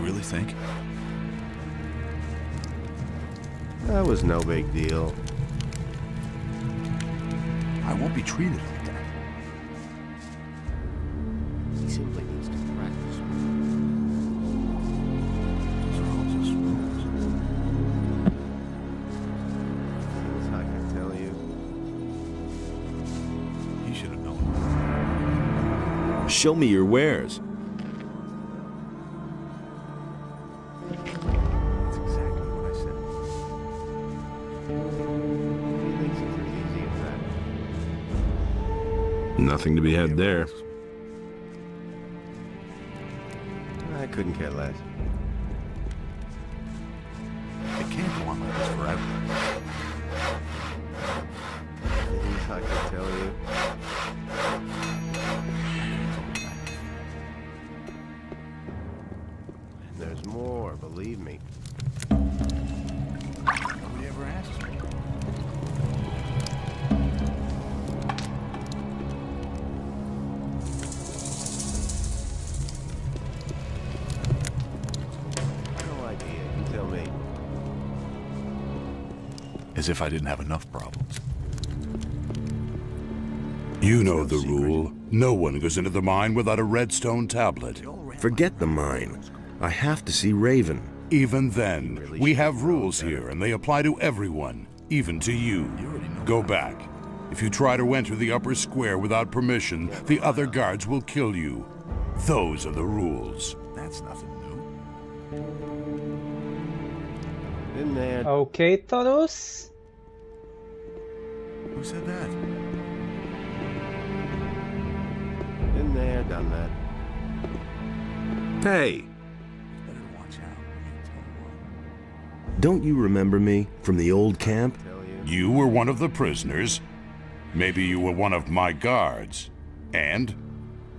really think? That was no big deal. I won't be treated like that. He simply needs to practice. Those are all just rules. Things I can tell you. He should have known. Show me your wares. That's exactly what I said. He thinks it's as easy as that. Nothing to be had there. I couldn't care less. It can't go on like this forever. Things I could tell you. And there's more, believe me. Nobody ever asked me. No idea. You tell me. As if I didn't have enough problems. You know the rule. No one goes into the mine without a redstone tablet. Forget the mine. I have to see Raven. Even then, we have rules here, and they apply to everyone, even to you. Go back. If you try to enter the upper square without permission, the other guards will kill you. Those are the rules. That's nothing new. In there. Okay, todos. Who said that? Been there, done that. Hey, Better watch out. I tell you what. don't you remember me from the old camp? Tell you. You were one of the prisoners. Maybe you were one of my guards. And?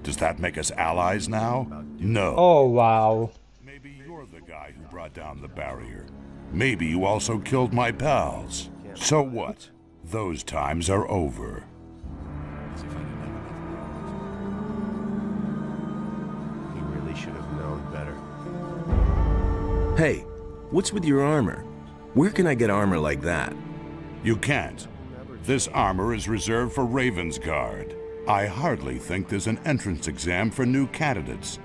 Does that make us allies now? No. Oh, wow. Maybe you're the guy who brought down the barrier. Maybe you also killed my pals. So what? Those times are over. As if I didn't have enough problems. He really should have known better. Hey, what's with your armor? Where can I get armor like that? You can't. This armor is reserved for Raven's Guard. I hardly think there's an entrance exam for new candidates.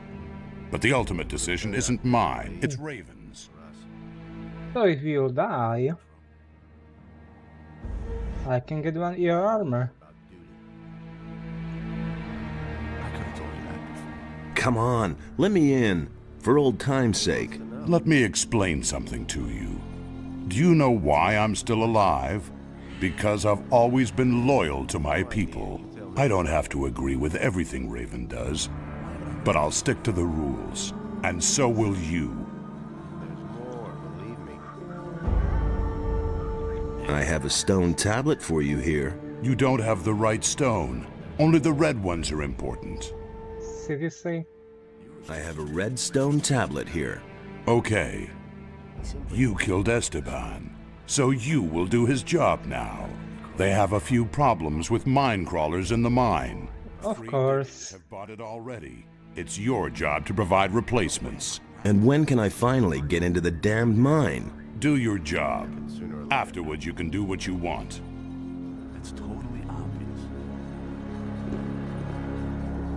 But the ultimate decision isn't mine, it's Raven's. So if you die, I can get your armor. I could have told you that before. Come on, let me in, for old time's sake. Let me explain something to you. Do you know why I'm still alive? Because I've always been loyal to my people. I don't have to agree with everything Raven does, but I'll stick to the rules, and so will you. There's more, believe me. I have a stone tablet for you here. You don't have the right stone. Only the red ones are important. Seriously? I have a red stone tablet here. Okay. You killed Esteban, so you will do his job now. They have a few problems with mine crawlers in the mine. Of 3 course. idiots have bought it already. It's your job to provide replacements. And when can I finally get into the damned mine? Do your job. Sooner or later. Afterwards, you can do what you want. It's totally obvious.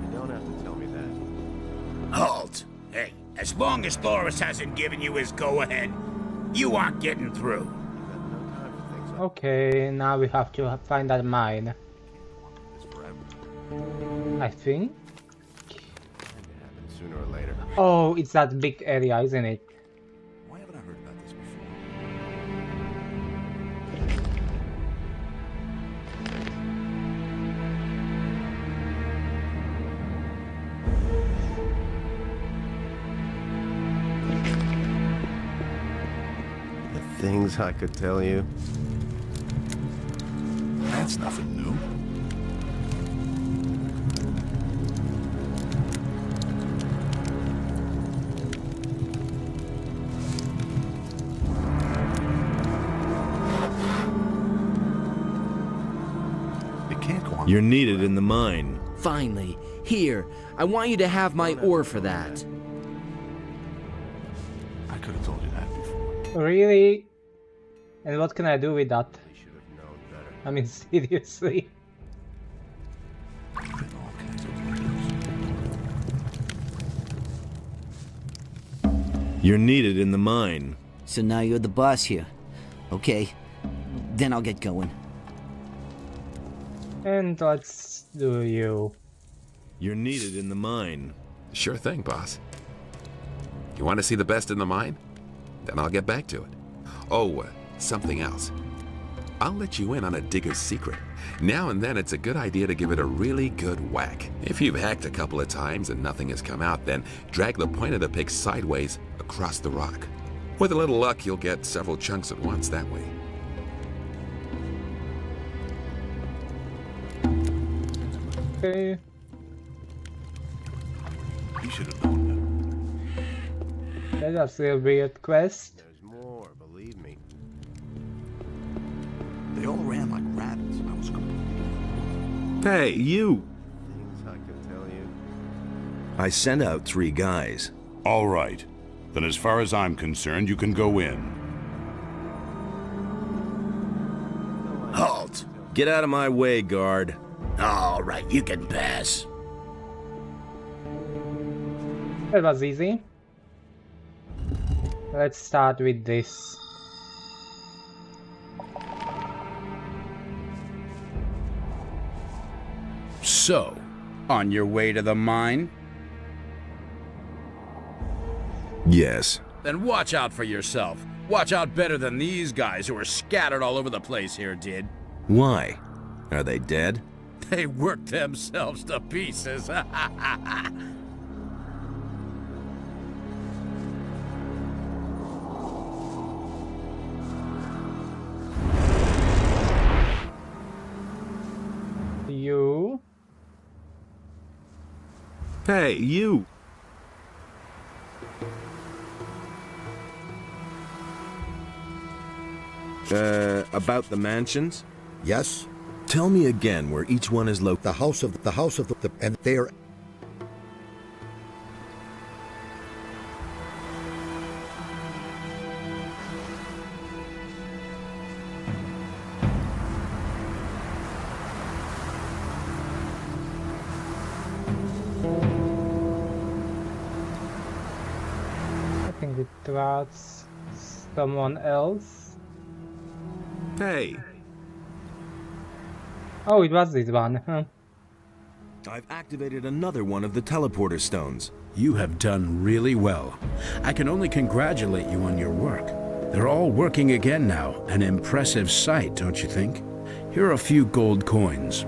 You don't have to tell me that. Halt! Hey, as long as Thoris hasn't given you his go-ahead, you aren't getting through. You've got no time for things like Okay, now we have to find that mine. this forever. I think. It happen sooner or later. Oh, it's that big area, isn't it? Why haven't I heard about this before? The things I could tell you. That's nothing new. It can't go on. You're needed in the mine. Finally. Here, I want you to have my ore for that. I could have told you that before. Really? And what can I do with that? They should have known better. I mean, seriously. Been all kinds of windows. You're needed in the mine. So now you're the boss here. Okay, then I'll get going. And let's do you. You're needed in the mine. Sure thing, boss. You want to see the best in the mine? Then I'll get back to it. Oh, something else. I'll let you in on a digger's secret. Now and then it's a good idea to give it a really good whack. If you've hacked a couple of times and nothing has come out, then drag the point of the pick sideways across the rock. With a little luck, you'll get several chunks at once that way. Okay. You should have known That's a weird quest. There's more, believe me. better. They all ran like rabbits. I was completely. Hey, you! Things I could tell you. I sent out 3 guys. All right. Then as far as I'm concerned, you can go in. Halt! Get out of my way, guard. All right, you can pass. That was easy. Let's start with this. So, on your way to the mine? Yes. Then watch out for yourself. Watch out better than these guys who are scattered all over the place here did. Why? Are they dead? They worked themselves to pieces. You. Hey, you! About the mansions? Yes, Tell me again where each one is located. the house of the and they are. I think it was someone else. Hey! Oh, it was this one. Huh? I've activated another one of the teleporter stones. You have done really well. I can only congratulate you on your work. They're all working again now. An impressive sight, don't you think? Here are a few gold coins.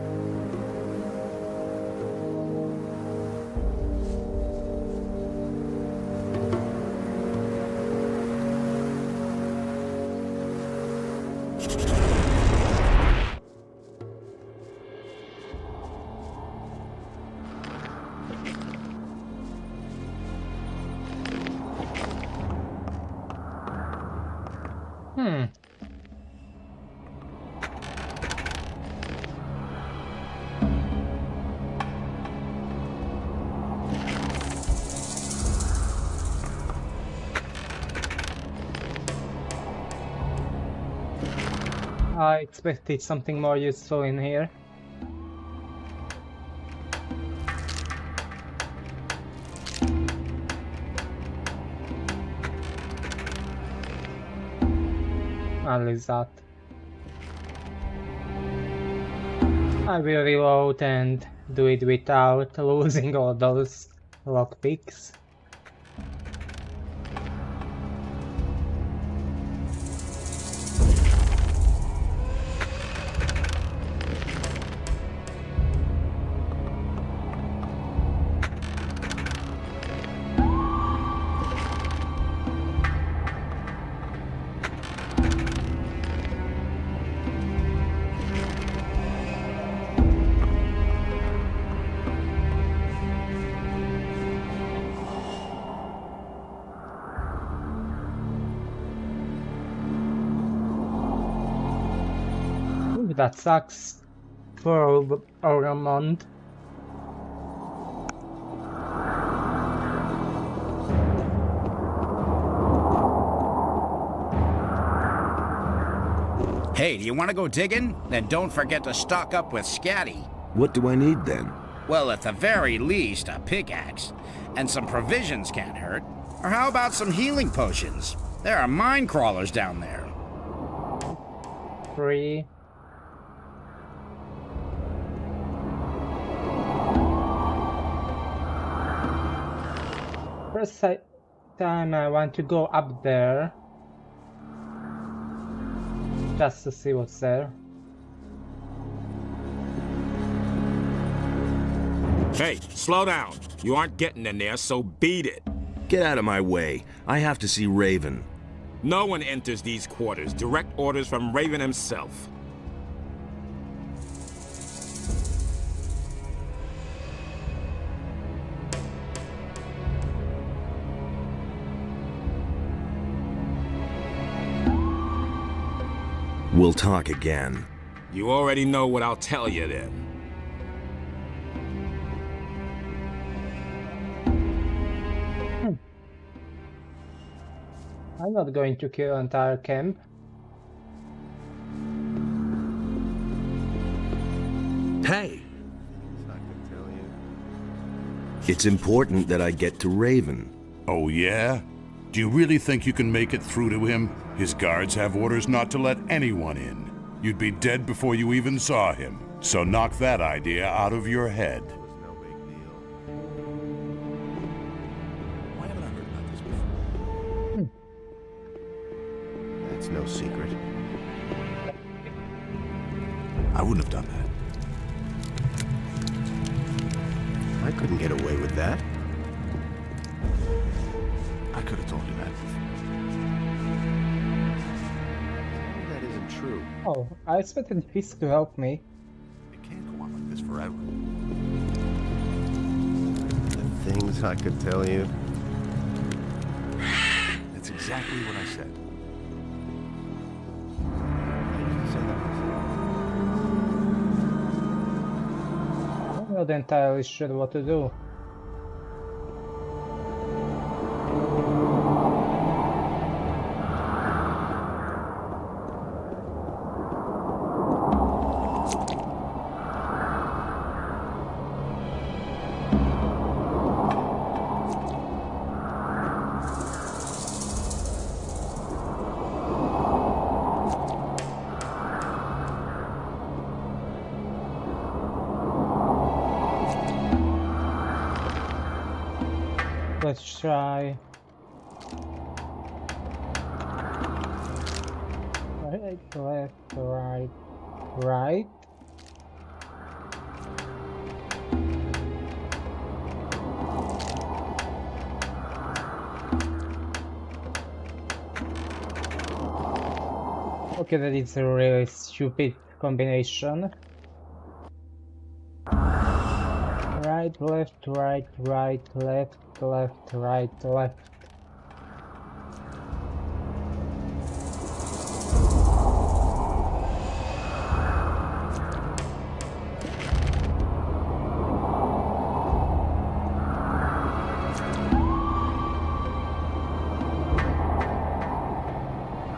I expected something more useful in here. At least that. I will reload and do it without losing all those lockpicks. Ooh, that sucks for Ormond. Hey, do you want to go digging? Then don't forget to stock up with scatty. What do I need then? Well, at the very least, a pickaxe. And some provisions can't hurt. Or how about some healing potions? There are mine crawlers down there. 3. First time I want to go up there. Just to see what's there. Hey, slow down. You aren't getting in there, so beat it. Get out of my way. I have to see Raven. No one enters these quarters. Direct orders from Raven himself. We'll talk again. You already know what I'll tell you then. I'm not going to kill entire camp. Hey! Things I could tell you. It's important that I get to Raven. Oh, yeah? Do you really think you can make it through to him? His guards have orders not to let anyone in. You'd be dead before you even saw him. So knock that idea out of your head. It was no big deal. Why haven't I heard about this before? That's no secret. I wouldn't have done that. I couldn't get away with that. I could have told you that. That isn't true. Oh, I expected Fisk to help me. It can't go on like this forever. The things I could tell you. That's exactly what I said. I used to say that myself. I'm not entirely sure what to do. Let's try. Right, left, right, right. Okay, that is a really stupid combination. Right, left, right, right, left, left, right, left.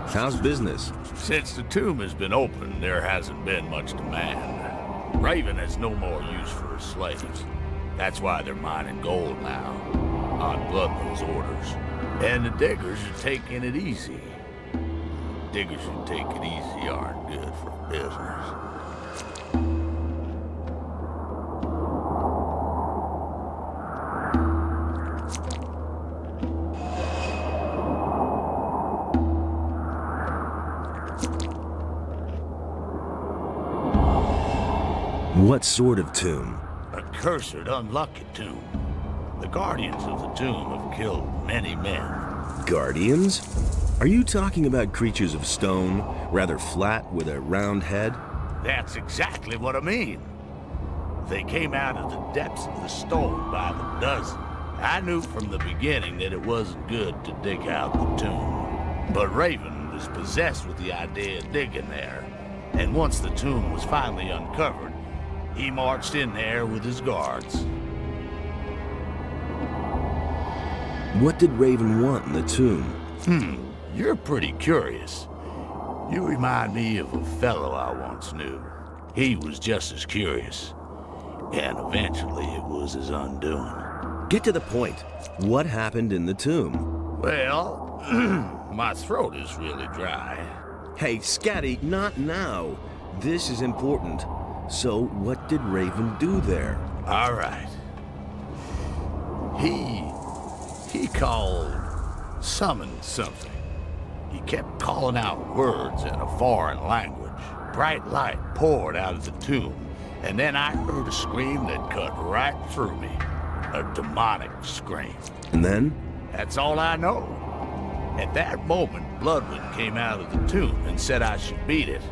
How's business? Since the tomb has been open, there hasn't been much demand. Raven has no more use for his slaves. That's why they're mining gold now, on Bloodman's orders. And the diggers are taking it easy. Diggers who take it easy aren't good for business. What sort of tomb? A cursed, unlucky tomb. The guardians of the tomb have killed many men. Guardians? Are you talking about creatures of stone, rather flat with a round head? That's exactly what I mean. They came out of the depths of the stone by the dozen. I knew from the beginning that it wasn't good to dig out the tomb. But Raven was possessed with the idea of digging there. And once the tomb was finally uncovered, he marched in there with his guards. What did Raven want in the tomb? You're pretty curious. You remind me of a fellow I once knew. He was just as curious. And eventually it was his undoing. Get to the point. What happened in the tomb? Well, my throat is really dry. Hey, Scatty, not now. This is important. So, what did Raven do there? All right. He summoned something. He kept calling out words in a foreign language. Bright light poured out of the tomb, and then I heard a scream that cut right through me. A demonic scream. And then? That's all I know. At that moment, Bloodwind came out of the tomb and said I should beat it.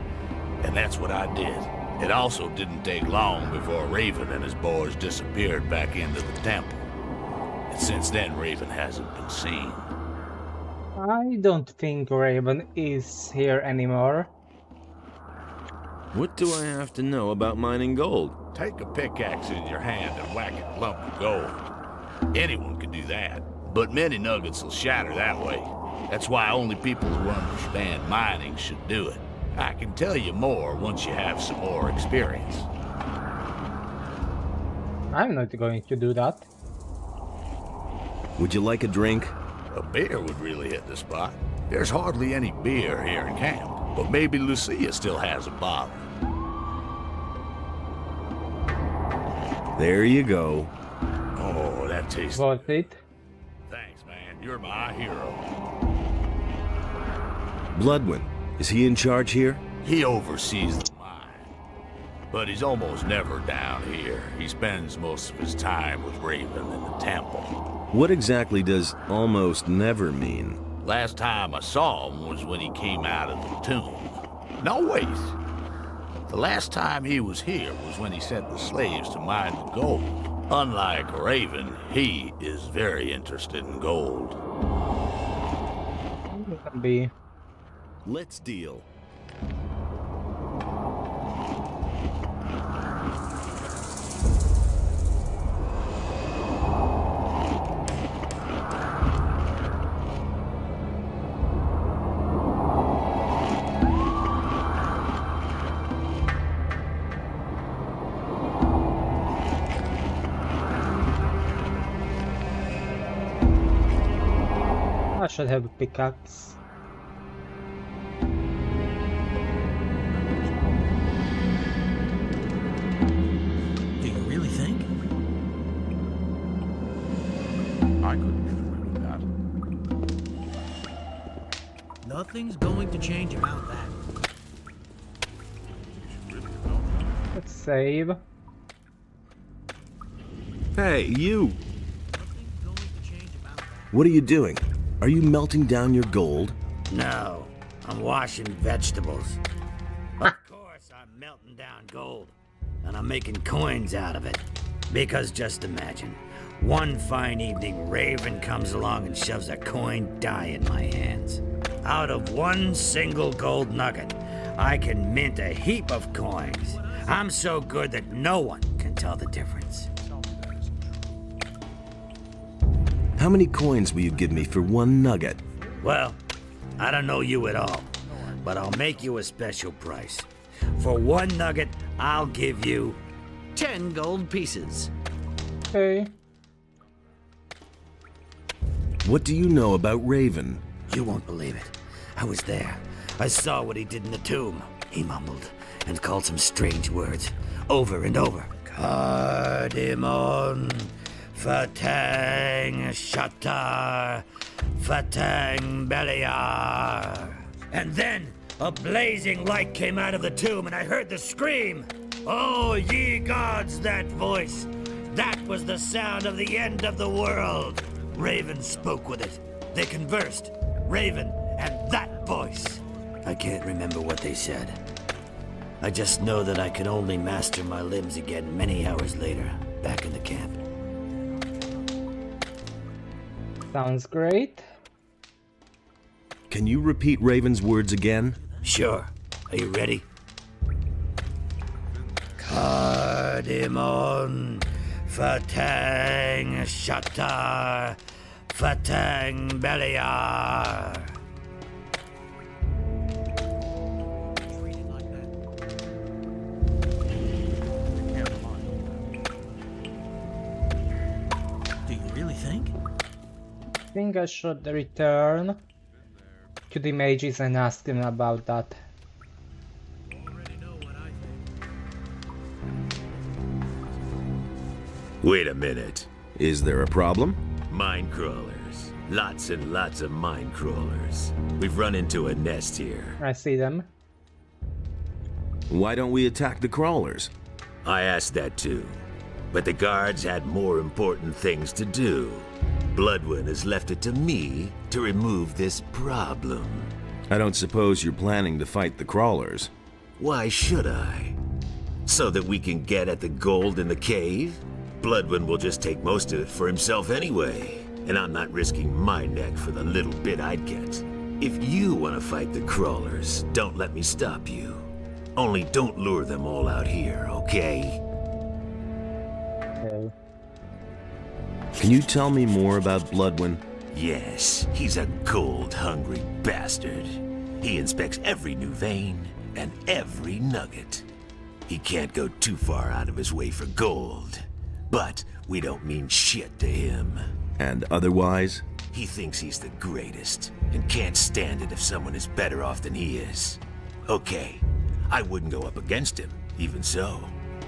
And that's what I did. It also didn't take long before Raven and his boys disappeared back into the temple. And since then, Raven hasn't been seen. I don't think Raven is here anymore. What do I have to know about mining gold? Take a pickaxe in your hand and whack a lump of gold. Anyone can do that, but many nuggets will shatter that way. That's why only people who understand mining should do it. I can tell you more once you have some more experience. I'm not going to do that. Would you like a drink? A beer would really hit the spot. There's hardly any beer here in camp, but maybe Lucia still has a bottle. There you go. Oh, that tastes Worth it. Thanks, man. You're my hero. Bloodwind, is he in charge here? He oversees the mine, but he's almost never down here. He spends most of his time with Raven in the temple. What exactly does almost never mean? Last time I saw him was when he came out of the tomb. No, wait. The last time he was here was when he sent the slaves to mine the gold. Unlike Raven, he is very interested in gold. Can be. Let's deal. I should have a pickaxe. Do you really think? I couldn't get away with that. Nothing's going to change about that. Let's save. Hey, you! Nothing's going to change about that. What are you doing? Are you melting down your gold? No, I'm washing vegetables. Of course I'm melting down gold, and I'm making coins out of it. Because just imagine, one fine evening Raven comes along and shoves a coin die in my hands. Out of one single gold nugget, I can mint a heap of coins. I'm so good that no one can tell the difference. How many coins will you give me for one nugget? Well, I don't know you at all, but I'll make you a special price. For one nugget, I'll give you 10 gold pieces. Okay. What do you know about Raven? You won't believe it. I was there. I saw what he did in the tomb. He mumbled and called some strange words over and over. Cardamon, Fatang Shatar, Fatang Beliar. And then a blazing light came out of the tomb and I heard the scream. Oh, ye gods, that voice. That was the sound of the end of the world. Raven spoke with it. They conversed. Raven and that voice. I can't remember what they said. I just know that I can only master my limbs again many hours later, back in the camp. Sounds great. Can you repeat Raven's words again? Sure. Are you ready? Cardamon, Fatang Shatar, Fatang Beliar. think I should return to the mages and ask them about that. Wait a minute. Is there a problem? Mine crawlers. Lots and lots of mine crawlers. We've run into a nest here. I see them. Why don't we attack the crawlers? I asked that too. But the guards had more important things to do. Bloodwind has left it to me to remove this problem. I don't suppose you're planning to fight the crawlers. Why should I? So that we can get at the gold in the cave? Bloodwind will just take most of it for himself anyway, and I'm not risking my neck for the little bit I'd get. If you want to fight the crawlers, don't let me stop you. Only don't lure them all out here, okay? Okay. Can you tell me more about Bloodwind? Yes, he's a gold-hungry bastard. He inspects every new vein and every nugget. He can't go too far out of his way for gold. But we don't mean shit to him. And otherwise? He thinks he's the greatest, and can't stand it if someone is better off than he is. Okay, I wouldn't go up against him, even so.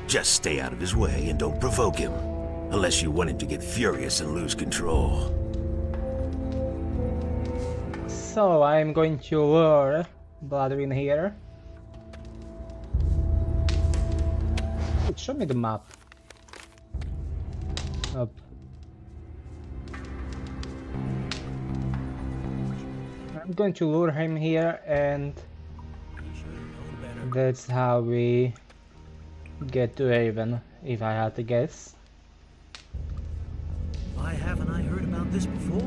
Just stay out of his way and don't provoke him. Unless you want him to get furious and lose control. So I'm going to lure Bloodwind here. Show me the map. Up. I'm going to lure him here, and that's how we get to Raven, if I had to guess. Why haven't I heard about this before?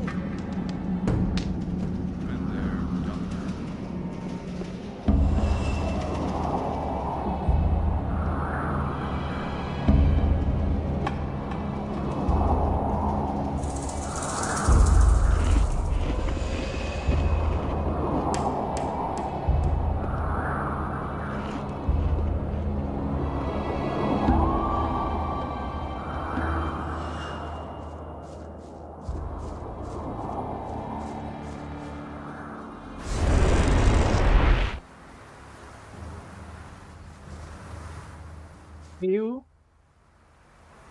You?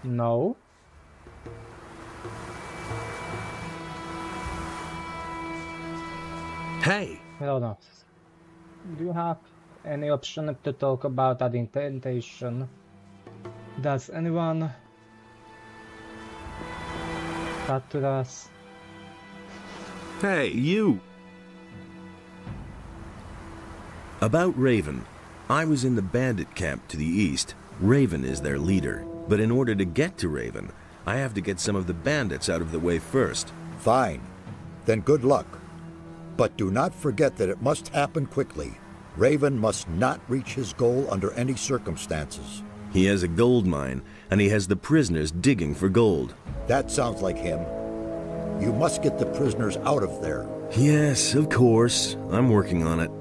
No. Hey! I don't know. Do you have any option to talk about that indentation? Does anyone cut to us? Hey, you! About Raven. I was in the bandit camp to the east. Raven is their leader. But in order to get to Raven, I have to get some of the bandits out of the way first. Fine. Then good luck. But do not forget that it must happen quickly. Raven must not reach his goal under any circumstances. He has a gold mine, and he has the prisoners digging for gold. That sounds like him. You must get the prisoners out of there. Yes, of course. I'm working on it.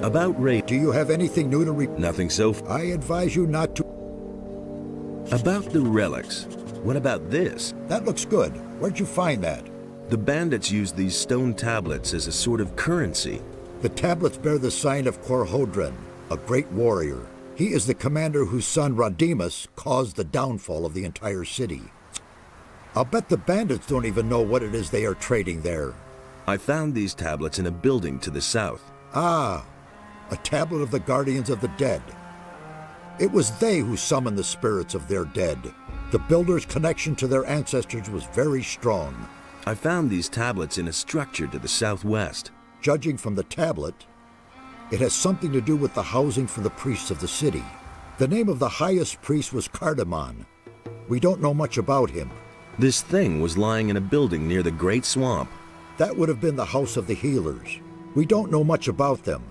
About Raven. Do you have anything new to Nothing so far. I advise you not to. About the relics. What about this? That looks good. Where'd you find that? The bandits use these stone tablets as a sort of currency. The tablets bear the sign of Quarhodron, a great warrior. He is the commander whose son Rodimus caused the downfall of the entire city. I'll bet the bandits don't even know what it is they are trading there. I found these tablets in a building to the south. Ah, a tablet of the guardians of the dead. It was they who summoned the spirits of their dead. The builders' connection to their ancestors was very strong. I found these tablets in a structure to the southwest. Judging from the tablet, it has something to do with the housing for the priests of the city. The name of the highest priest was Cardamon. We don't know much about him. This thing was lying in a building near the Great Swamp. That would have been the House of the Healers. We don't know much about them.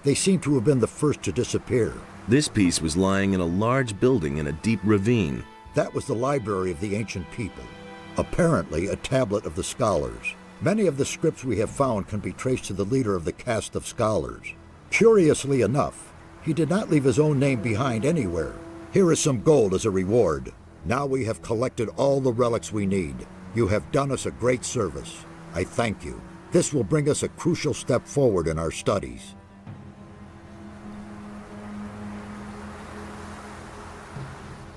They seem to have been the first to disappear. This piece was lying in a large building in a deep ravine. That was the library of the ancient people. Apparently a tablet of the scholars. Many of the scripts we have found can be traced to the leader of the caste of scholars. Curiously enough, he did not leave his own name behind anywhere. Here is some gold as a reward. Now we have collected all the relics we need. You have done us a great service. I thank you. This will bring us a crucial step forward in our studies.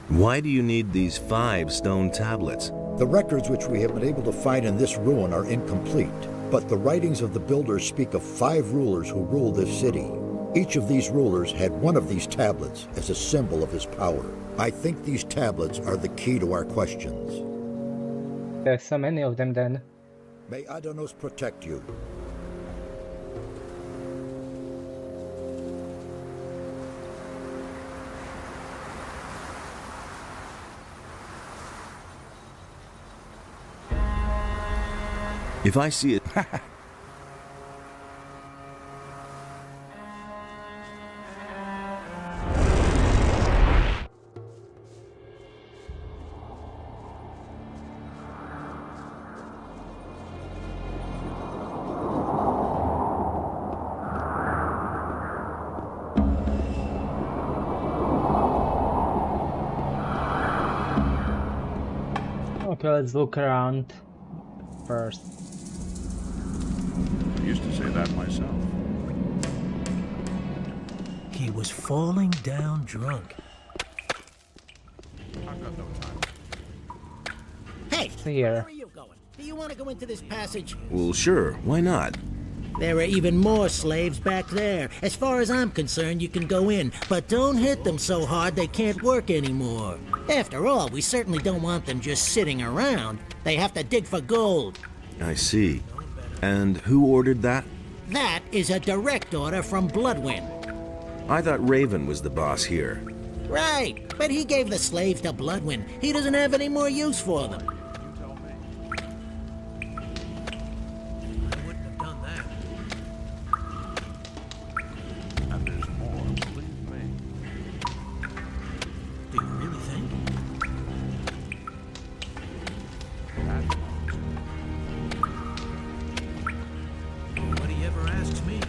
Why do you need these 5 stone tablets? The records which we have been able to find in this ruin are incomplete, but the writings of the builders speak of 5 rulers who ruled this city. Each of these rulers had one of these tablets as a symbol of his power. I think these tablets are the key to our questions. There's so many of them then. May Adanos protect you. If I see it... Okay, let's look around first. I used to say that myself. He was falling down drunk. I've got no time. Hey, Here. where are you going? Do you want to go into this passage? Well, sure, why not? There are even more slaves back there. As far as I'm concerned, you can go in, but don't hit them so hard they can't work anymore. After all, we certainly don't want them just sitting around. They have to dig for gold. I see. And who ordered that? That is a direct order from Bloodwind. I thought Raven was the boss here. Right, but he gave the slaves to Bloodwind. He doesn't have any more use for them. And there's more, believe me. Do you really think? Nobody ever asks me.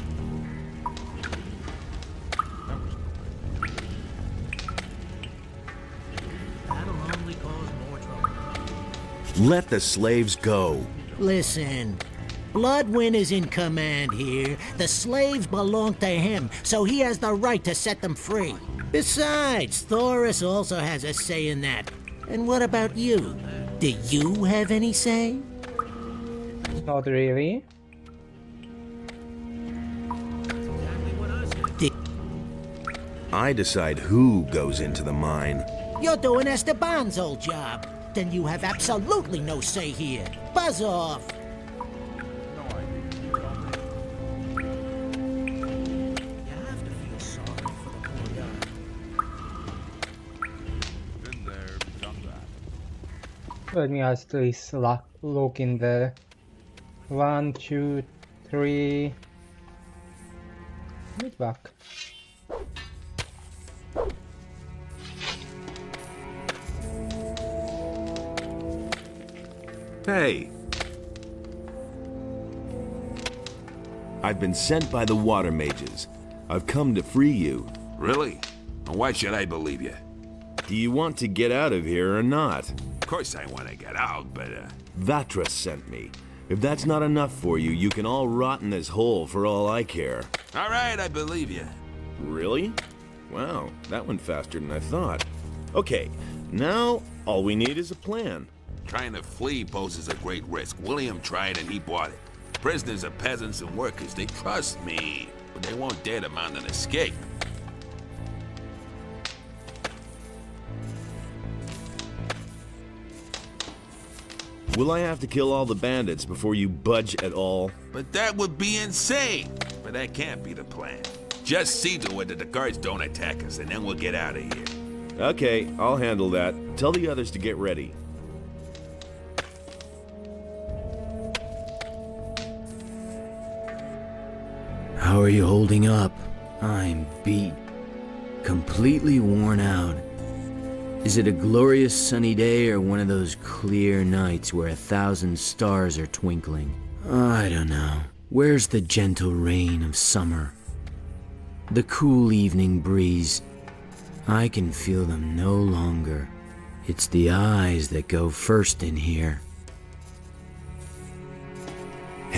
That'll only cause more trouble. Let the slaves go. Listen, Bloodwind is in command here. The slaves belong to him, so he has the right to set them free. Besides, Thoris also has a say in that. And what about you? Do you have any say? Not really. I decide who goes into the mine. You're doing Esteban's old job. Then you have absolutely no say here. Buzz off. You have to feel sorry for the poor guy. Been there, done that. Let me at least look in there. 1, 2, 3. Meet back. Hey! I've been sent by the water mages. I've come to free you. Really? And why should I believe you? Do you want to get out of here or not? Of course I want to get out, but, Vatra sent me. If that's not enough for you, you can all rot in this hole for all I care. all right, I believe you. Really? Wow, that went faster than I thought. Okay, now all we need is a plan. Trying to flee poses a great risk. William tried and he bought it. Prisoners are peasants and workers. They trust me, but they won't dare to mount an escape. Will I have to kill all the bandits before you budge at all? But that would be insane. But that can't be the plan. Just see to it that the guards don't attack us, and then we'll get out of here. Okay, I'll handle that. Tell the others to get ready. How are you holding up? I'm beat. Completely worn out. Is it a glorious sunny day or one of those clear nights where 1,000 stars are twinkling? I don't know. Where's the gentle rain of summer? The cool evening breeze? I can feel them no longer. It's the eyes that go first in here.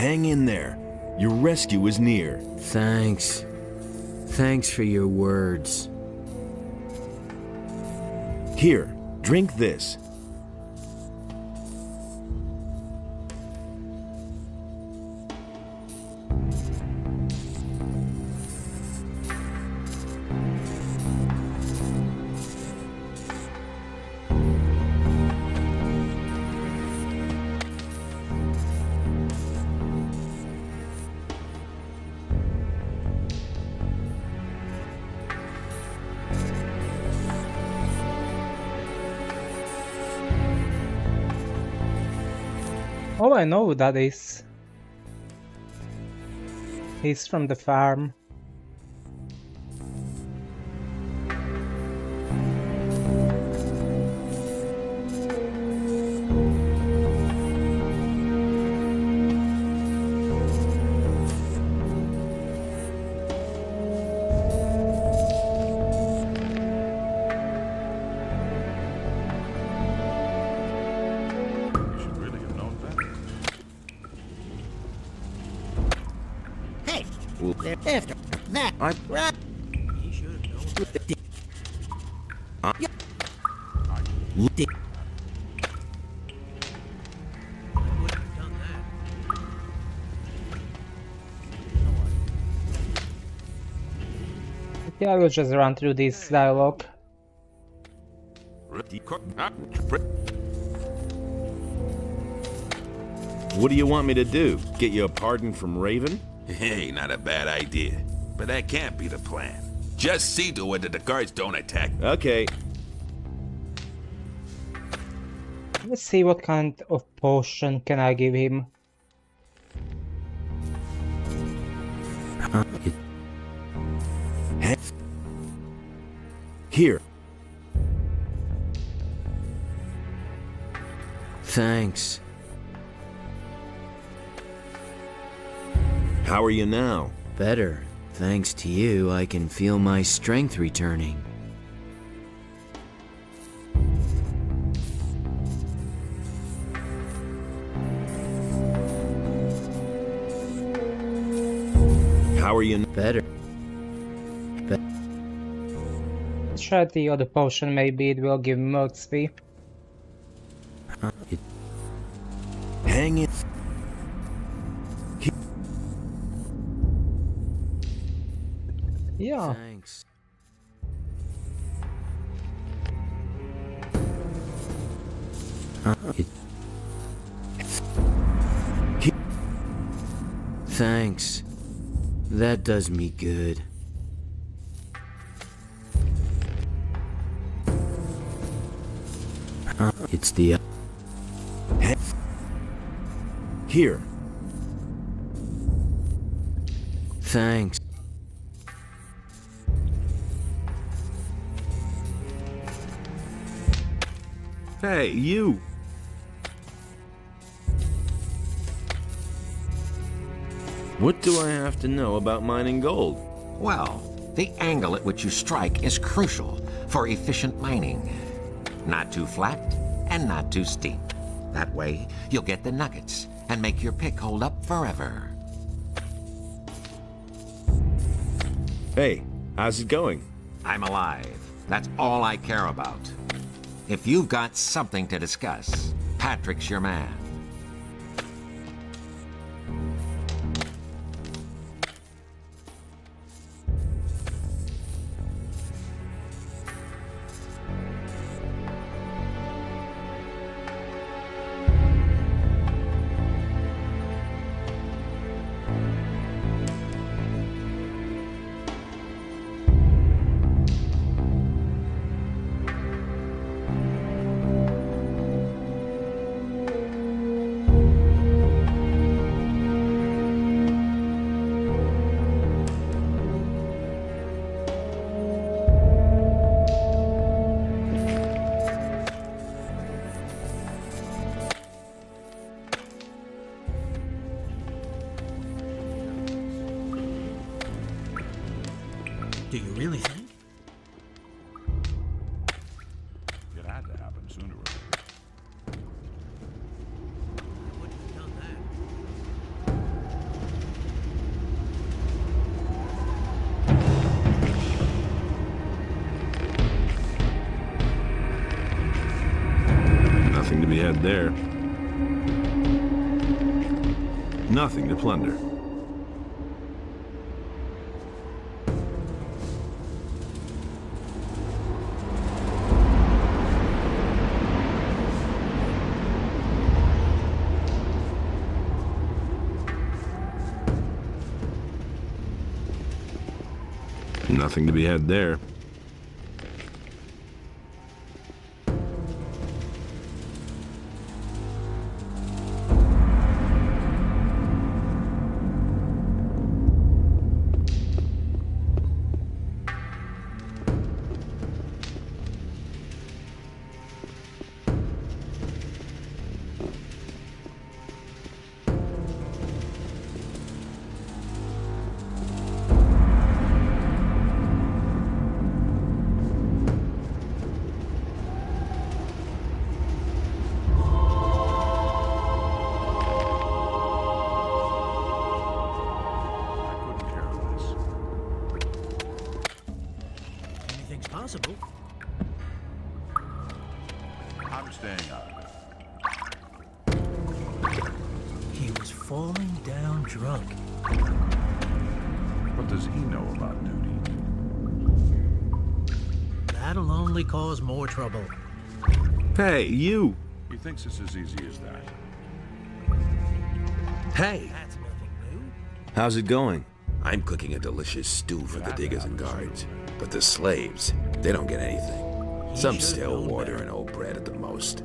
Hang in there. Your rescue is near. Thanks. Thanks for your words. Here, drink this. Oh, I know who that is. He's from the farm. After that, right? He should have known. Yeah, I will just run through this dialogue. What do you want me to do? Get you a pardon from Raven? Hey, not a bad idea. But that can't be the plan. Just see to it that the guards don't attack. Okay. Let's see what kind of potion can I give him. Here. Thanks. How are you now? Better. Thanks to you, I can feel my strength returning. How are you? Better. Let's try the other potion, maybe it will give more XP. Hang it. Yeah. Thanks. Thanks. That does me good. It's the... Here. Thanks. Hey, you! What do I have to know about mining gold? Well, the angle at which you strike is crucial for efficient mining. Not too flat and not too steep. That way, you'll get the nuggets and make your pick hold up forever. Hey, how's it going? I'm alive. That's all I care about. If you've got something to discuss, Patrick's your man. Do you really think? It had to happen sooner or later. I wouldn't have done that. there. Nothing to plunder. Nothing to be had there. Anything's possible. I'm staying out of it. He was falling down drunk. What does he know about duty? That'll only cause more trouble. Hey, you! He thinks it's as easy as that. Hey! That's nothing new. How's it going? I'm cooking a delicious stew for the diggers and guards. But the slaves, they don't get anything. Some stale water and old bread at the most.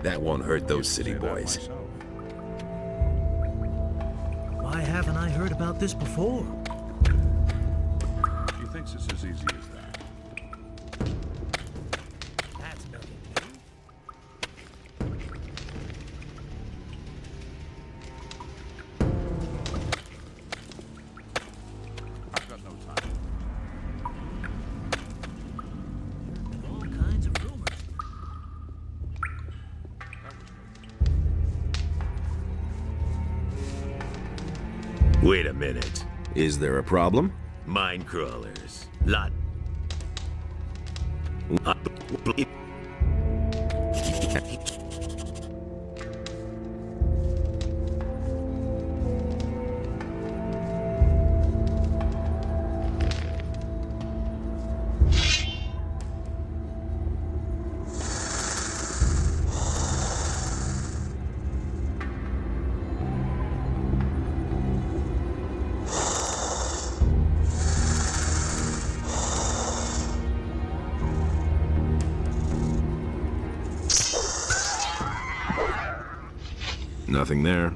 That won't hurt those city boys. Why haven't I heard about this before? He thinks it's as easy as that. That's nothing new. I've got no time. All kinds of rumors. Wait a minute. Is there a problem? Mine crawlers. Lot. Nothing there.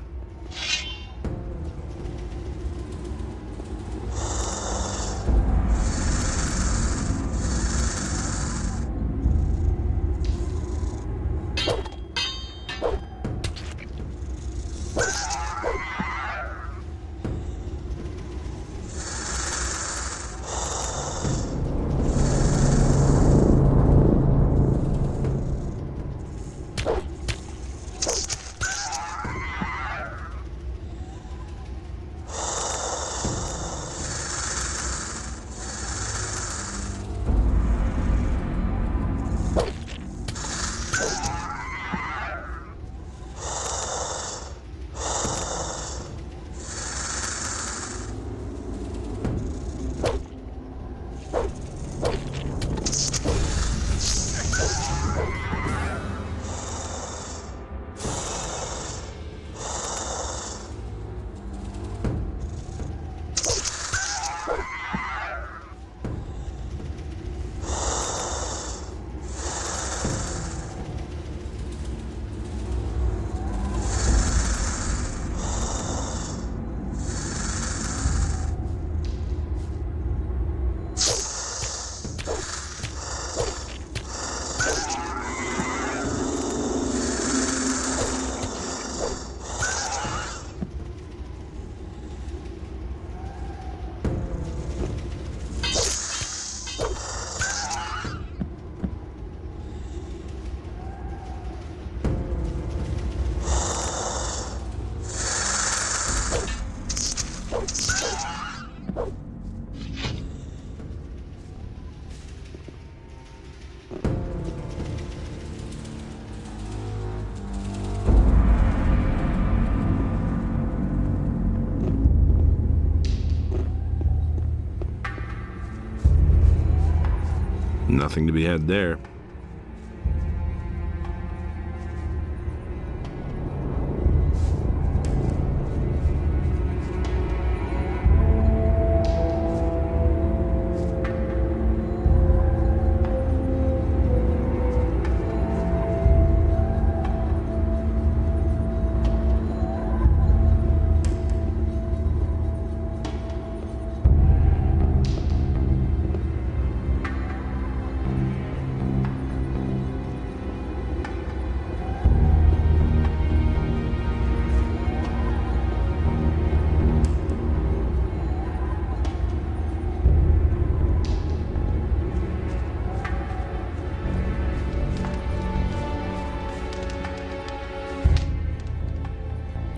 Nothing to be had there.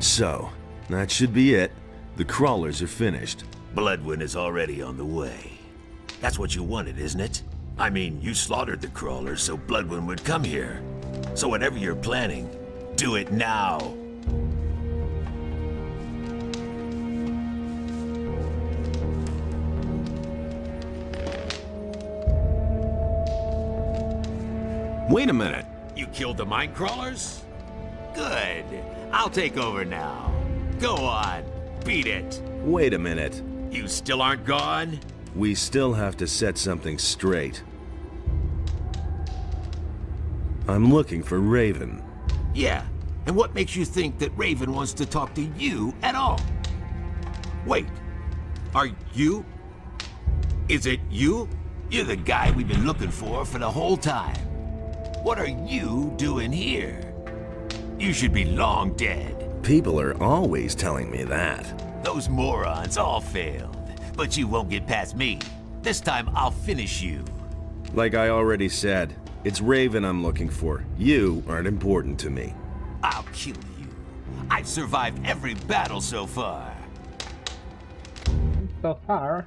So, that should be it. The crawlers are finished. Bloodwind is already on the way. That's what you wanted, isn't it? I mean, you slaughtered the crawlers so Bloodwind would come here. So whatever you're planning, do it now. Wait a minute. You killed the mine crawlers? Good. I'll take over now. Go on. Beat it. Wait a minute. You still aren't gone? We still have to set something straight. I'm looking for Raven. Yeah. And what makes you think that Raven wants to talk to you at all? Wait. Are you? Is it you? You're the guy we've been looking for the whole time. What are you doing here? You should be long dead. People are always telling me that. Those morons all failed. But you won't get past me. This time I'll finish you. Like I already said, it's Raven I'm looking for. You aren't important to me. I'll kill you. I've survived every battle so far. So far.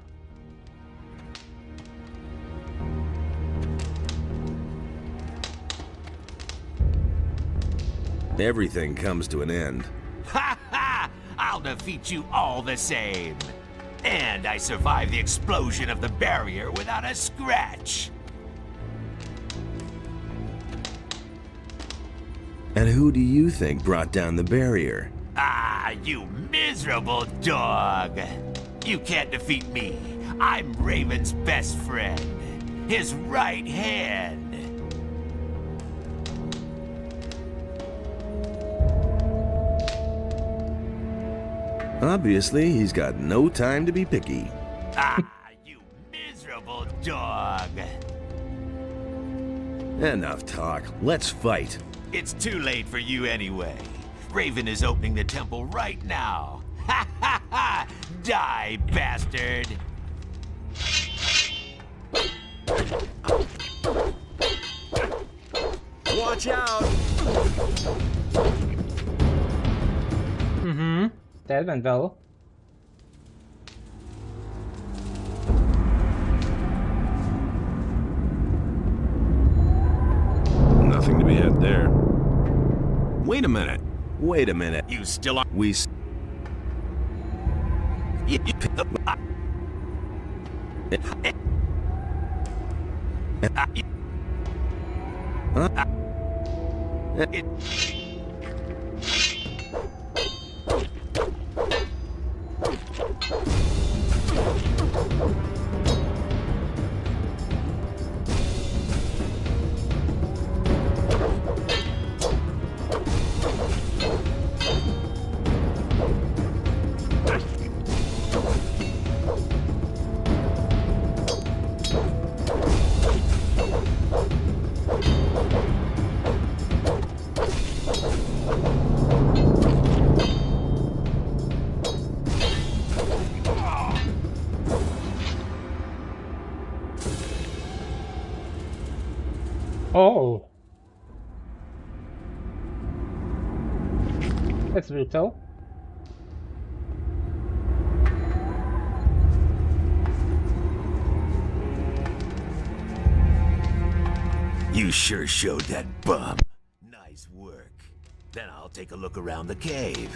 Everything comes to an end. Ha ha! I'll defeat you all the same. And I survived the explosion of the barrier without a scratch. And who do you think brought down the barrier? Ah, you miserable dog. You can't defeat me. I'm Raven's best friend. His right hand. Obviously, he's got no time to be picky. Ah, you miserable dog. Enough talk. Let's fight. It's too late for you anyway. Raven is opening the temple right now. Ha ha ha! Die, bastard! Watch out! Mm-hmm. That went well. Nothing to be had there. Wait a minute. Wait a minute. You still are. We. Oh. That's brutal. You sure showed that bum. Nice work. Then I'll take a look around the cave.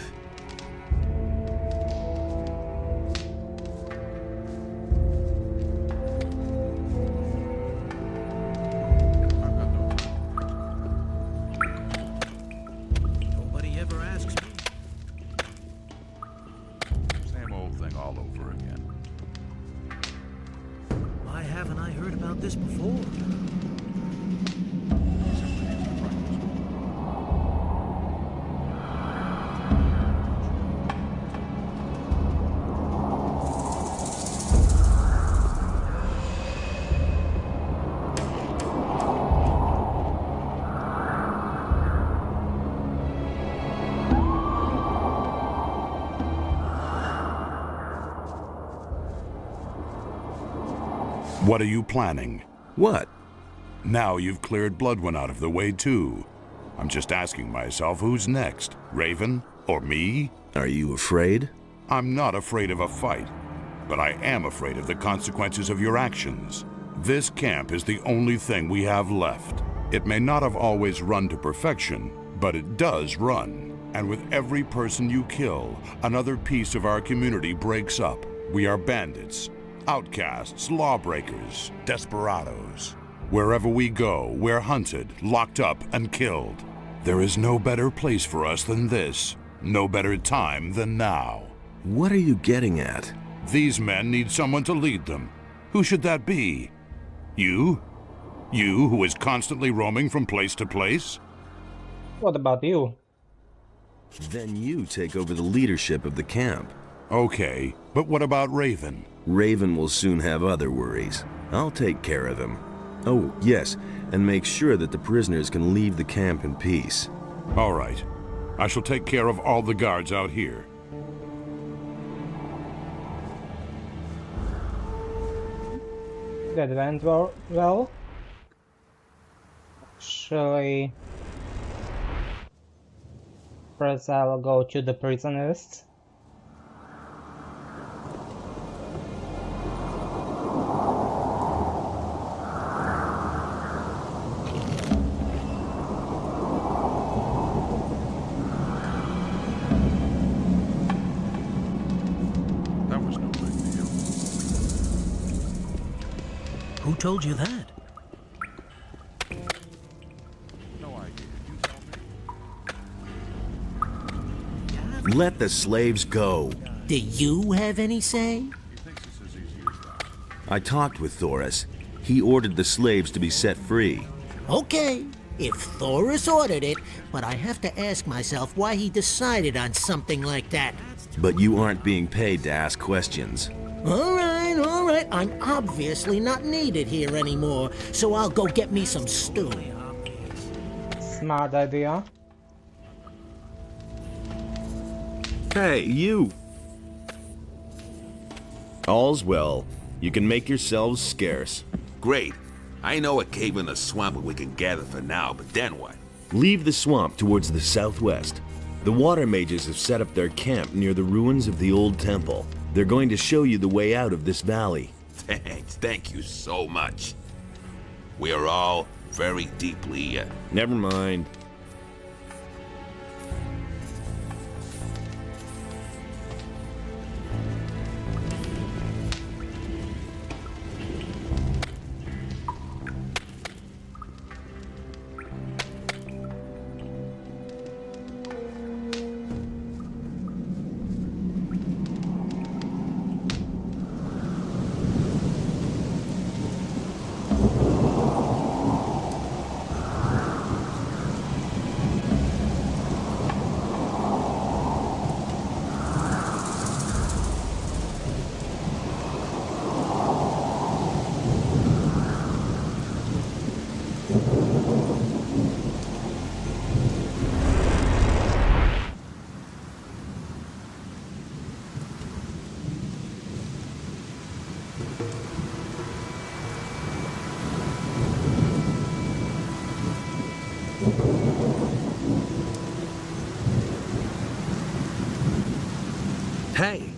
about this before. What are you planning? What? Now you've cleared Bloodwind out of the way too. I'm just asking myself who's next, Raven or me? Are you afraid? I'm not afraid of a fight, but I am afraid of the consequences of your actions. This camp is the only thing we have left. It may not have always run to perfection, but it does run. And with every person you kill, another piece of our community breaks up. We are bandits, outcasts, lawbreakers, desperados. Wherever we go, we're hunted, locked up, and killed. There is no better place for us than this. No better time than now. What are you getting at? These men need someone to lead them. Who should that be? You? You who is constantly roaming from place to place? What about you? Then you take over the leadership of the camp. Okay, but what about Raven? Raven will soon have other worries. I'll take care of him. Oh, yes, and make sure that the prisoners can leave the camp in peace. All right. I shall take care of all the guards out here. That went well. Actually, first I'll go to the prisoners. Who told you that? No idea. You tell me. Let the slaves go. Do you have any say? He thinks it's as easy as that. I talked with Thoris. He ordered the slaves to be set free. Okay, if Thoris ordered it, but I have to ask myself why he decided on something like that. But you aren't being paid to ask questions. All right. I'm obviously not needed here anymore, so I'll go get me some stew. Smart idea. Hey, you! All's well. You can make yourselves scarce. Great. I know a cave in the swamp where we can gather for now, but then what? Leave the swamp towards the southwest. The water mages have set up their camp near the ruins of the old temple. They're going to show you the way out of this valley. Thanks. Thank you so much. We are all very deeply... Never mind. Hey!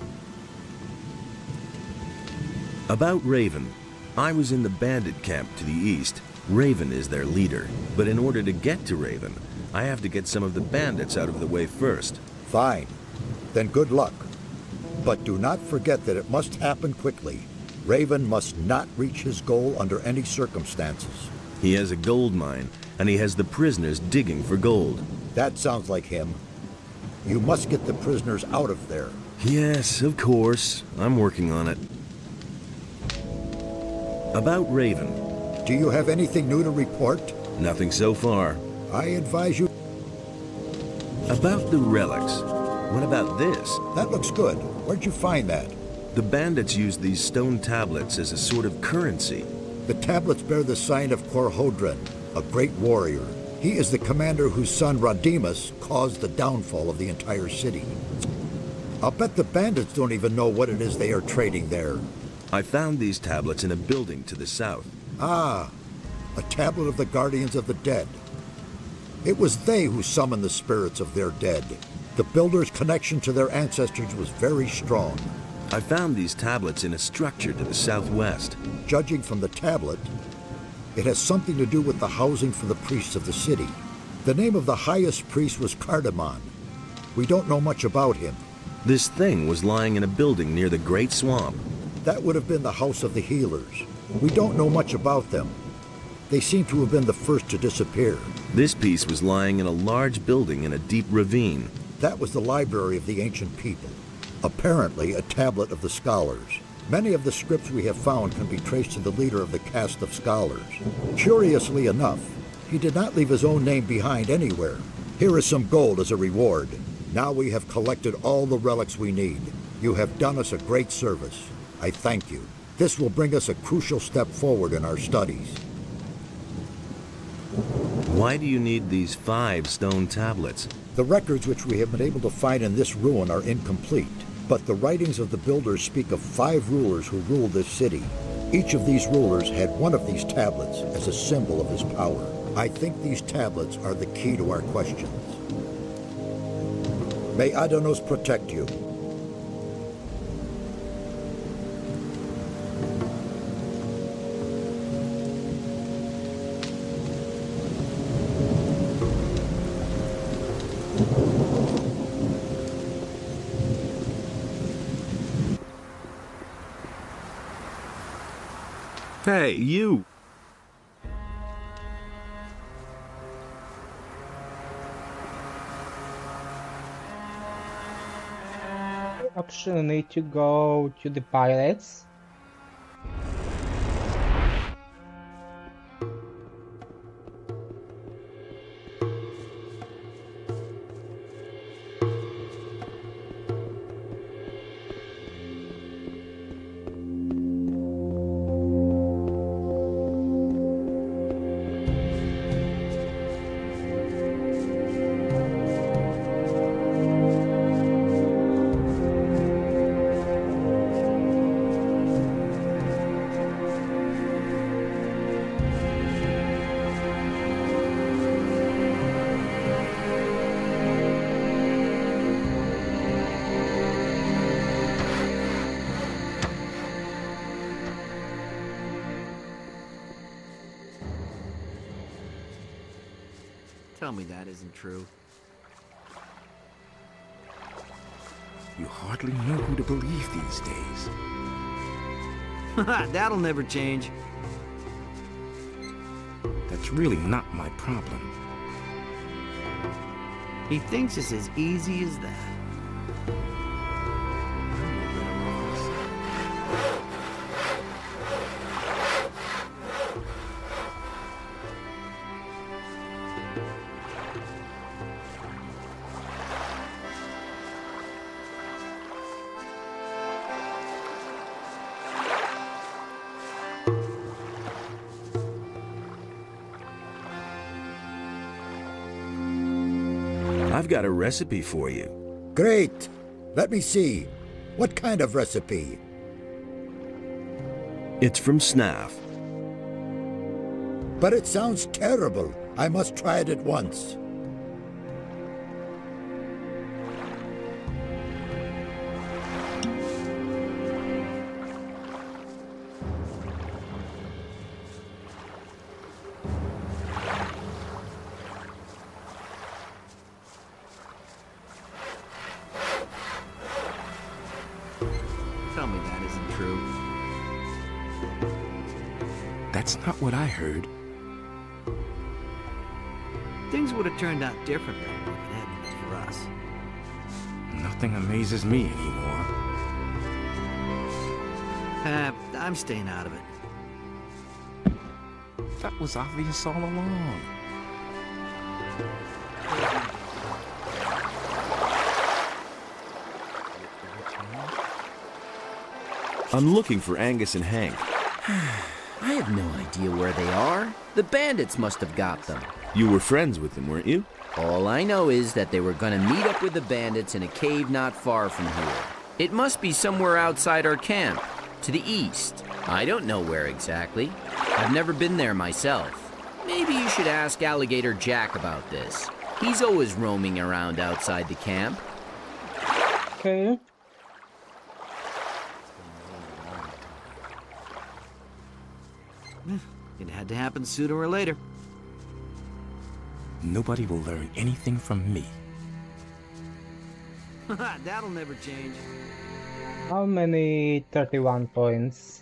About Raven. I was in the bandit camp to the east. Raven is their leader. But in order to get to Raven, I have to get some of the bandits out of the way first. Fine. Then good luck. But do not forget that it must happen quickly. Raven must not reach his goal under any circumstances. He has a gold mine, and he has the prisoners digging for gold. That sounds like him. You must get the prisoners out of there. Yes, of course. I'm working on it. About Raven. Do you have anything new to report? Nothing so far. I advise you... About the relics. What about this? That looks good. Where'd you find that? The bandits used these stone tablets as a sort of currency. The tablets bear the sign of Quarhodron, a great warrior. He is the commander whose son Rodimus caused the downfall of the entire city. I'll bet the bandits don't even know what it is they are trading there. I found these tablets in a building to the south. Ah, a tablet of the Guardians of the Dead. It was they who summoned the spirits of their dead. The builders' connection to their ancestors was very strong. I found these tablets in a structure to the southwest. Judging from the tablet, it has something to do with the housing for the priests of the city. The name of the highest priest was Cardamon. We don't know much about him. This thing was lying in a building near the Great Swamp. That would have been the House of the Healers. We don't know much about them. They seem to have been the first to disappear. This piece was lying in a large building in a deep ravine. That was the library of the ancient people. Apparently a tablet of the scholars. Many of the scripts we have found can be traced to the leader of the caste of scholars. Curiously enough, he did not leave his own name behind anywhere. Here is some gold as a reward. Now we have collected all the relics we need. You have done us a great service. I thank you. This will bring us a crucial step forward in our studies. Why do you need these 5 stone tablets? The records which we have been able to find in this ruin are incomplete, but the writings of the builders speak of 5 rulers who ruled this city. Each of these rulers had one of these tablets as a symbol of his power. I think these tablets are the key to our questions. May Adonos protect you. Hey, you! Optionally to go to the pirates. Tell me that isn't true. You hardly know who to believe these days. That'll never change. That's really not my problem. He thinks it's as easy as that. I've got a recipe for you. Great! Let me see. What kind of recipe? It's from Snaf. But it sounds terrible. I must try it at once. Tell me that isn't true. That's not what I heard. Things would have turned out differently if it hadn't been for us. Nothing amazes me anymore. I'm staying out of it. That was obvious all along. I'm looking for Angus and Hank. I have no idea where they are. The bandits must have got them. You were friends with them, weren't you? All I know is that they were gonna meet up with the bandits in a cave not far from here. It must be somewhere outside our camp, to the east. I don't know where exactly. I've never been there myself. Maybe you should ask Alligator Jack about this. He's always roaming around outside the camp. Okay. It had to happen sooner or later. Nobody will learn anything from me. That'll never change. How many 31 points?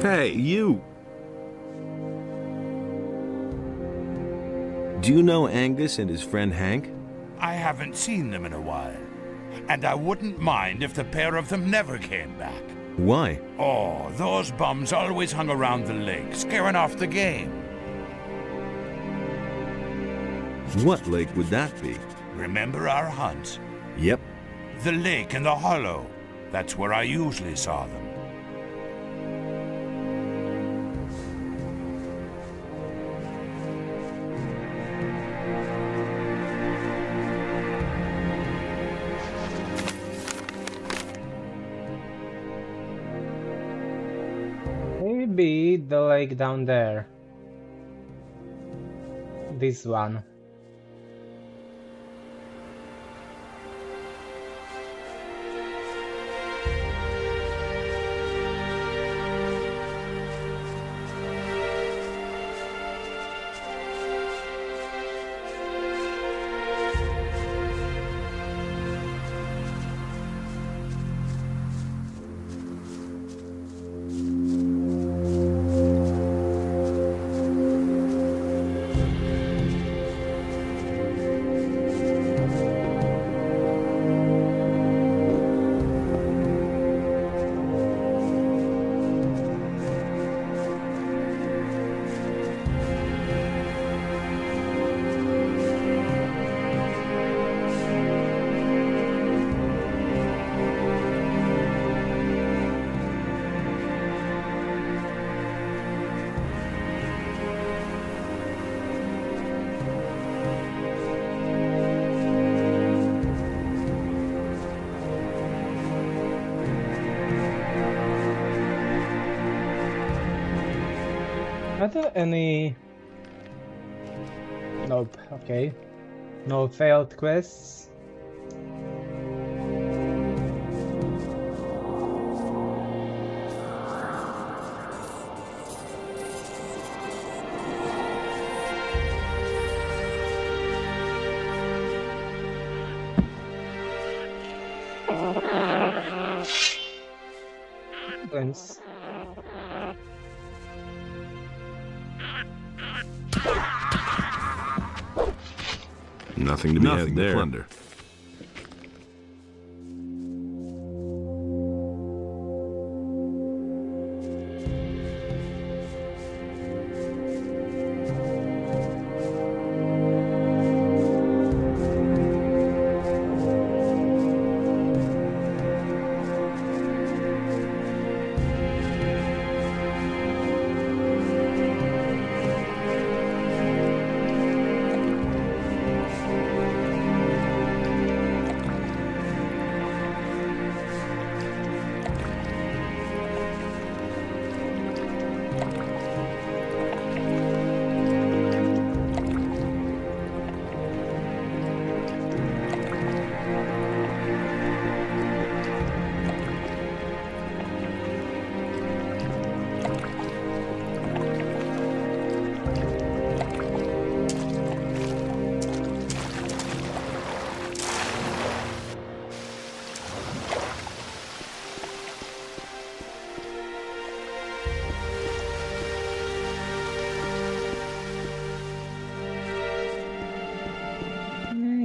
Hey, you! Do you know Angus and his friend Hank? I haven't seen them in a while, and I wouldn't mind if the pair of them never came back. Why? Oh, those bums always hung around the lake, scaring off the game. What lake would that be? Remember our hunts? Yep. The lake in the hollow. That's where I usually saw them. Maybe the lake down there. This one. Are there any... Nope, okay. No failed quests. Thanks. Nothing to be had there. Plunder.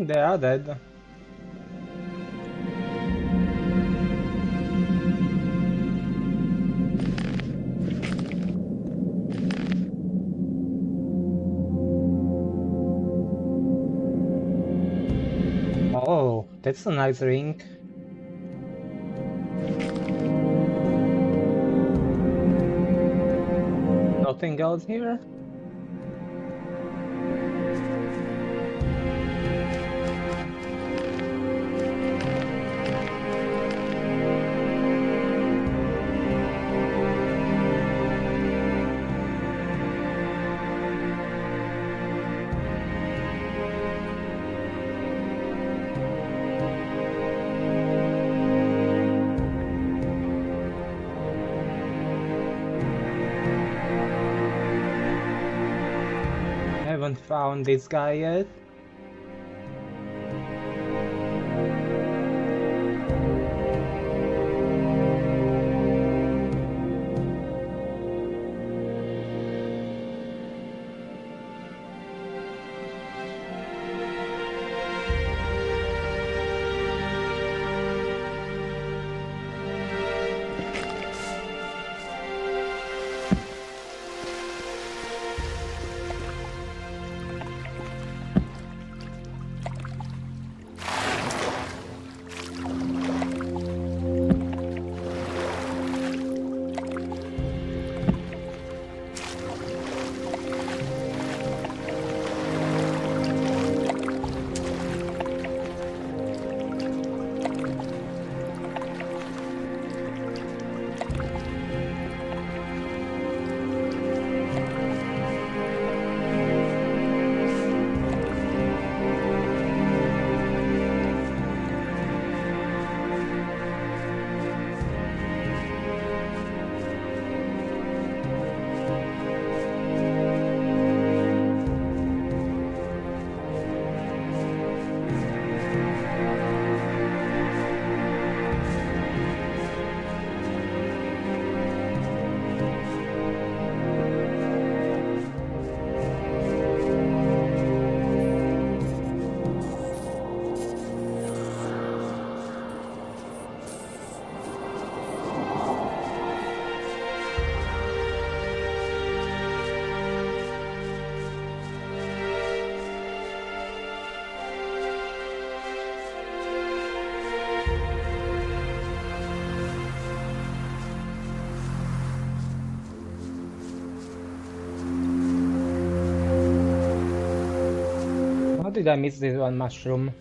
think they are dead. Oh, that's a nice ring. Nothing else here? Haven't found this guy yet. How did I miss this one mushroom?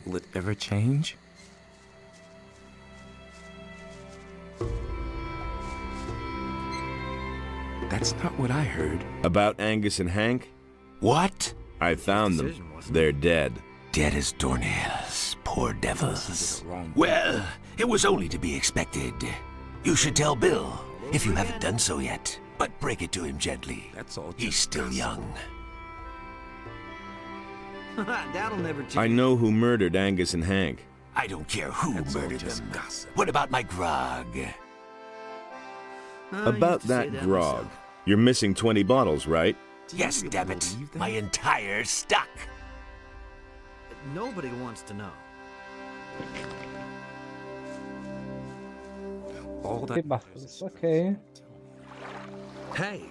Will it ever change? That's not what I heard. About Angus and Hank? What? I found them. They're dead. Dead as doornails, poor devils. Well, it was only to be expected. You should tell Bill, if you haven't done so yet. But break it to him gently. That's all. He's still young. That'll never change. I know who murdered Angus and Hank. I don't care who murdered them. What about my grog? About that grog. You're missing 20 bottles, right? Yes, damn it. My entire stock. Nobody wants to know. All Okay, buffers. Okay. Hey.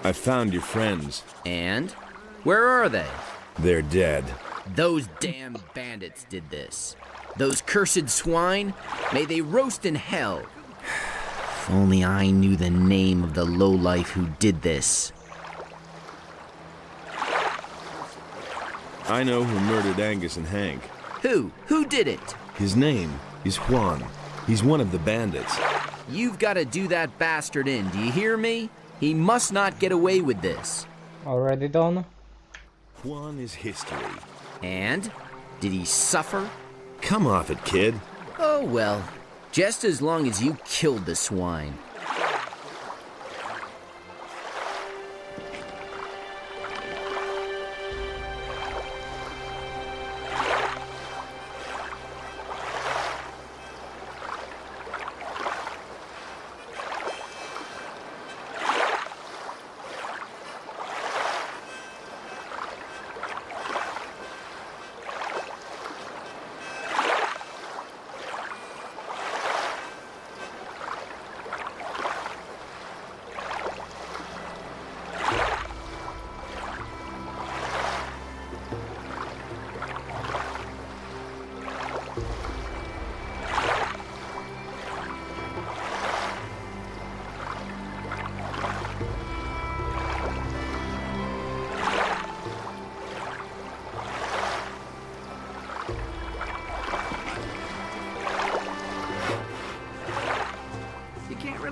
I found your friends. And? Where are they? They're dead. Those damn bandits did this. Those cursed swine, may they roast in hell. If only I knew the name of the lowlife who did this. I know who murdered Angus and Hank. Who? Who did it? His name is Juan. He's one of the bandits. You've got to do that bastard in, do you hear me? He must not get away with this. Already done? Juan is history. And? Did he suffer? Come off it, kid. Oh well, just as long as you killed the swine.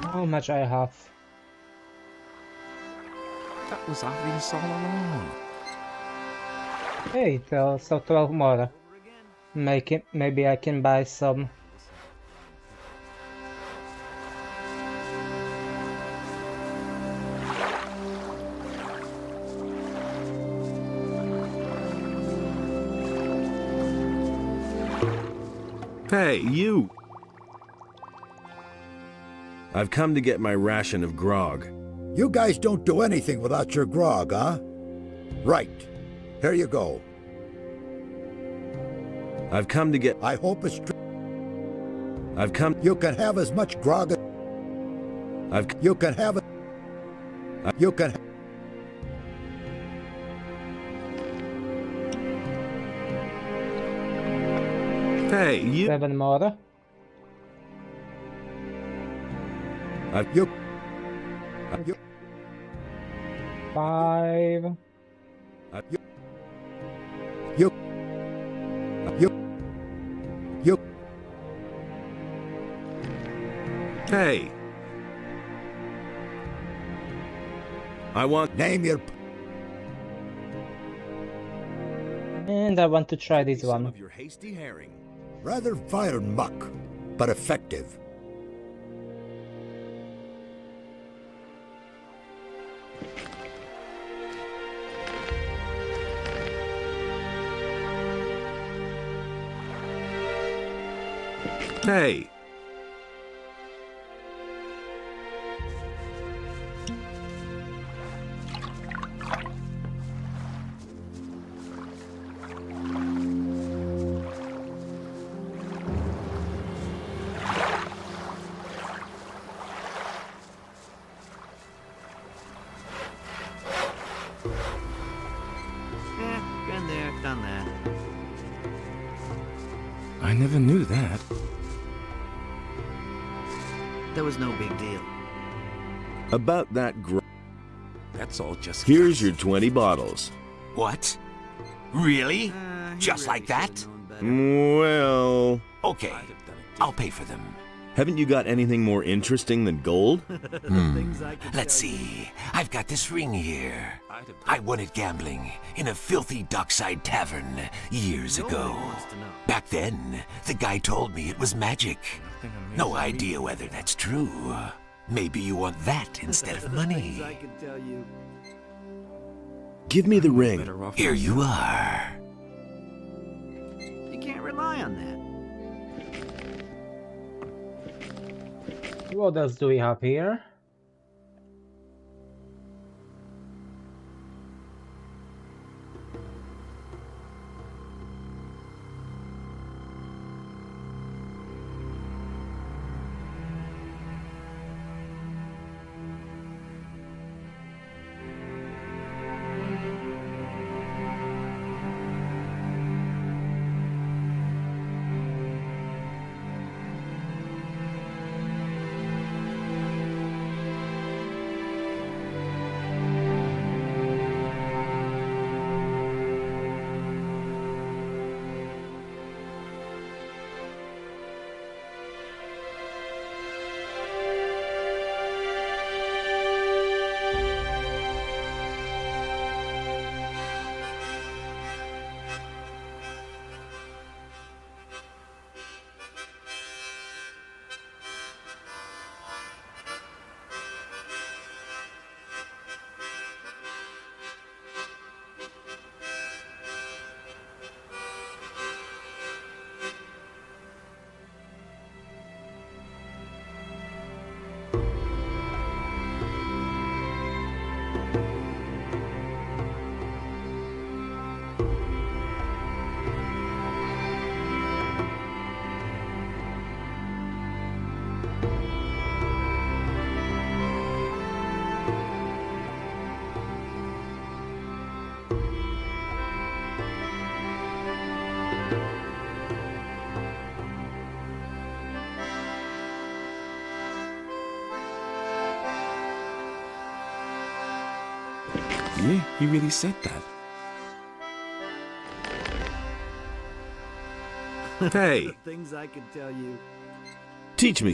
How much I have? That was obvious all along. Hey, so 12 more. Maybe I can buy some. Hey, you! I've come to get my ration of grog. You guys don't do anything without your grog, huh? Right. Here you go. I've come to get... I hope it's... I've come... You can have as much grog as... You can have it... You can... Hey, you... 7 more. You... 5. You... Hey! I want... Name your... And I want to try this Some one. of your hasty herring. Rather vile muck, but effective. Hey! Been there, done that. I never knew that. That was no big deal. About that grog. That's all just... Here's your 20 bottles. What? Really? Just like that? Well... Okay, I'll pay for them. Haven't you got anything more interesting than gold? Let's see. I've got this ring here. I won it gambling in a filthy dockside tavern years ago. Back then, the guy told me it was magic. No idea whether that's true. Maybe you want that instead of money. Give me the ring. Here you are. You can't rely on that. What else do we have here? Yeah, he really said that. Hey, The things I could tell you. teach me.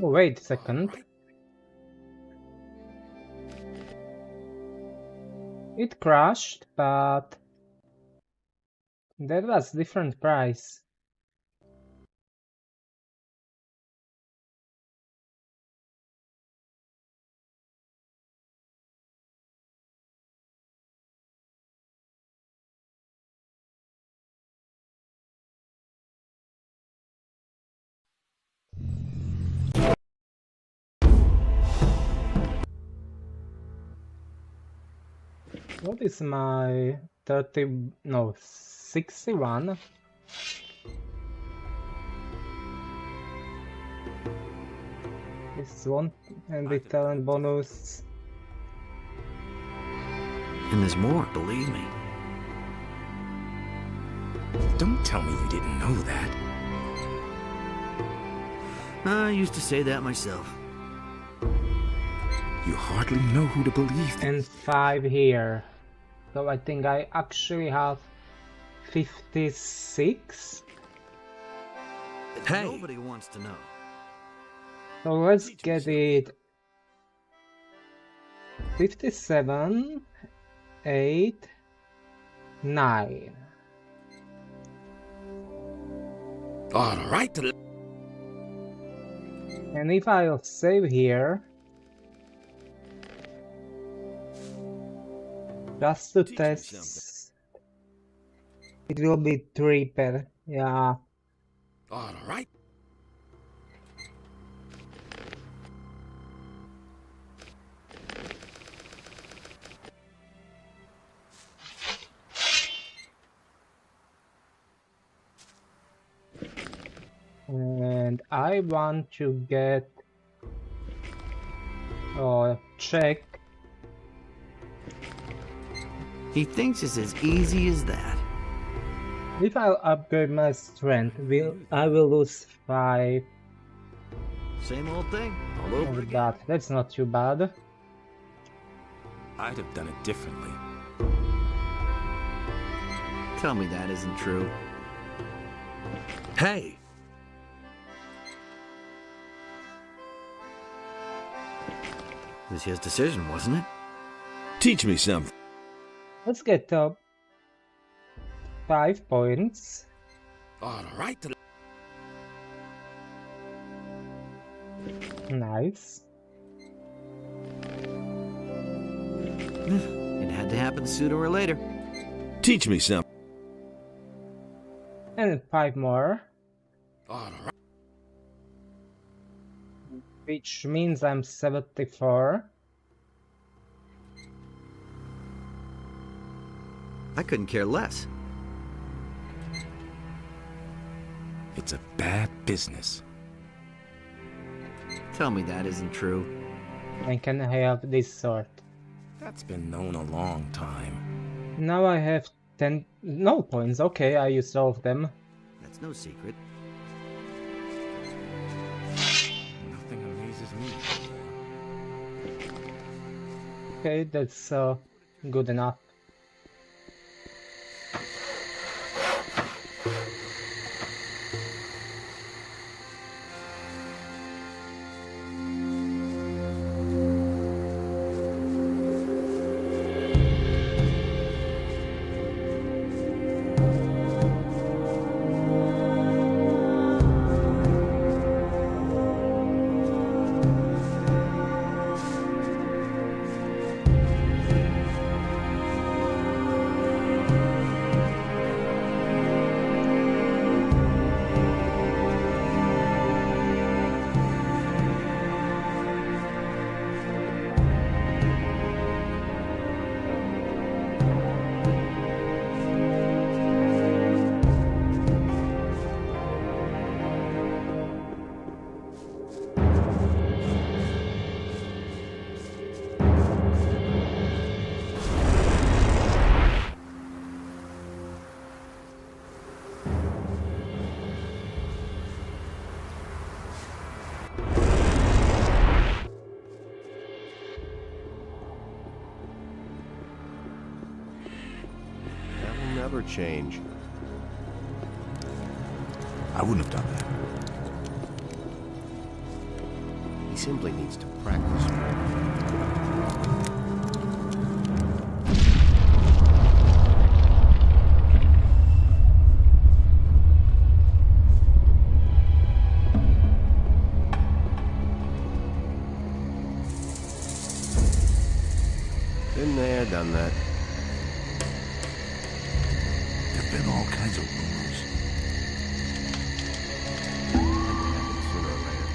Oh, wait a second. It crashed, but that was different price. What is my 61? This one, and the talent bonus. And there's more, believe me. Don't tell me you didn't know that. I used to say that myself. You hardly know who to believe. And 5 here. So I think I actually have 56. Hey. Nobody wants to know. So let's get it 57, 8, 9. All right. And if I'll save here, just to test, it will be 3 per, yeah. All right. And I want to get or check. He thinks it's as easy as that. If I'll upgrade my strength, I will lose 5. Same old thing, all over again. That. That's not too bad. I'd have done it differently. Tell me that isn't true. Hey. It was his decision, wasn't it? Teach me something. Let's get 5 points. All right. Nice. It had to happen sooner or later. Teach me something. And 5 more. All right. Which means I'm 74. I couldn't care less. It's a bad business. Tell me that isn't true. And can I have this sort? That's been known a long time. Now I have 10 no points. Okay, I used all of them. That's no secret. Nothing amazes me anymore. Okay, that's good enough. never change. I wouldn't have done that. He simply needs to practice more. Been there, done that. There've been all kinds of rumors. Sooner or later.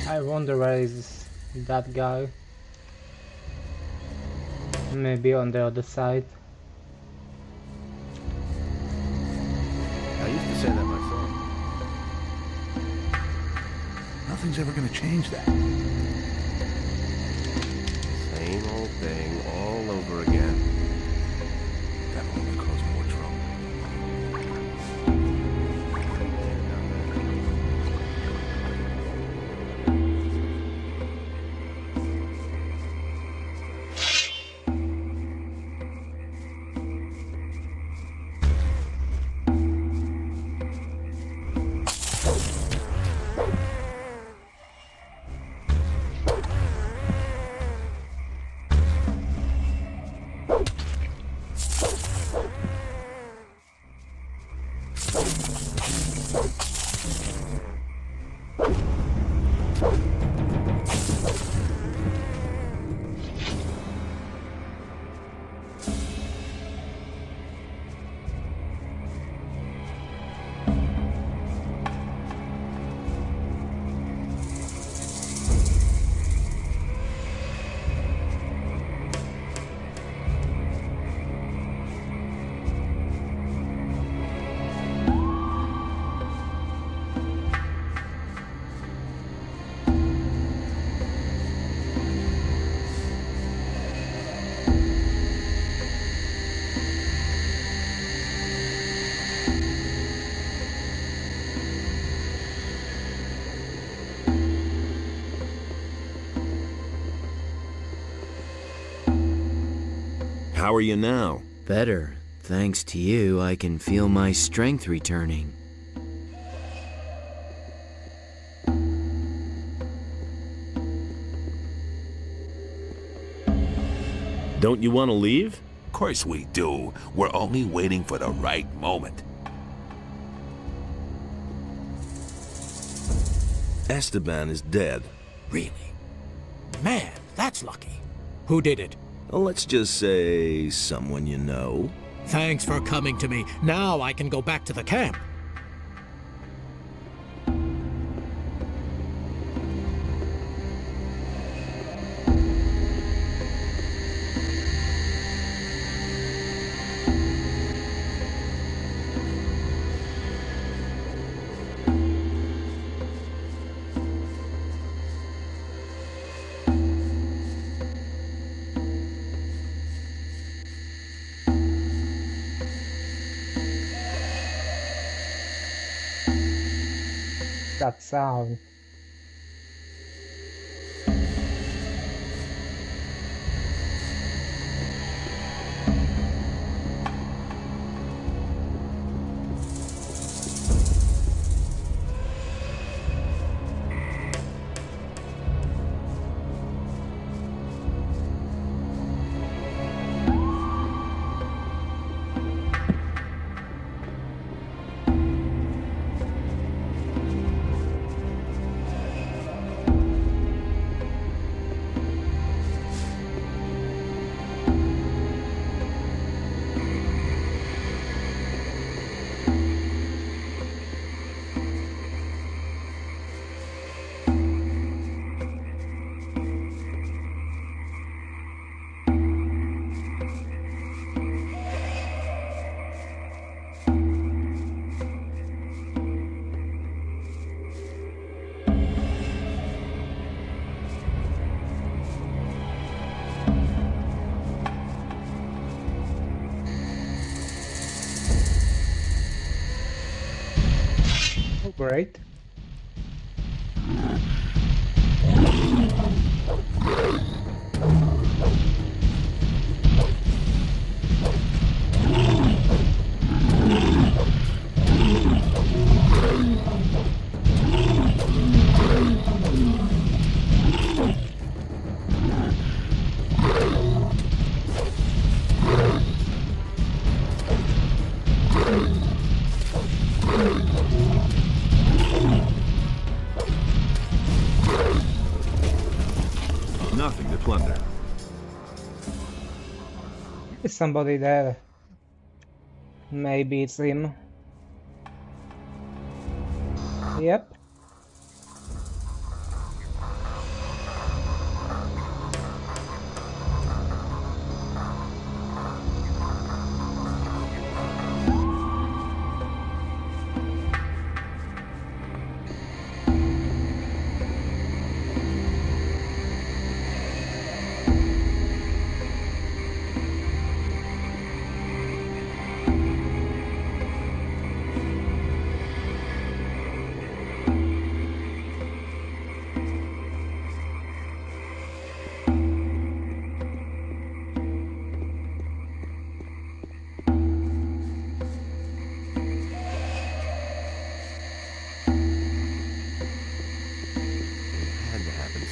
I wonder where is that guy. Maybe on the other side. I used to say that myself. Nothing's ever gonna change that. Same old thing all over again. That'll only cause more trouble. How are you now? Better. Thanks to you, I can feel my strength returning. Don't you want to leave? Of course we do. We're only waiting for the right moment. Esteban is dead. Really? Man, that's lucky. Who did it? Well, let's just say someone you know. Thanks for coming to me. Now I can go back to the camp. that sound? Great. Nothing to plunder. Is somebody there? Maybe it's him. Yep.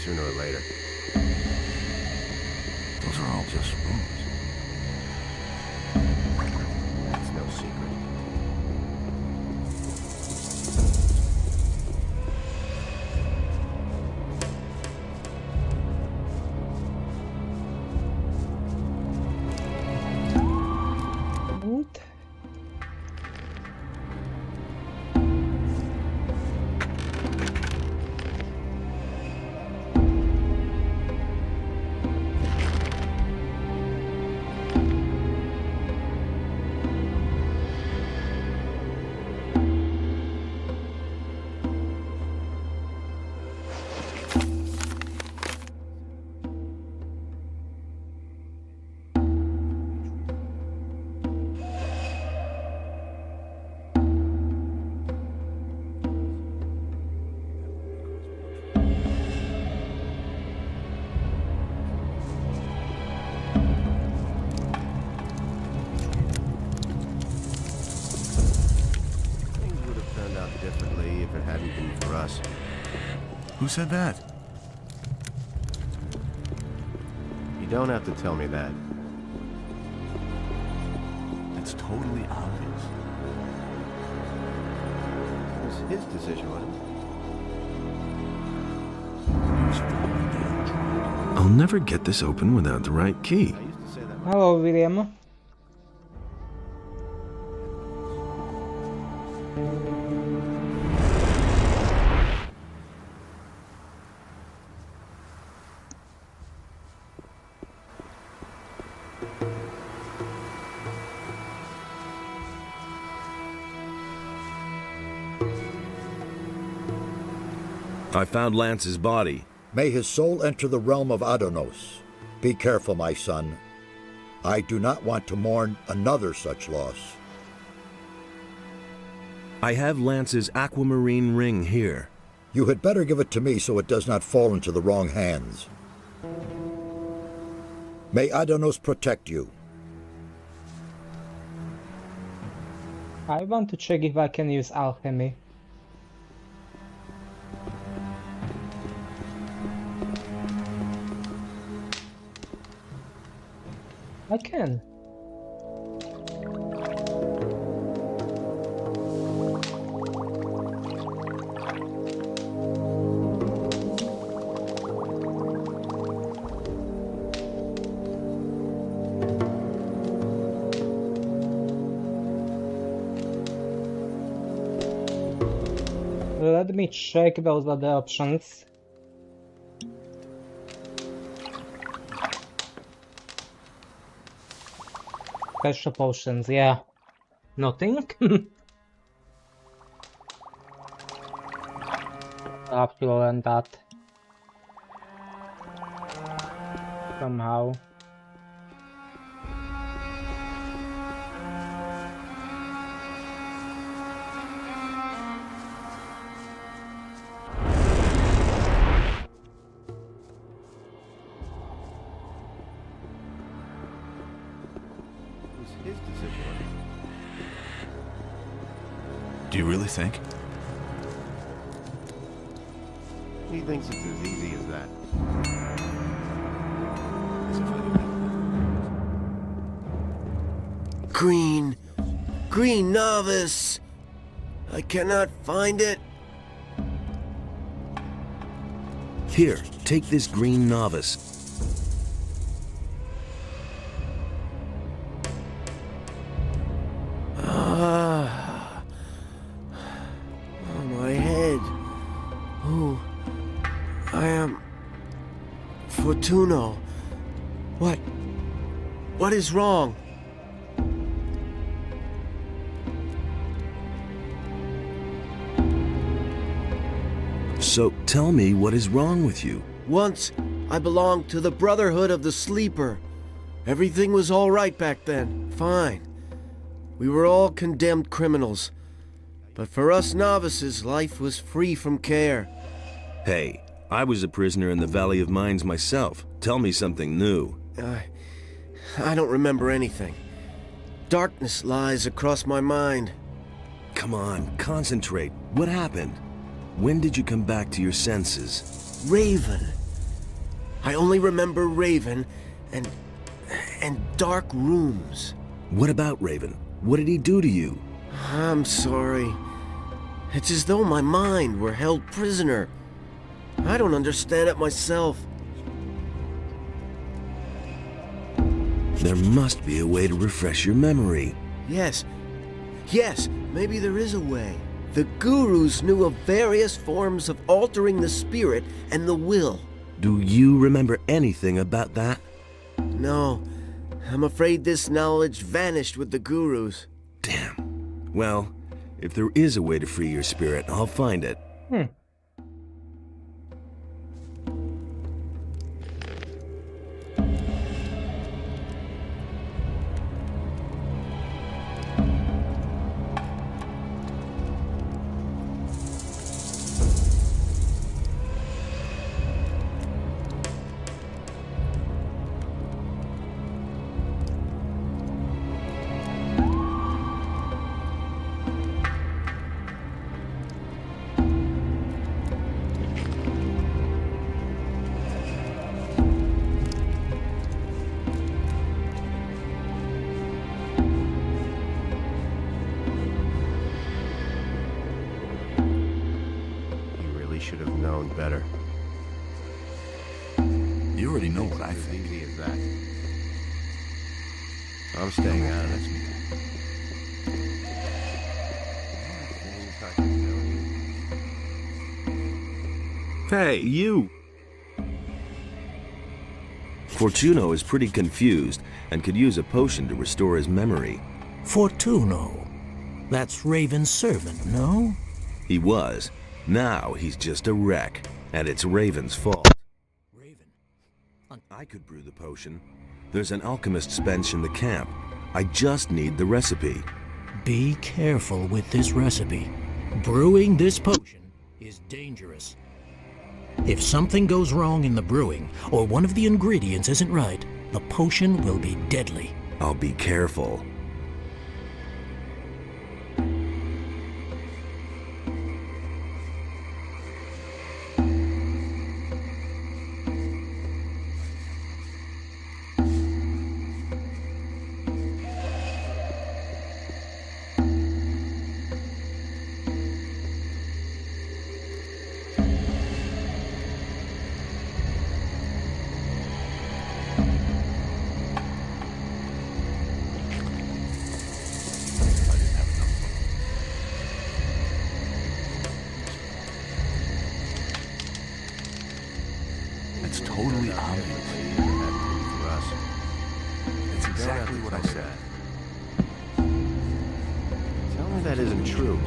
Sooner or later. Those are all just rumors. That's no secret. What? Differently if it hadn't been for us. Who said that? You don't have to tell me that. It's totally obvious. It was his decision, wasn't it? I'll never get this open without the right key. Hello, William. I found Lance's body. May his soul enter the realm of Adonos. Be careful, my son. I do not want to mourn another such loss. I have Lance's aquamarine ring here. You had better give it to me so it does not fall into the wrong hands. May Adanos protect you. I want to check if I can use alchemy. I can. Let me check those other options. Special potions, yeah. Nothing? I have to learn that. Somehow. His decision. Do you really think? He thinks it's as easy as that. Green novice. I cannot find it. Here, take this green novice. My head. Oh, I am Fortuno. What is wrong? So tell me what is wrong with you. Once, I belonged to the Brotherhood of the Sleeper. Everything was all right back then. Fine. We were all condemned criminals. But for us novices, life was free from care. Hey, I was a prisoner in the Valley of Mines myself. Tell me something new. I don't remember anything. Darkness lies across my mind. Come on, concentrate. What happened? When did you come back to your senses? Raven. I only remember Raven and dark rooms. What about Raven? What did he do to you? I'm sorry. It's as though my mind were held prisoner. I don't understand it myself. There must be a way to refresh your memory. Yes, maybe there is a way. The gurus knew of various forms of altering the spirit and the will. Do you remember anything about that? No, I'm afraid this knowledge vanished with the gurus. Damn. Well, if there is a way to free your spirit, I'll find it. Should have known better. You already know what I As think. easy as that. I'm staying out of this. Hey, you! Fortuno is pretty confused and could use a potion to restore his memory. Fortuno. That's Raven's servant, no? He was. Now he's just a wreck, and it's Raven's fault. Raven? I could brew the potion. There's an alchemist's bench in the camp. I just need the recipe. Be careful with this recipe. Brewing this potion is dangerous. If something goes wrong in the brewing, or one of the ingredients isn't right, the potion will be deadly. I'll be careful. It's totally obvious. It's exactly what I said. Tell me that isn't true.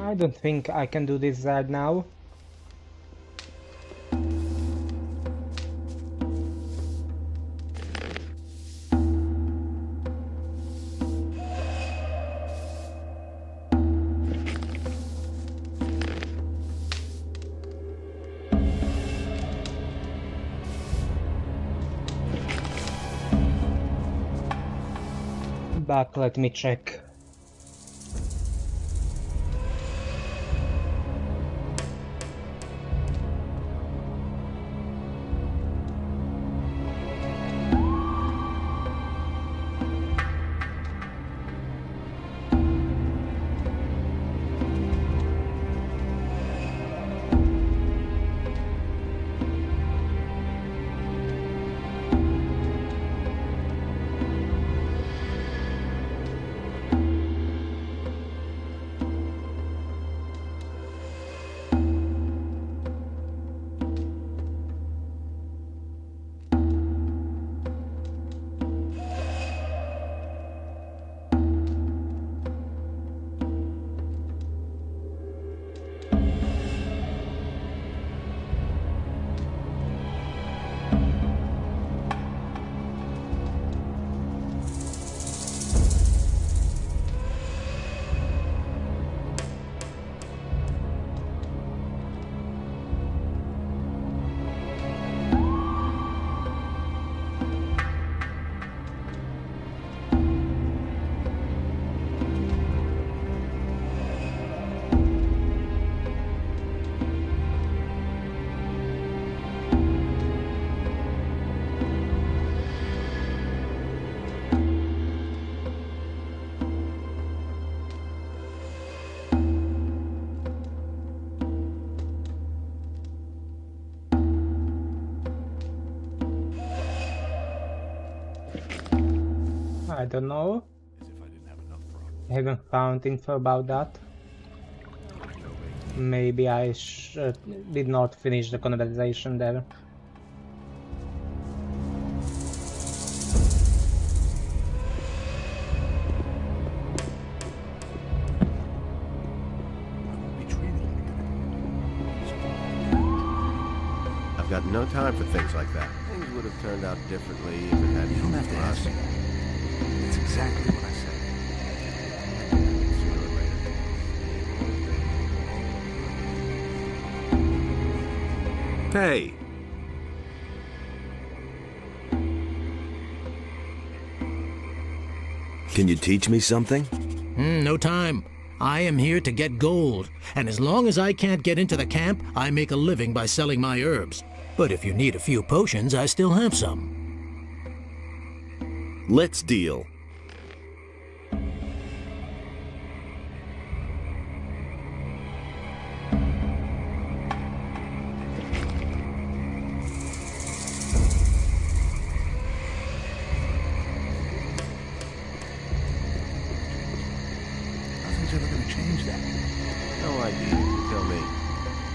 I don't think I can do this right now. Back, let me check. I don't know. I haven't found info about that. Maybe I did not finish the conversation there. I've got no time for things like that. Things would have turned out differently if it hadn't You don't have to ask me. It's exactly what I said. Hey! Can you teach me something? No time. I am here to get gold, and as long as I can't get into the camp, I make a living by selling my herbs. But if you need a few potions, I still have some. Let's deal. Nothing's ever gonna change that. No idea. You tell me.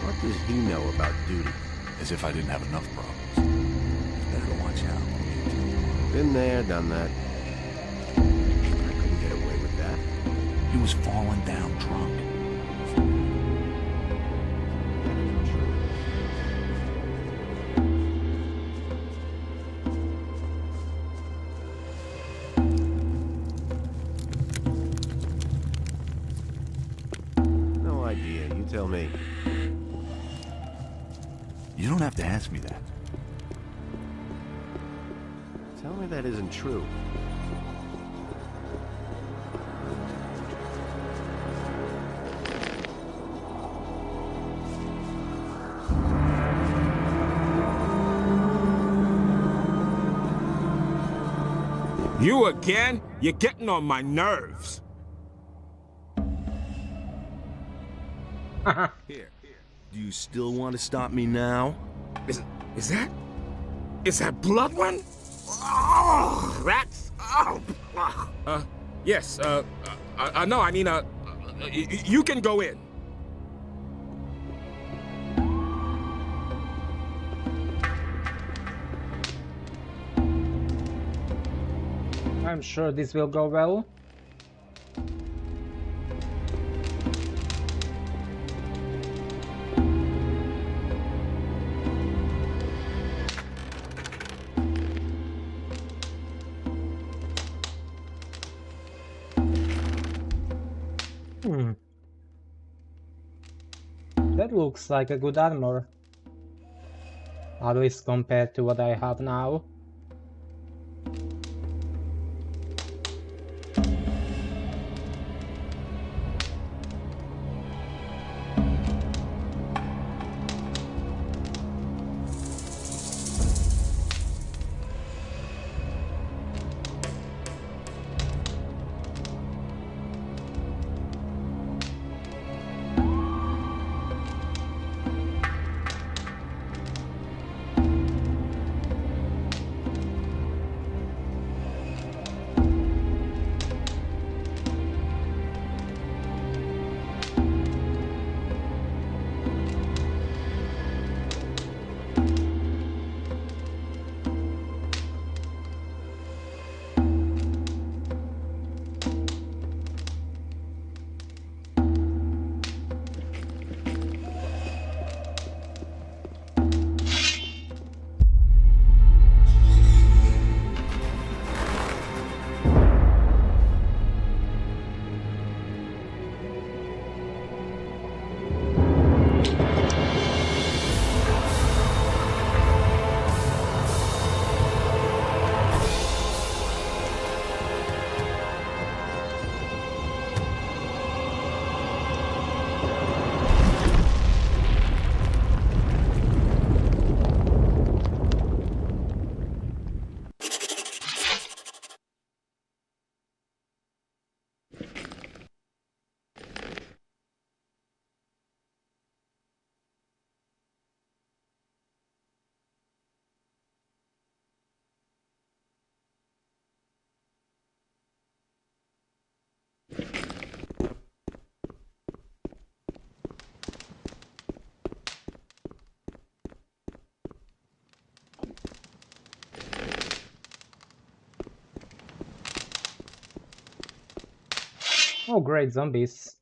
What does he know about duty? As if I didn't have enough problems. Better watch out. Been there, done that. I couldn't get away with that. He was falling down drunk. No idea. You tell me. You don't have to ask me that. Tell me that isn't true. You again? You're getting on my nerves. Here. Do you still want to stop me now? Is that blood one? Oh, that's... Oh. Yes, no, I mean, you can go in. I'm sure this will go well. That looks like a good armor. At least compared to what I have now. Oh great, zombies.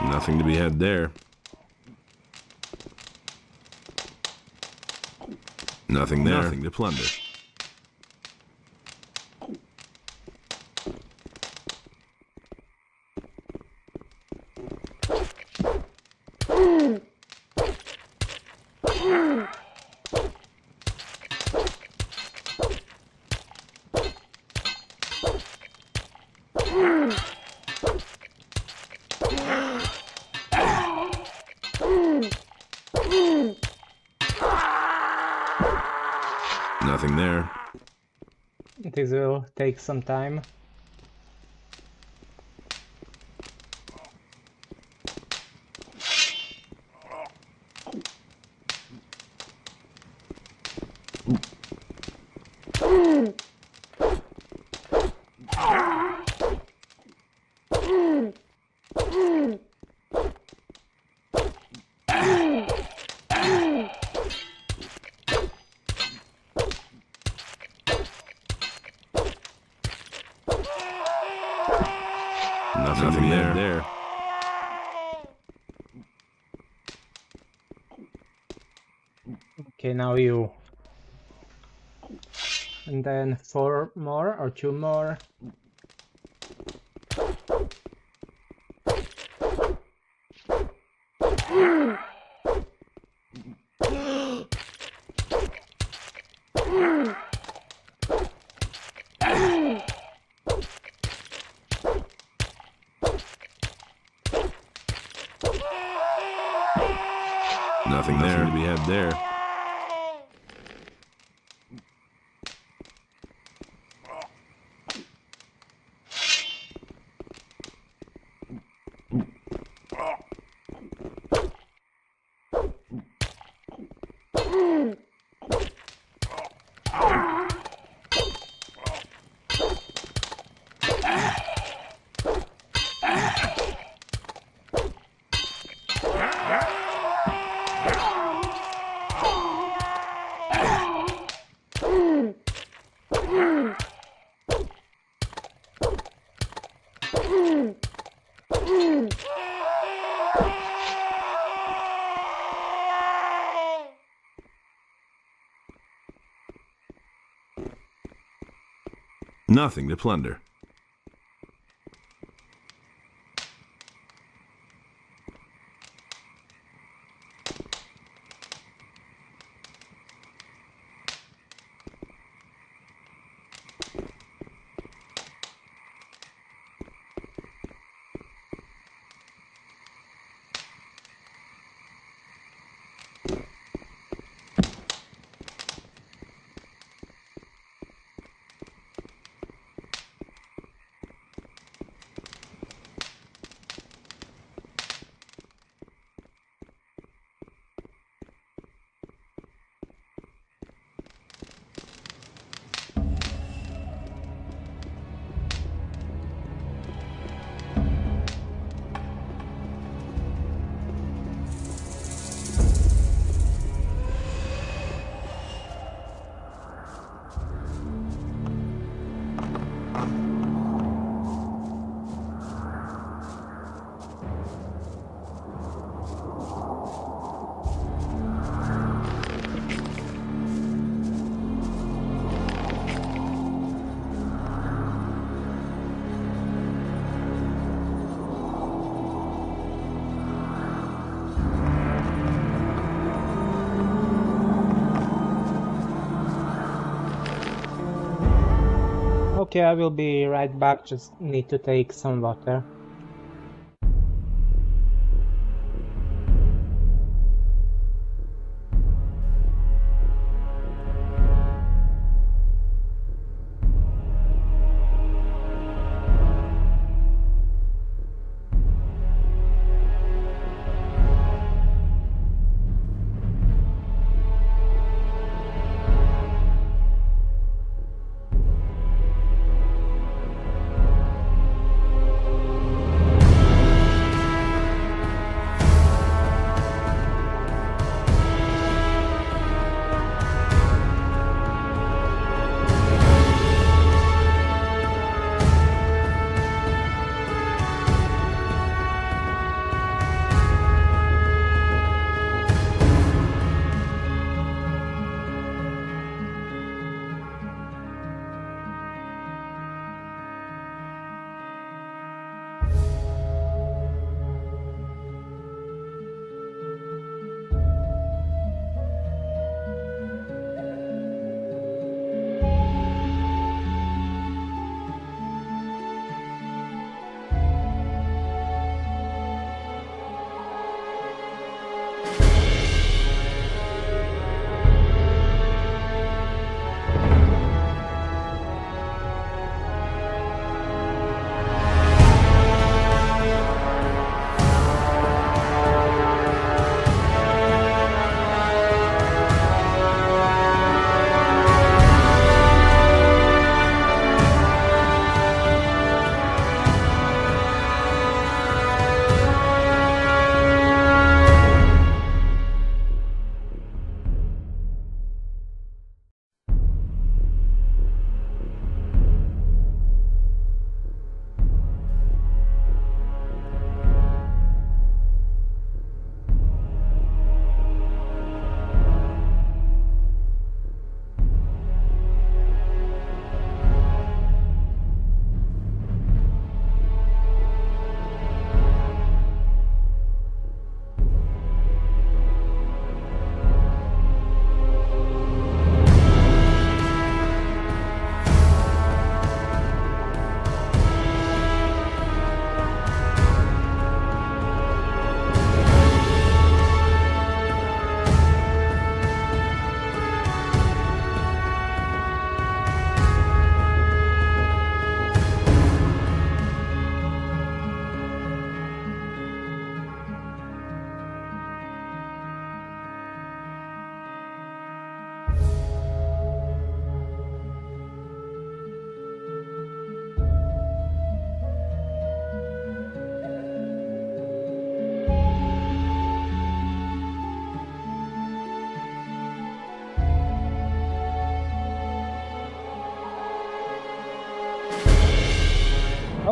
Nothing to be had there. Nothing there. Nothing to plunder. Nothing there. This will take some time. Nothing there. Okay, now you. And then 4 more or 2 more. Nothing there to be had there. Nothing to plunder. Okay, I will be right back. Just need to take some water.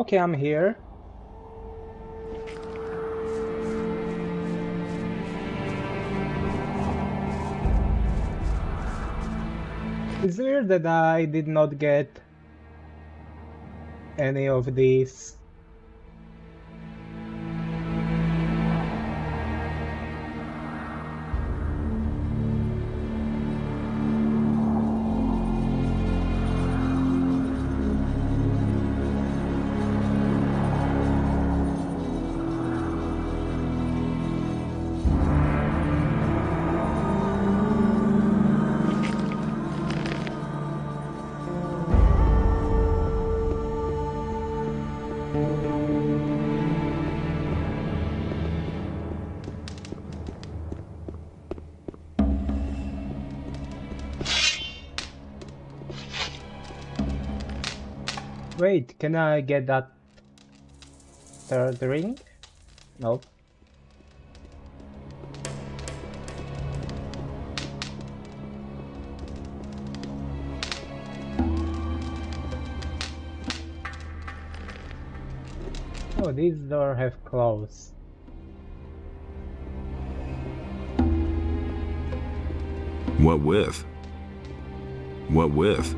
Okay, I'm here. It's weird that I did not get any of these. Wait, can I get that third ring? Nope. Oh, these doors have closed. What with? What with?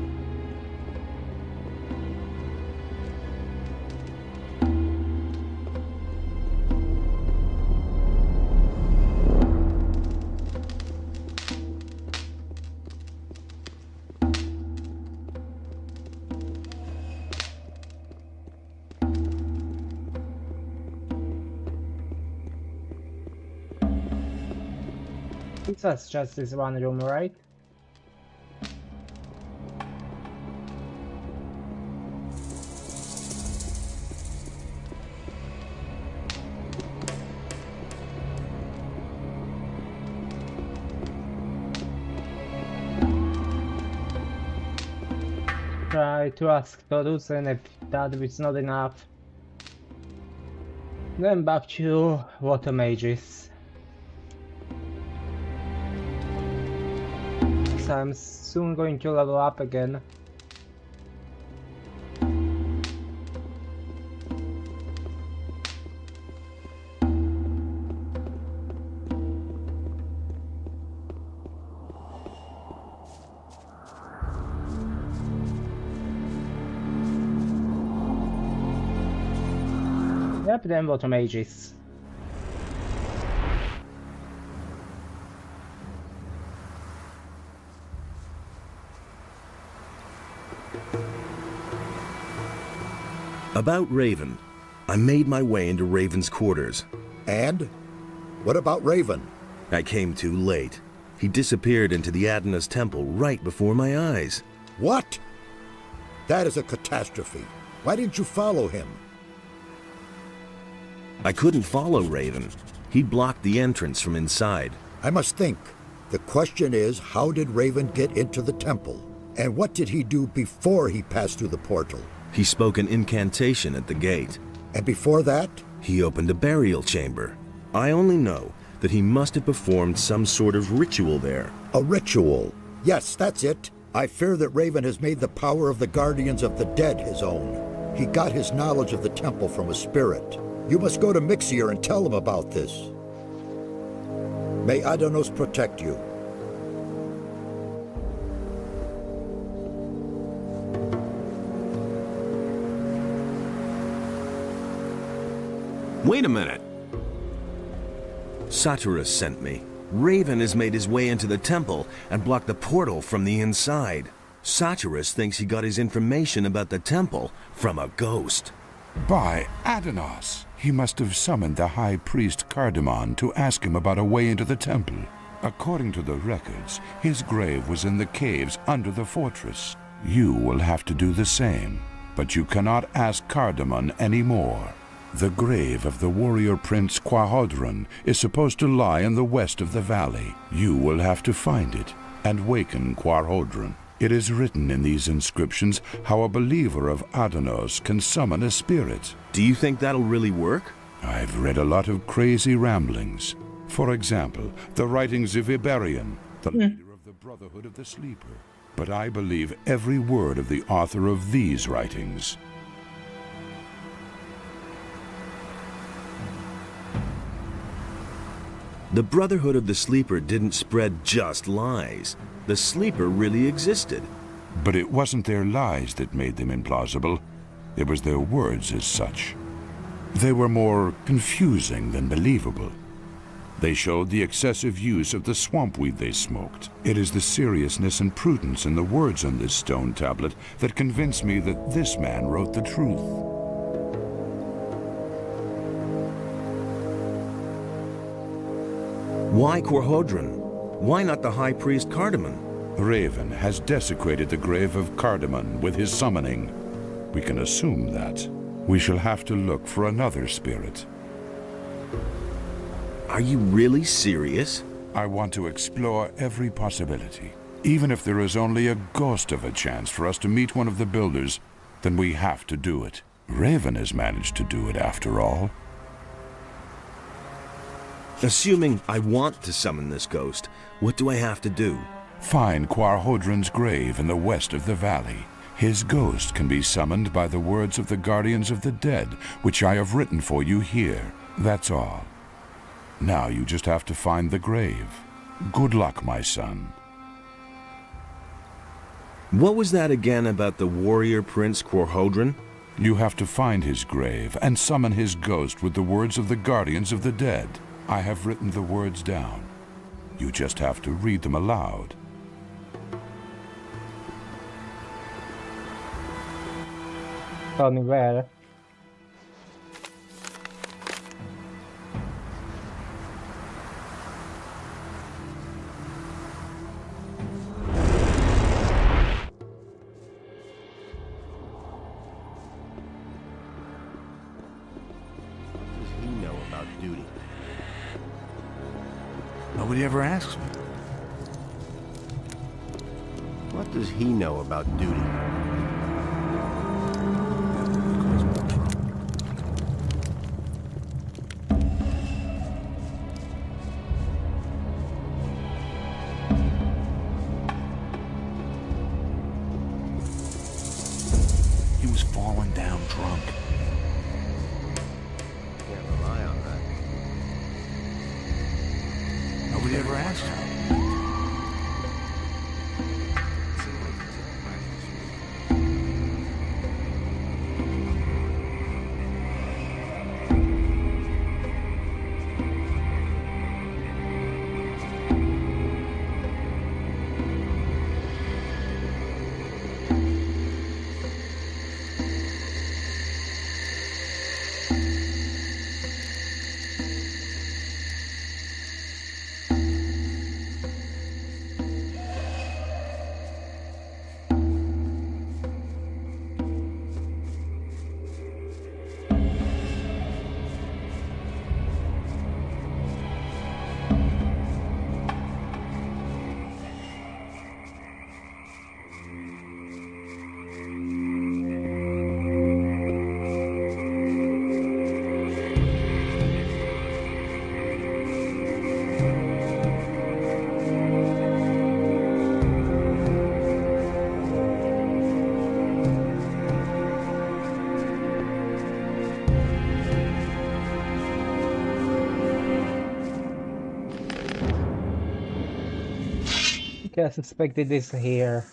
This was just this one room, right? Try to ask Torus, and if that is not enough, then back to water mages. So I'm soon going to level up again. Yep, then water mages. About Raven. I made my way into Raven's quarters. And? What about Raven? I came too late. He disappeared into the Adonis temple right before my eyes. What? That is a catastrophe. Why didn't you follow him? I couldn't follow Raven. He blocked the entrance from inside. I must think. The question is, how did Raven get into the temple? And what did he do before he passed through the portal? He spoke an incantation at the gate. And before that? He opened a burial chamber. I only know that he must have performed some sort of ritual there. A ritual? Yes, that's it. I fear that Raven has made the power of the Guardians of the Dead his own. He got his knowledge of the temple from a spirit. You must go to Mixier and tell him about this. May Adonos protect you. Wait a minute. Satyrus sent me. Raven has made his way into the temple and blocked the portal from the inside. Satyrus thinks he got his information about the temple from a ghost. By Adonos! He must have summoned the High Priest Cardamon to ask him about a way into the temple. According to the records, his grave was in the caves under the fortress. You will have to do the same, but you cannot ask Cardamon anymore. The grave of the warrior prince Quarhodron is supposed to lie in the west of the valley. You will have to find it and waken Quarhodron. It is written in these inscriptions how a believer of Adonos can summon a spirit. Do you think that'll really work? I've read a lot of crazy ramblings. For example, the writings of Iberian, the leader of the Brotherhood of the Sleeper. But I believe every word of the author of these writings. The Brotherhood of the Sleeper didn't spread just lies. The Sleeper really existed. But it wasn't their lies that made them implausible. It was their words as such. They were more confusing than believable. They showed the excessive use of the swamp weed they smoked. It is the seriousness and prudence in the words on this stone tablet that convinced me that this man wrote the truth. Why Quarhodron? Why not the High Priest Cardamon? Raven has desecrated the grave of Cardamon with his summoning. We can assume that. We shall have to look for another spirit. Are you really serious? I want to explore every possibility. Even if there is only a ghost of a chance for us to meet one of the builders, then we have to do it. Raven has managed to do it after all. Assuming I want to summon this ghost, what do I have to do? Find Quarhodron's grave in the west of the valley. His ghost can be summoned by the words of the Guardians of the Dead, which I have written for you here. That's all. Now you just have to find the grave. Good luck, my son. What was that again about the warrior Prince Quarhodron? You have to find his grave and summon his ghost with the words of the Guardians of the Dead. I have written the words down. You just have to read them aloud. Tell me where. duty? Nobody ever asks me. What does he know about duty? He was falling down drunk. Can't rely on that. Nobody ever asked him. Okay, I suspected this here.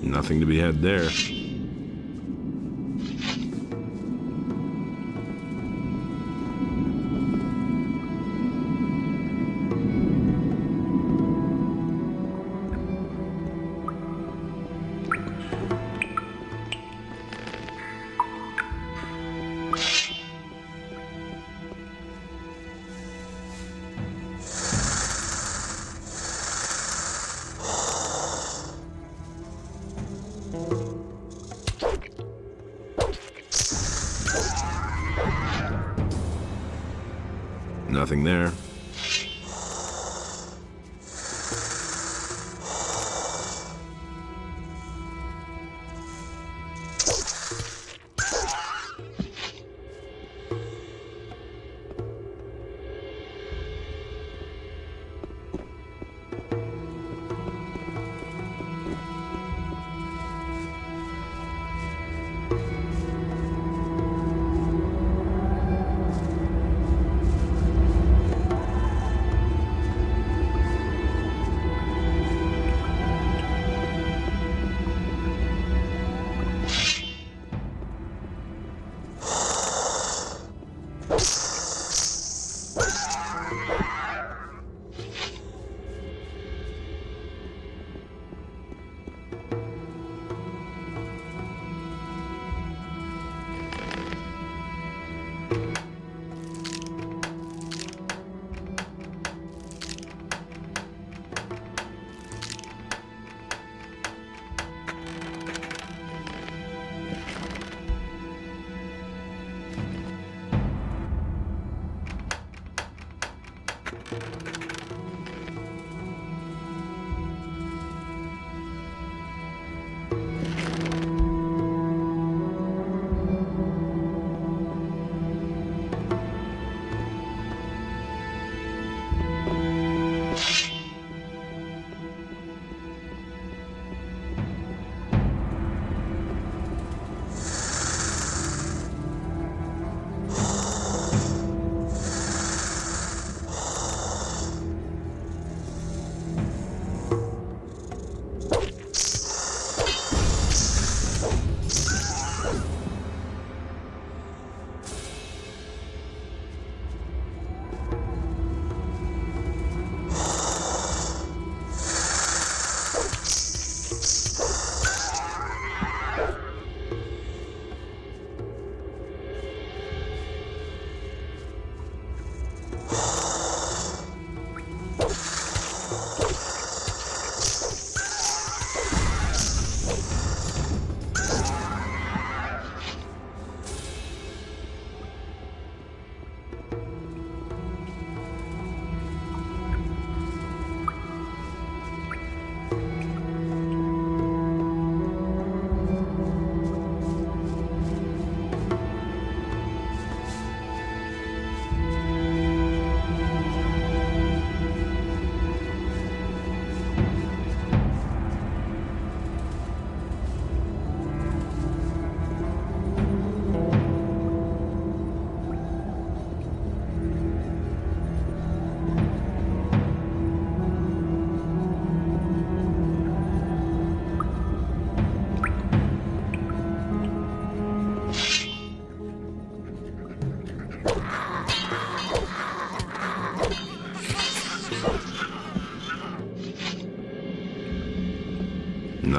Nothing to be had there. Nothing there.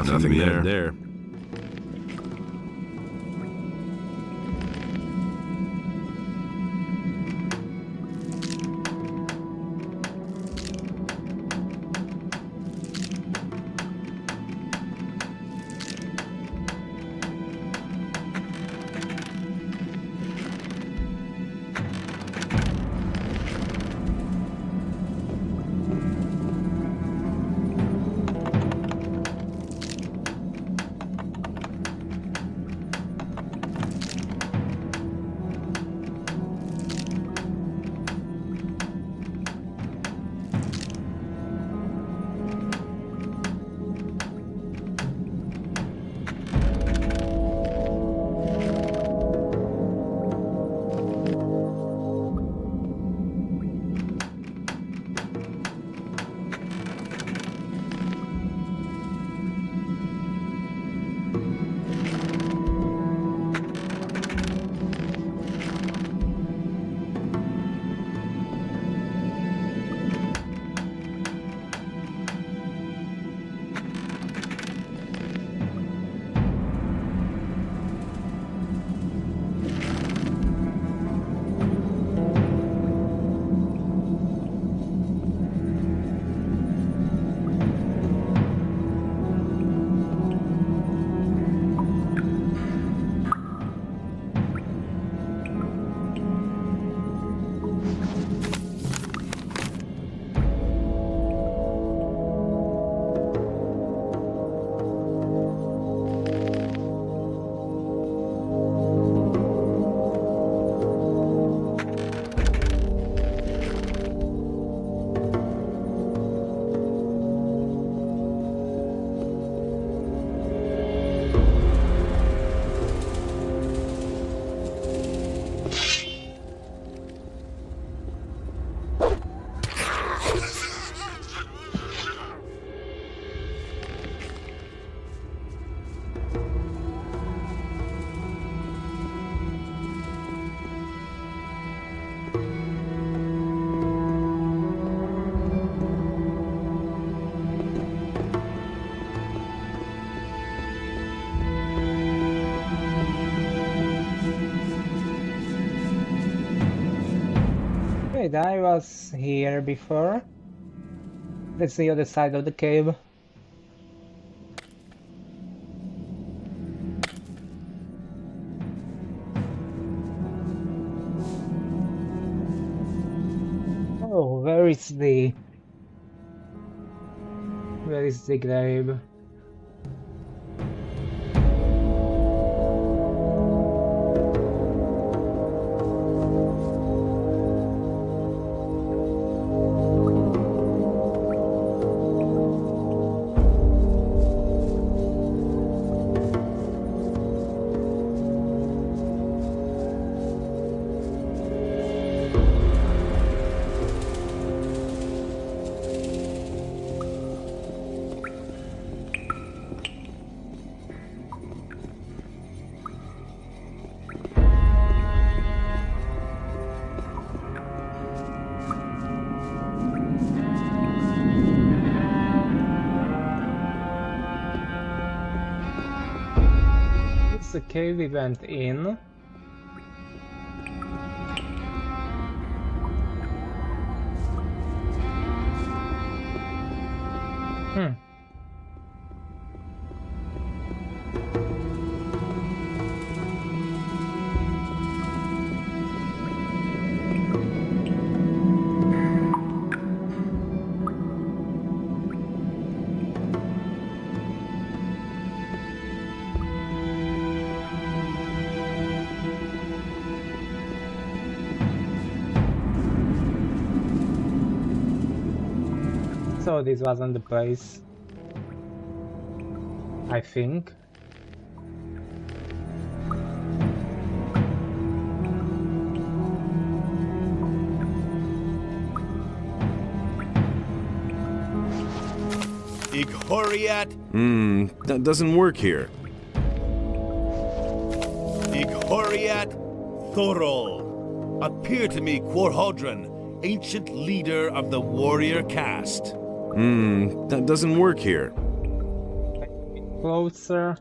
Nothing there. Wait, I was here before. That's the other side of the cave. Oh, where is the grave? The cave we went in. So this wasn't the place, I think. Ighoriat. That doesn't work here. Ighoriat Thorol. Appear to me, Quarhodron, ancient leader of the warrior caste. That doesn't work here. closer.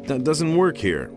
That doesn't work here.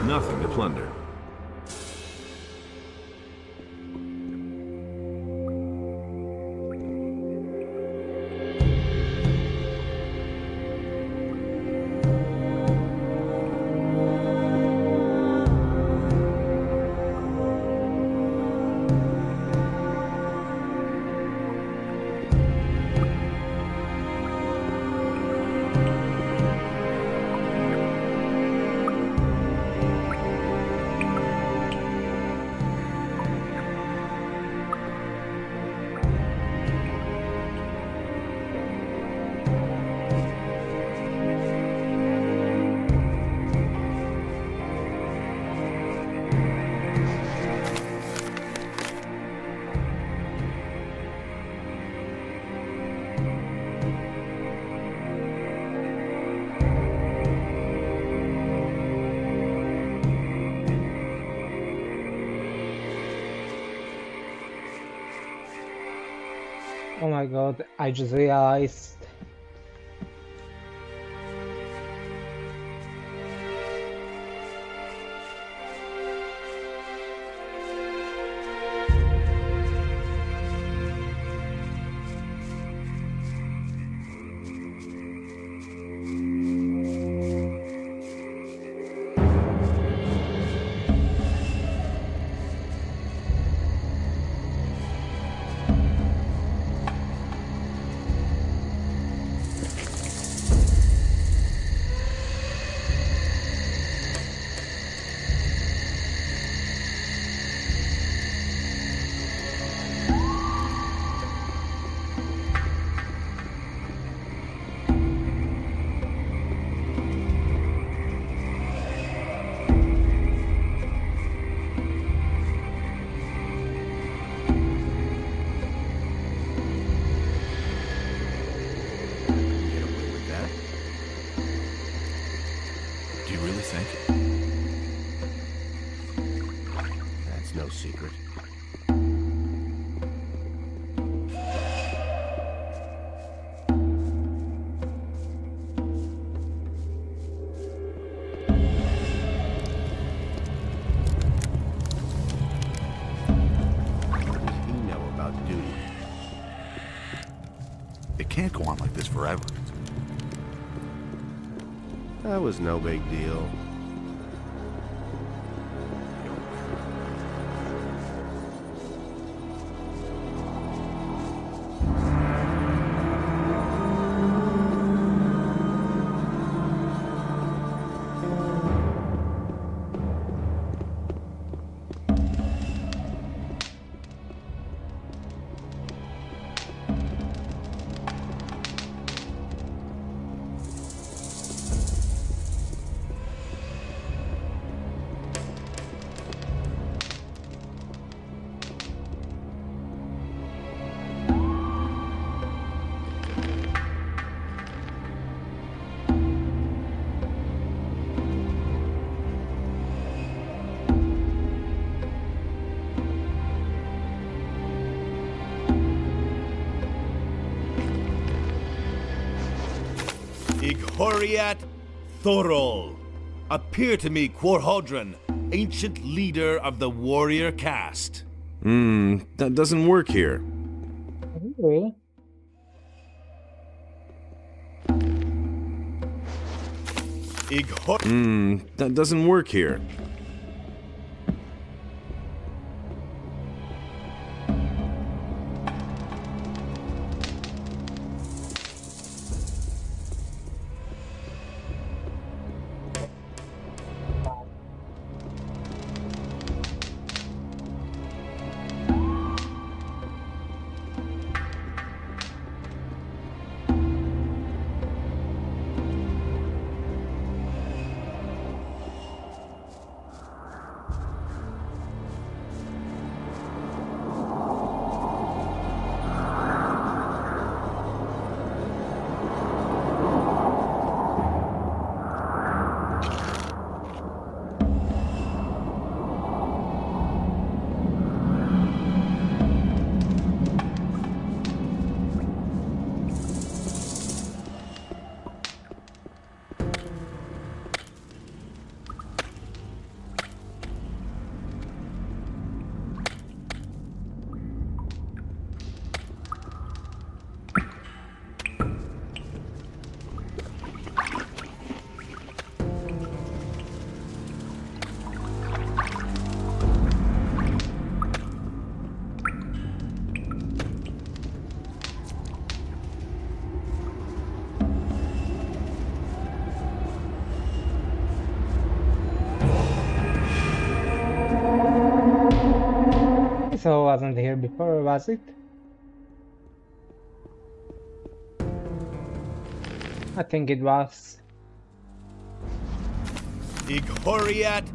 Nothing to plunder. Oh my god, I just realized. think? That's no secret. It can't go on like this forever. That was no big deal. Ighoriat Thorol. Appear to me, Quarhodron, ancient leader of the warrior caste. That doesn't work here. Really? That doesn't work here. So it wasn't here before, was it? I think it was. Ighoriat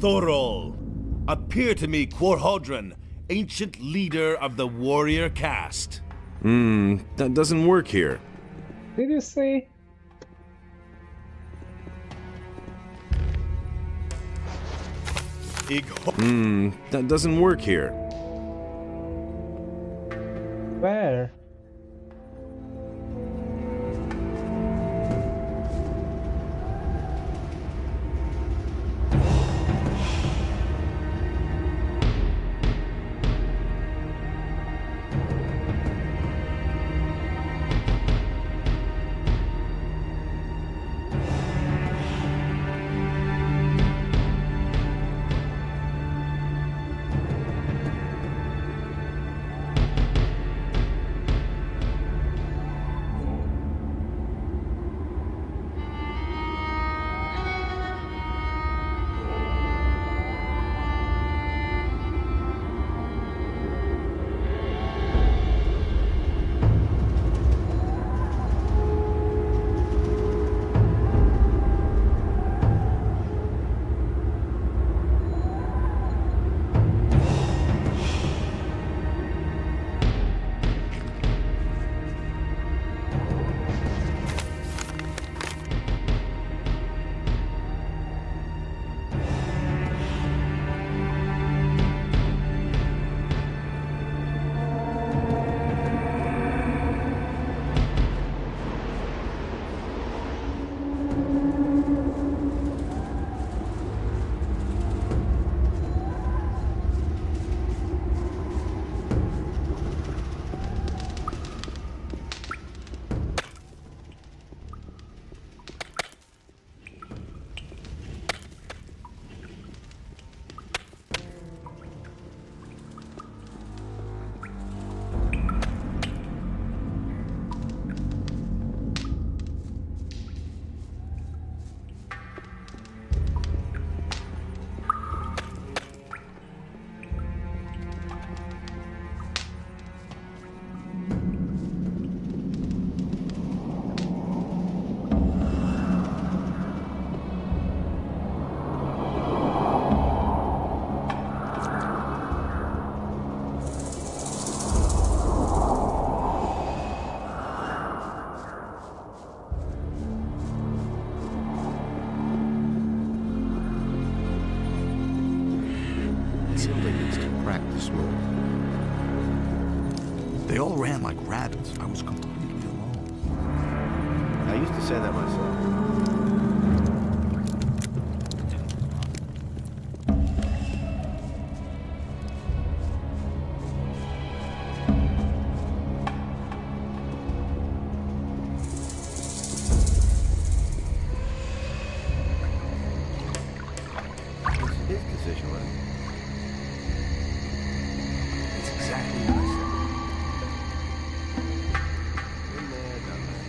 Thorol. Appear to me, Quarhodron, ancient leader of the warrior caste. That doesn't work here. Did you say? That doesn't work here. Where? practice more. They all ran like rabbits. I was completely alone. I used to say that myself. His decision, was it? It's exactly what I said. Been there, done that.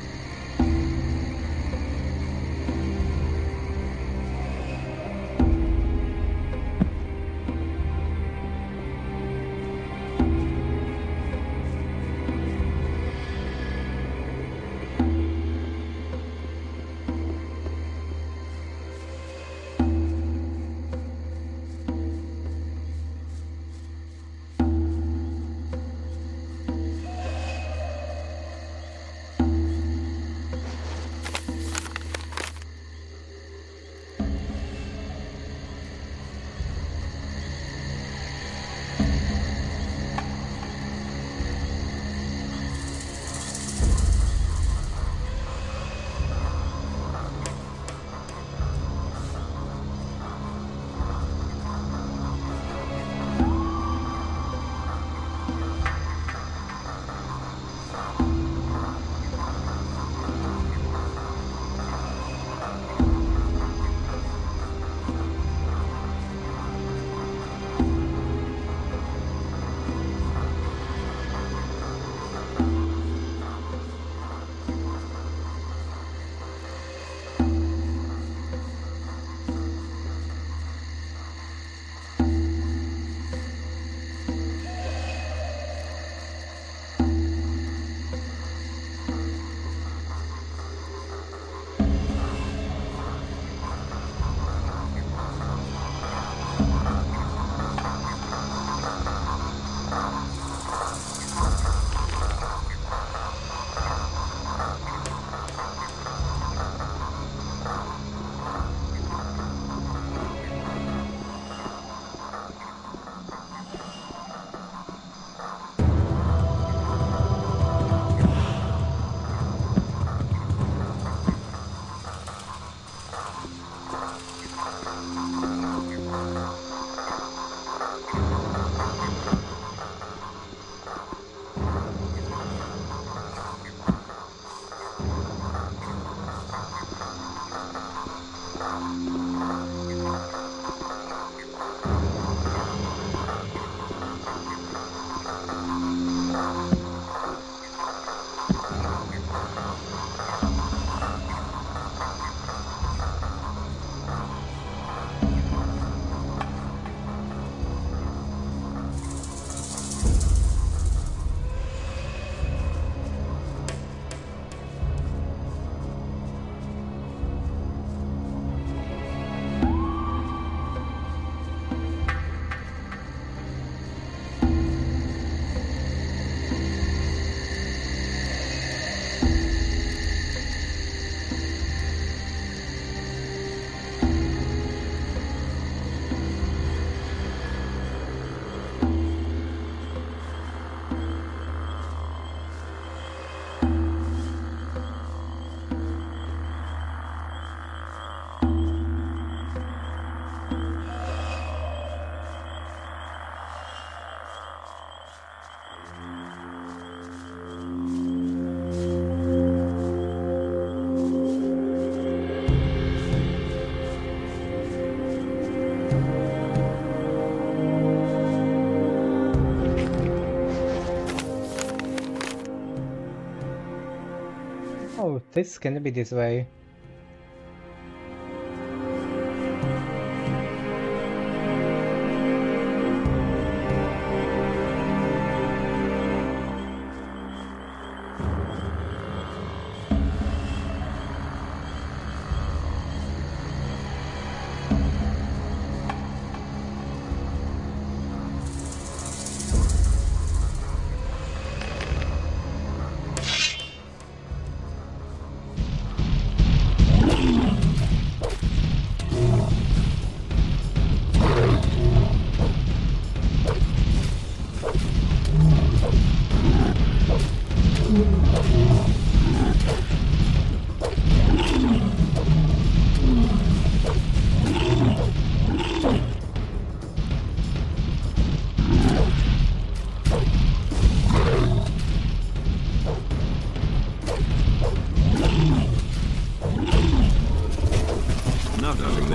Oh, this can be this way.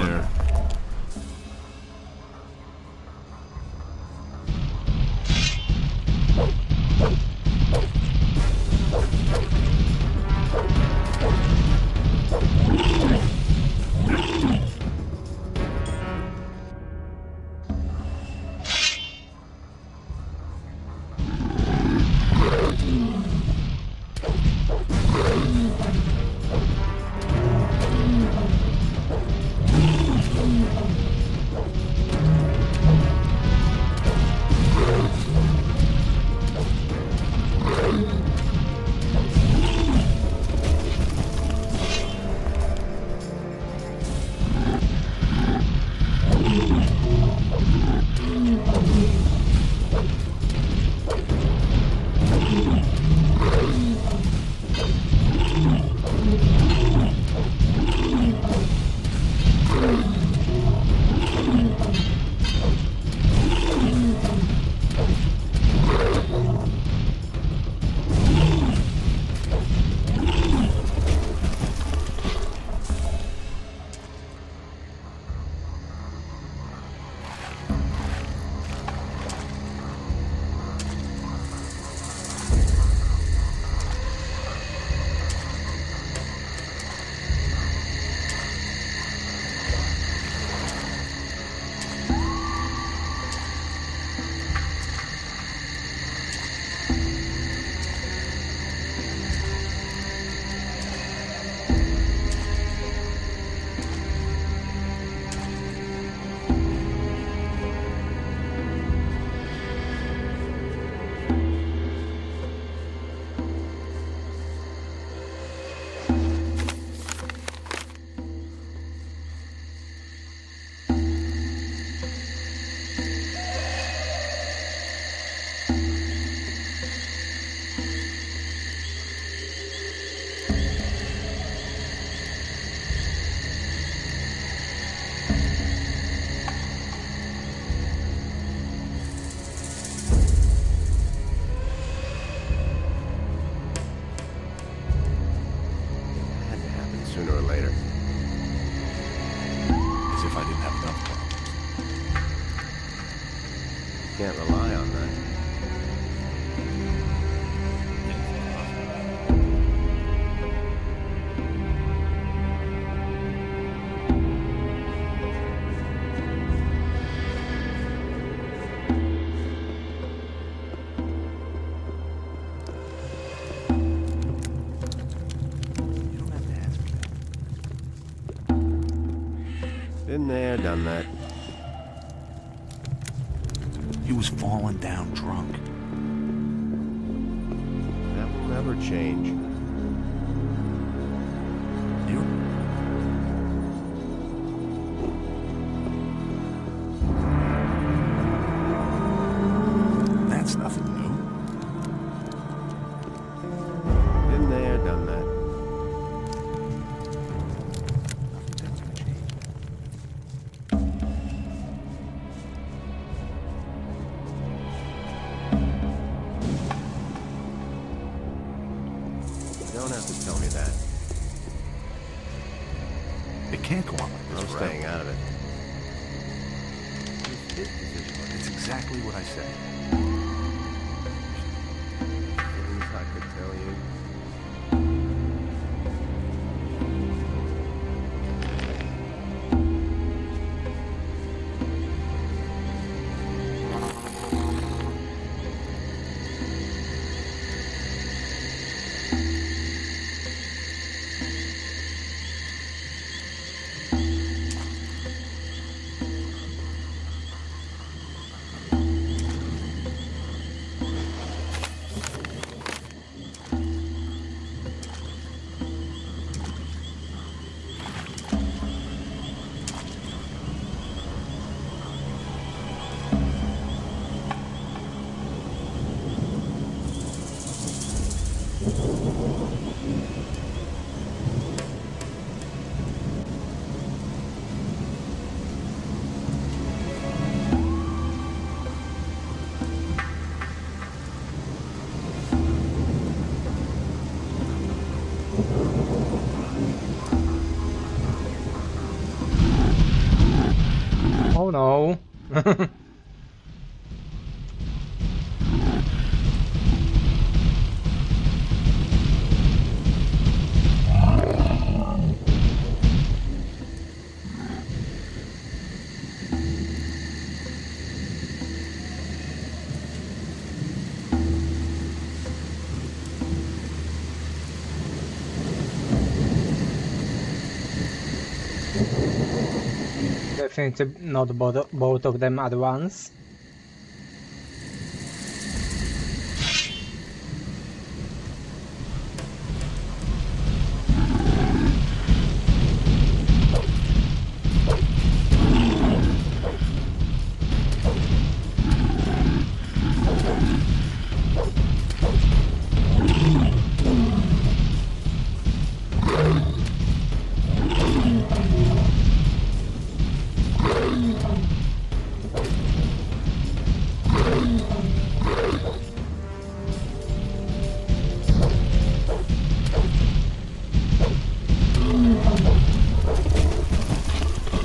there. Sooner or later. As if I didn't have enough problems. Can't rely on that. Been there, done that. He was falling down drunk. That will never change. That's nothing new. Been there, done that. You don't have to tell me that. It can't go on like this I'm forever. staying out of it. It's exactly what I said. Things I could tell you. no. Definitely not both of them at once.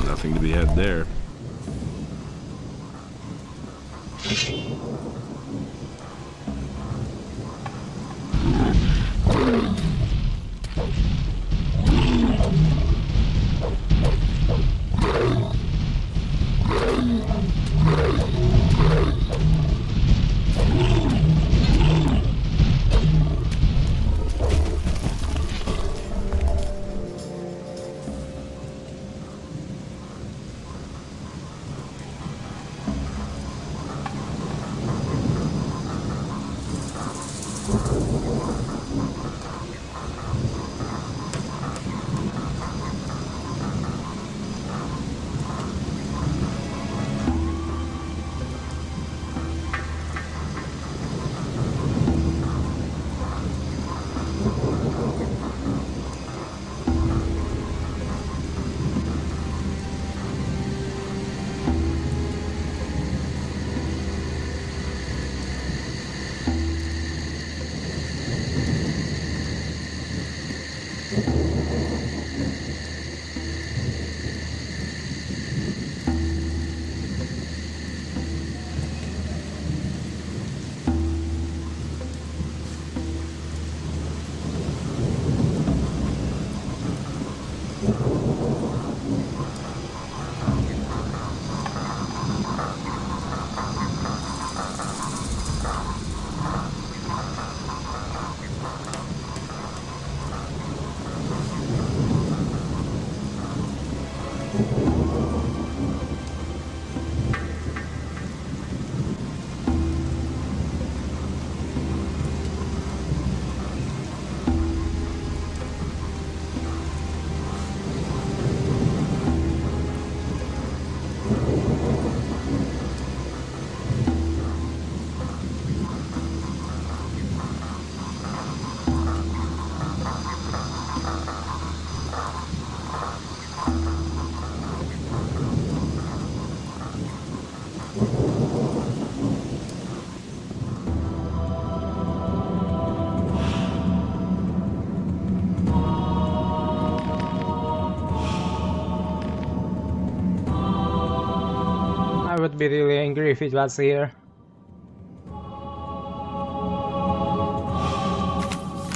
Nothing to be had there. I would be really angry if it was here.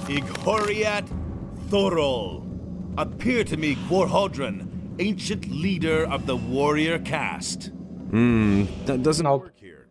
Igoriat Thorol. Appear to me, Quarhodron, ancient leader of the warrior caste. That doesn't work here.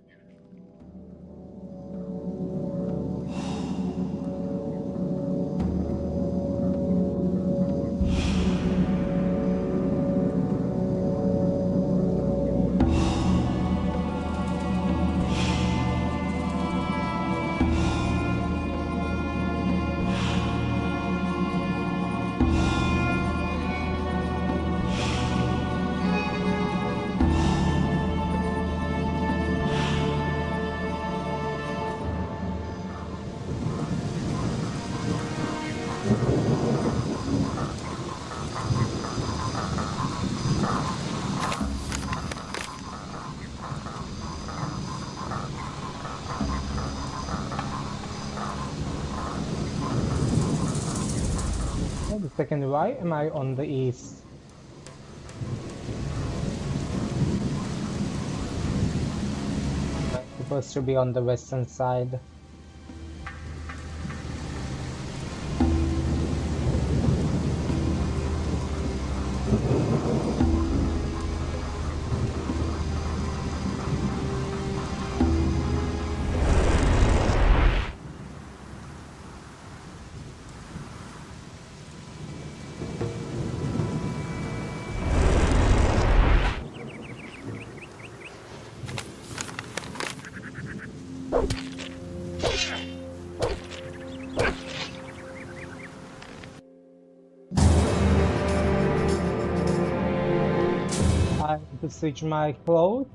Second, why am I on the east? supposed to be on the western side. I need to switch my clothes.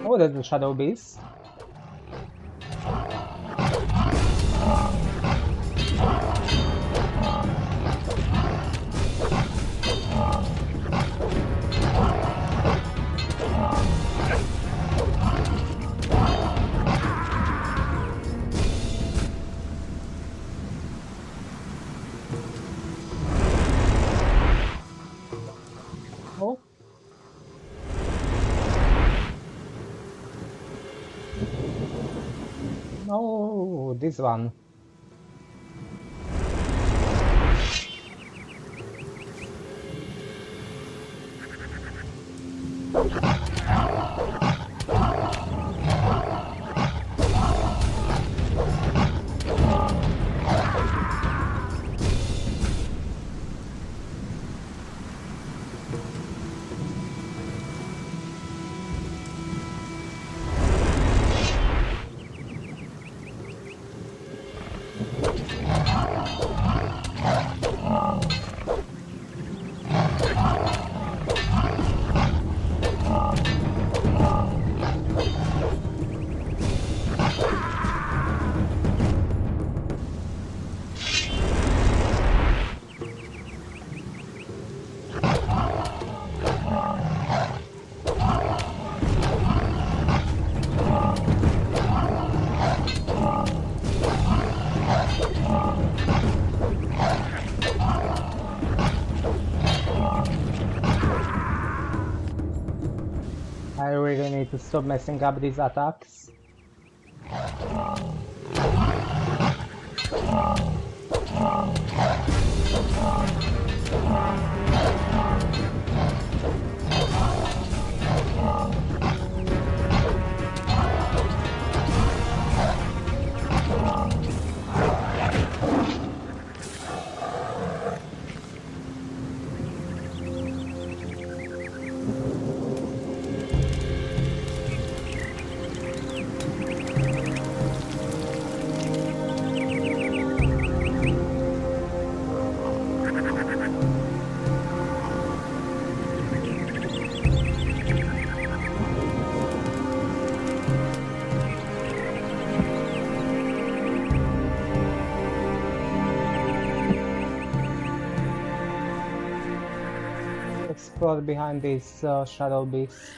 Oh, there's the shadow beast. Oh. Oh, this one. I really need to stop messing up these attacks. Explore behind these shadow beasts.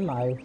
am I?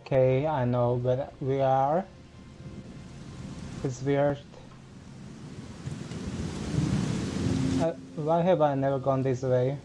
Okay, I know where we are. It's weird. Why have I never gone this way?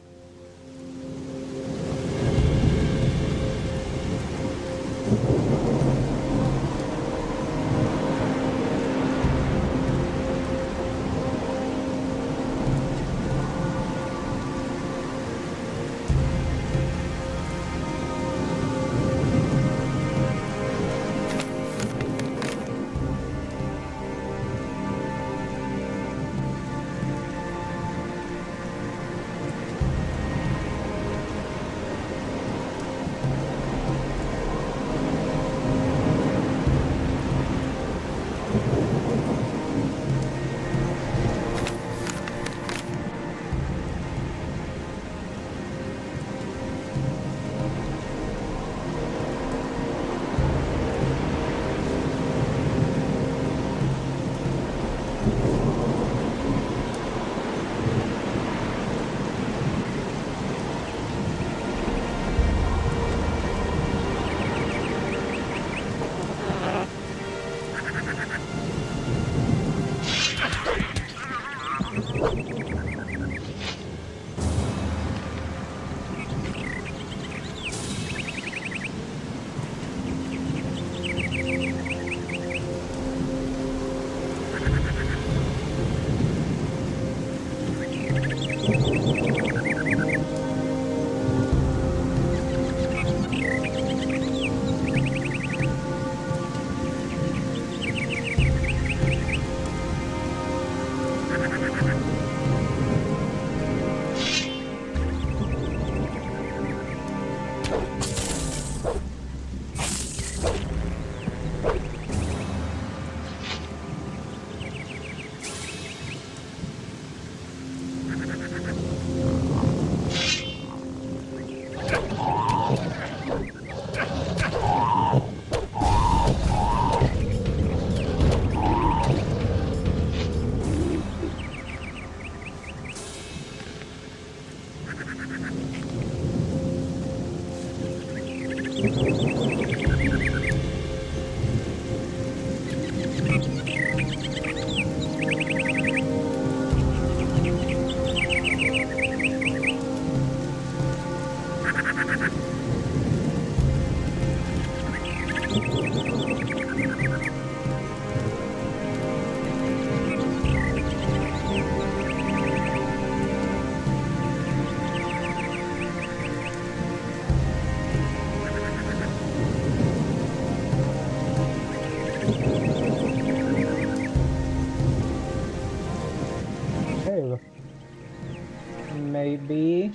Maybe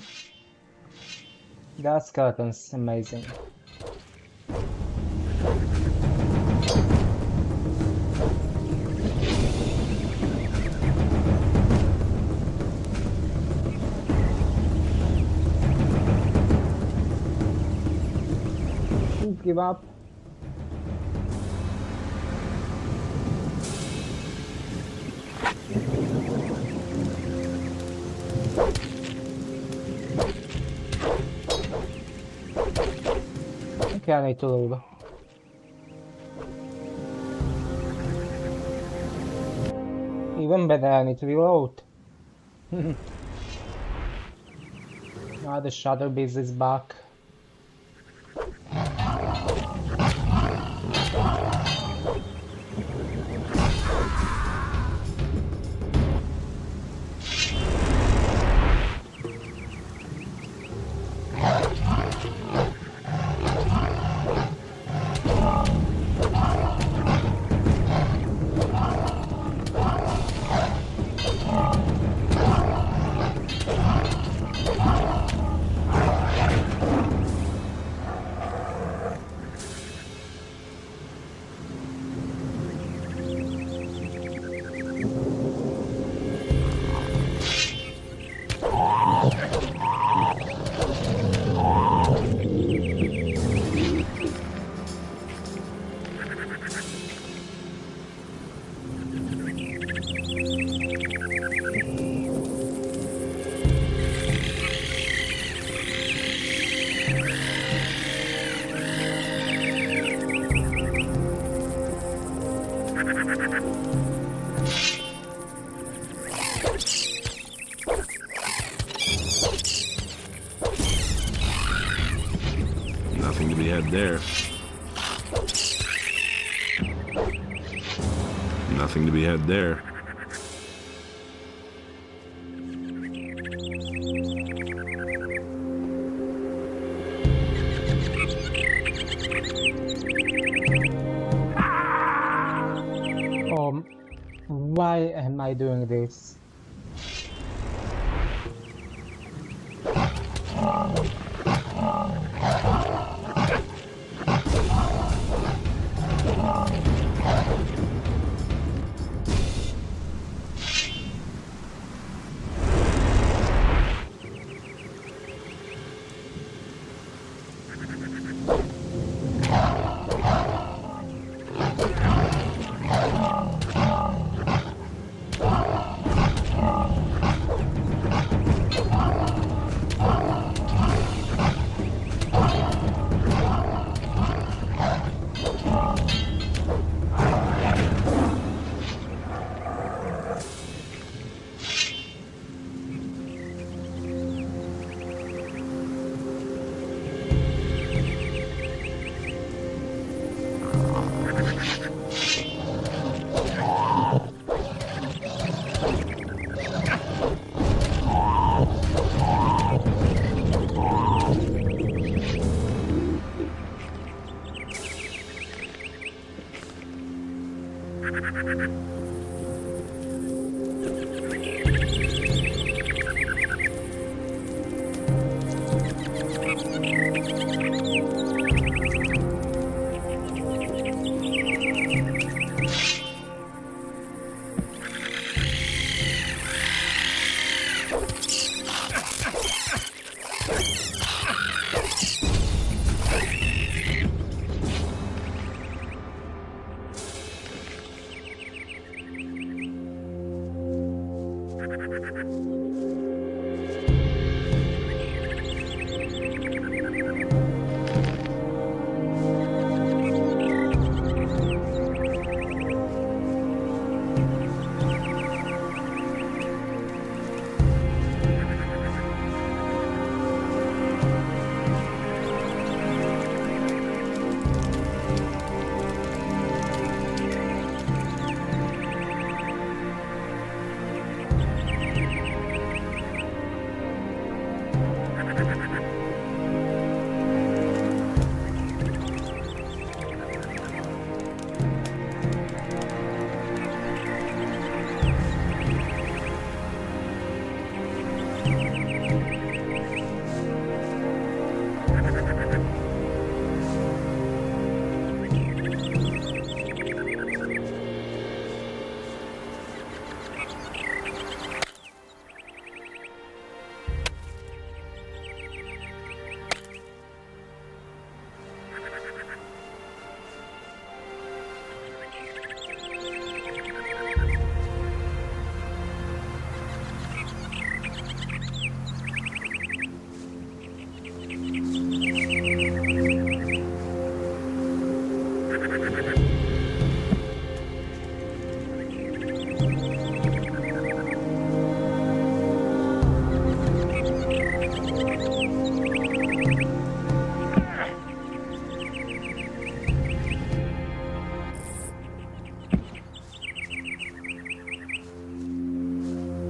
that skeleton's amazing. Give up. Okay, I need to leave. Even better, I need to reload. Now the Shadow Beast is back. had there. Nothing to be had there. Why am I doing this?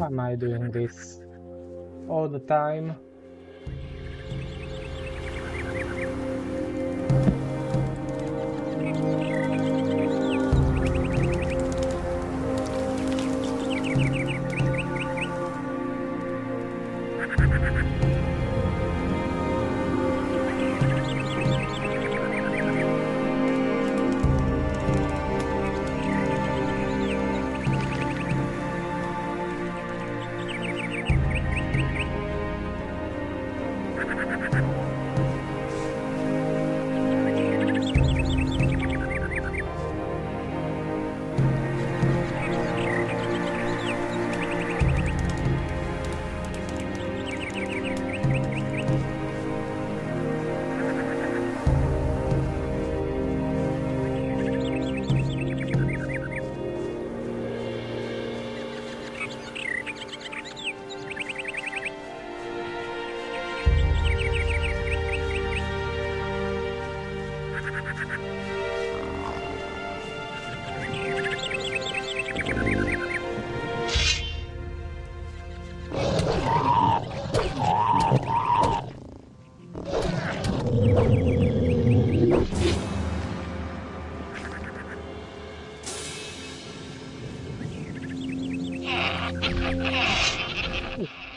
Why am I doing this all the time?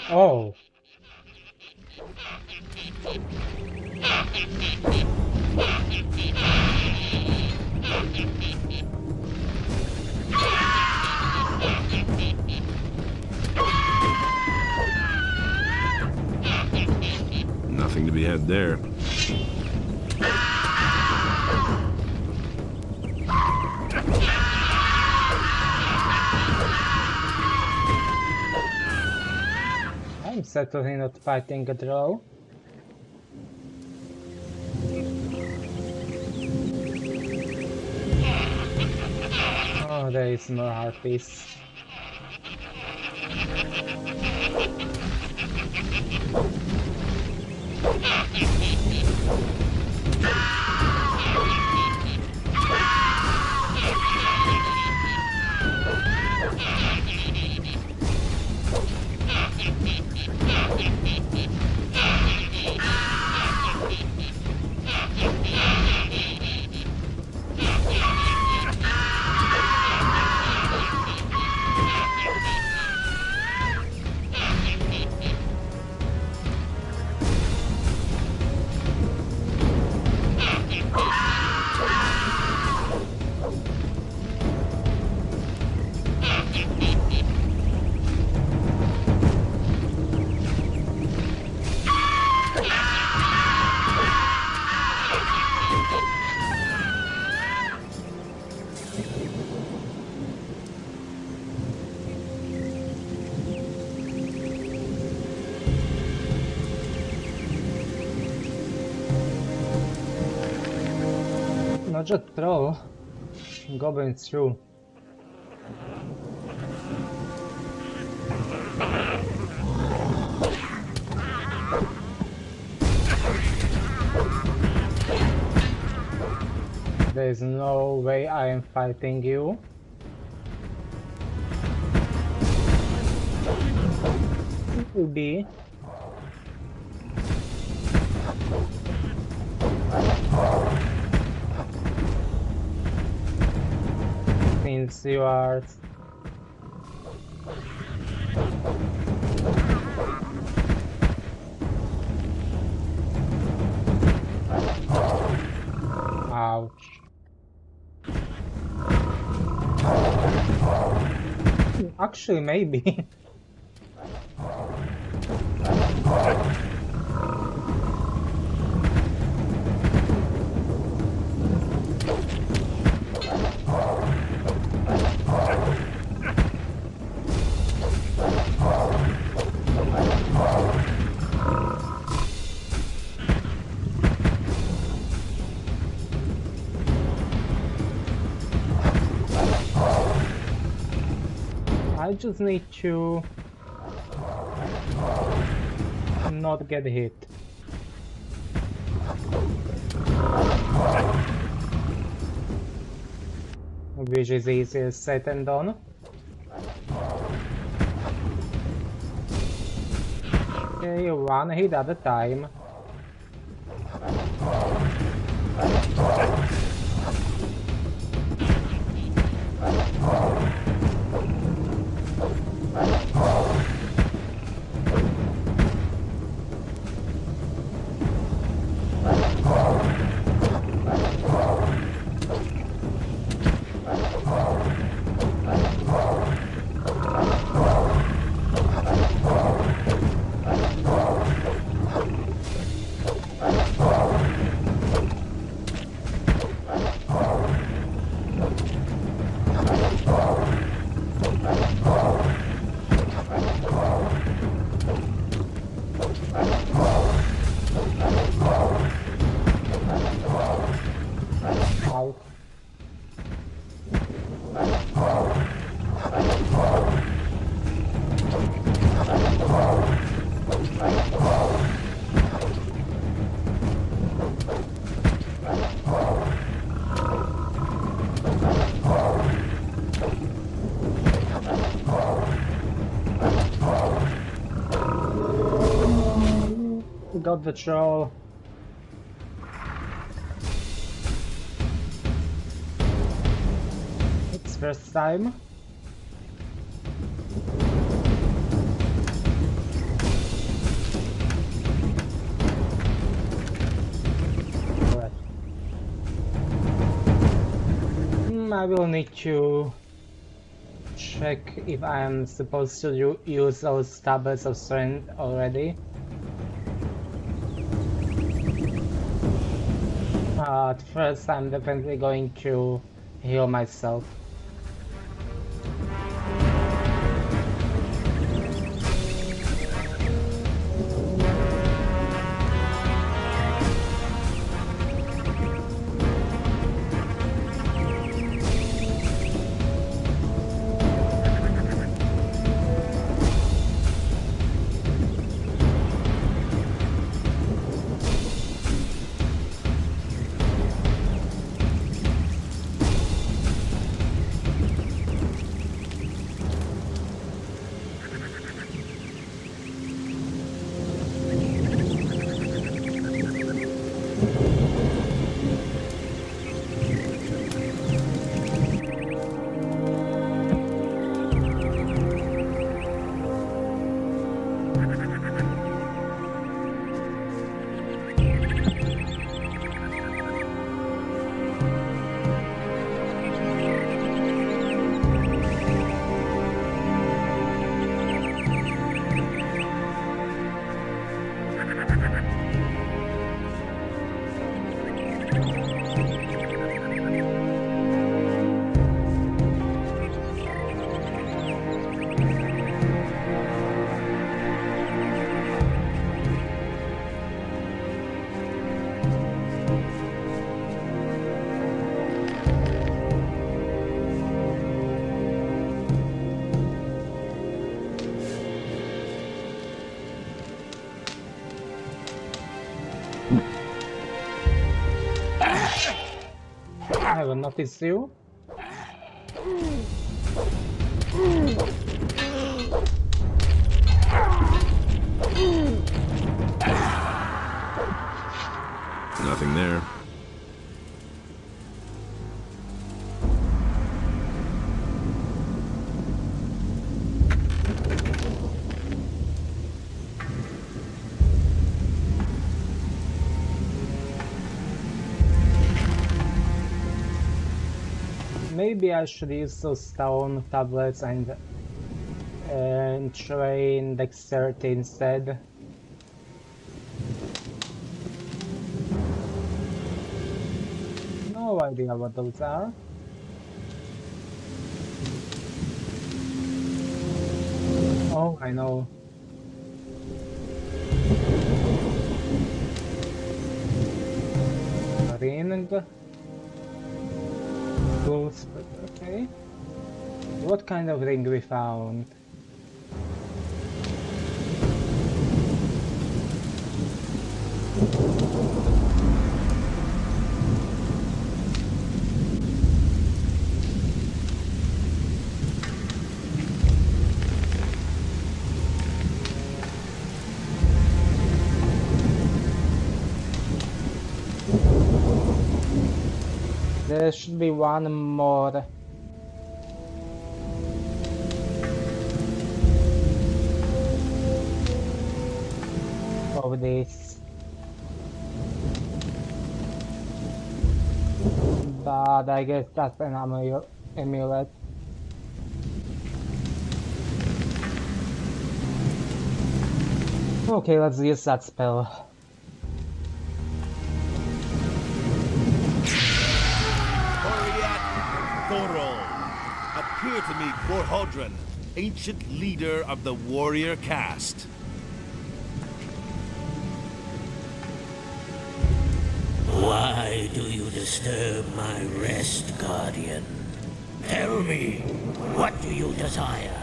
Oh. Nothing to be had there. I'm certainly not fighting a draw. Oh, there is more harpies. Not just throw, going through. There is no way I am fighting you. It will be. Since you are ouch. Actually, maybe. I just need to not get hit. Which is easier said than done. Okay, one hit at a time. Got the troll. It's first time. I will need to check if I am supposed to use those tablets of strength already. At first, I'm definitely going to heal myself. I will notice you. Nothing there. Maybe I should use those stone tablets and train dexterity instead. No idea what those are. Oh, I know. Ring. Okay. What kind of ring we found? There should be one more. Of this. But I guess that's an amulet. Okay, let's use that spell. Appear to me, Quarhodron, ancient leader of the warrior caste. Why do you disturb my rest, Guardian? Tell me, what do you desire?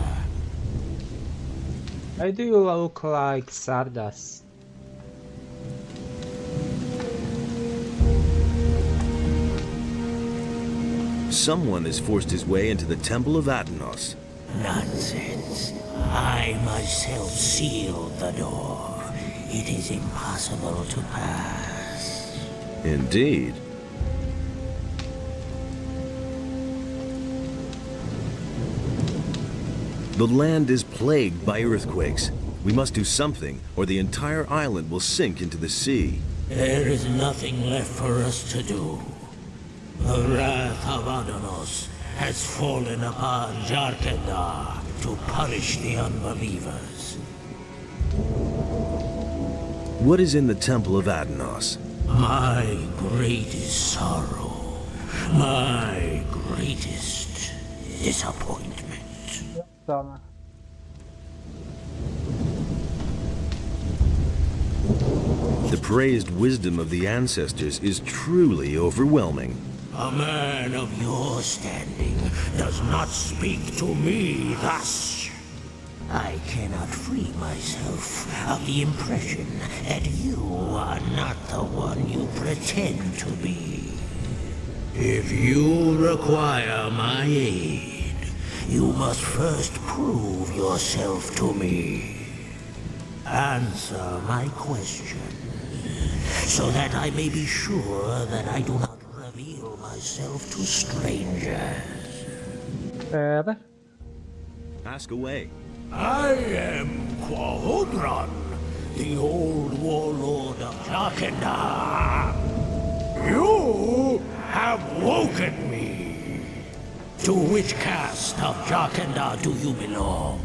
Why do you look like Sardas? Someone has forced his way into the Temple of Atanos. Nonsense. I myself sealed the door. It is impossible to pass. Indeed. The land is plagued by earthquakes. We must do something, or the entire island will sink into the sea. There is nothing left for us to do. The wrath of Adanos has fallen upon Jarkendar to punish the unbelievers. What is in the Temple of Adanos? My greatest sorrow, my greatest disappointment. The praised wisdom of the ancestors is truly overwhelming. A man of your standing does not speak to me thus. I cannot free myself of the impression that you are not the one you pretend to be. If you require my aid, you must first prove yourself to me. Answer my question, so that I may be sure that I do not reveal myself to strangers. Ask away. I am Quarhodron, the old warlord of Jarkendar. You have woken me. To which caste of Jarkendar do you belong?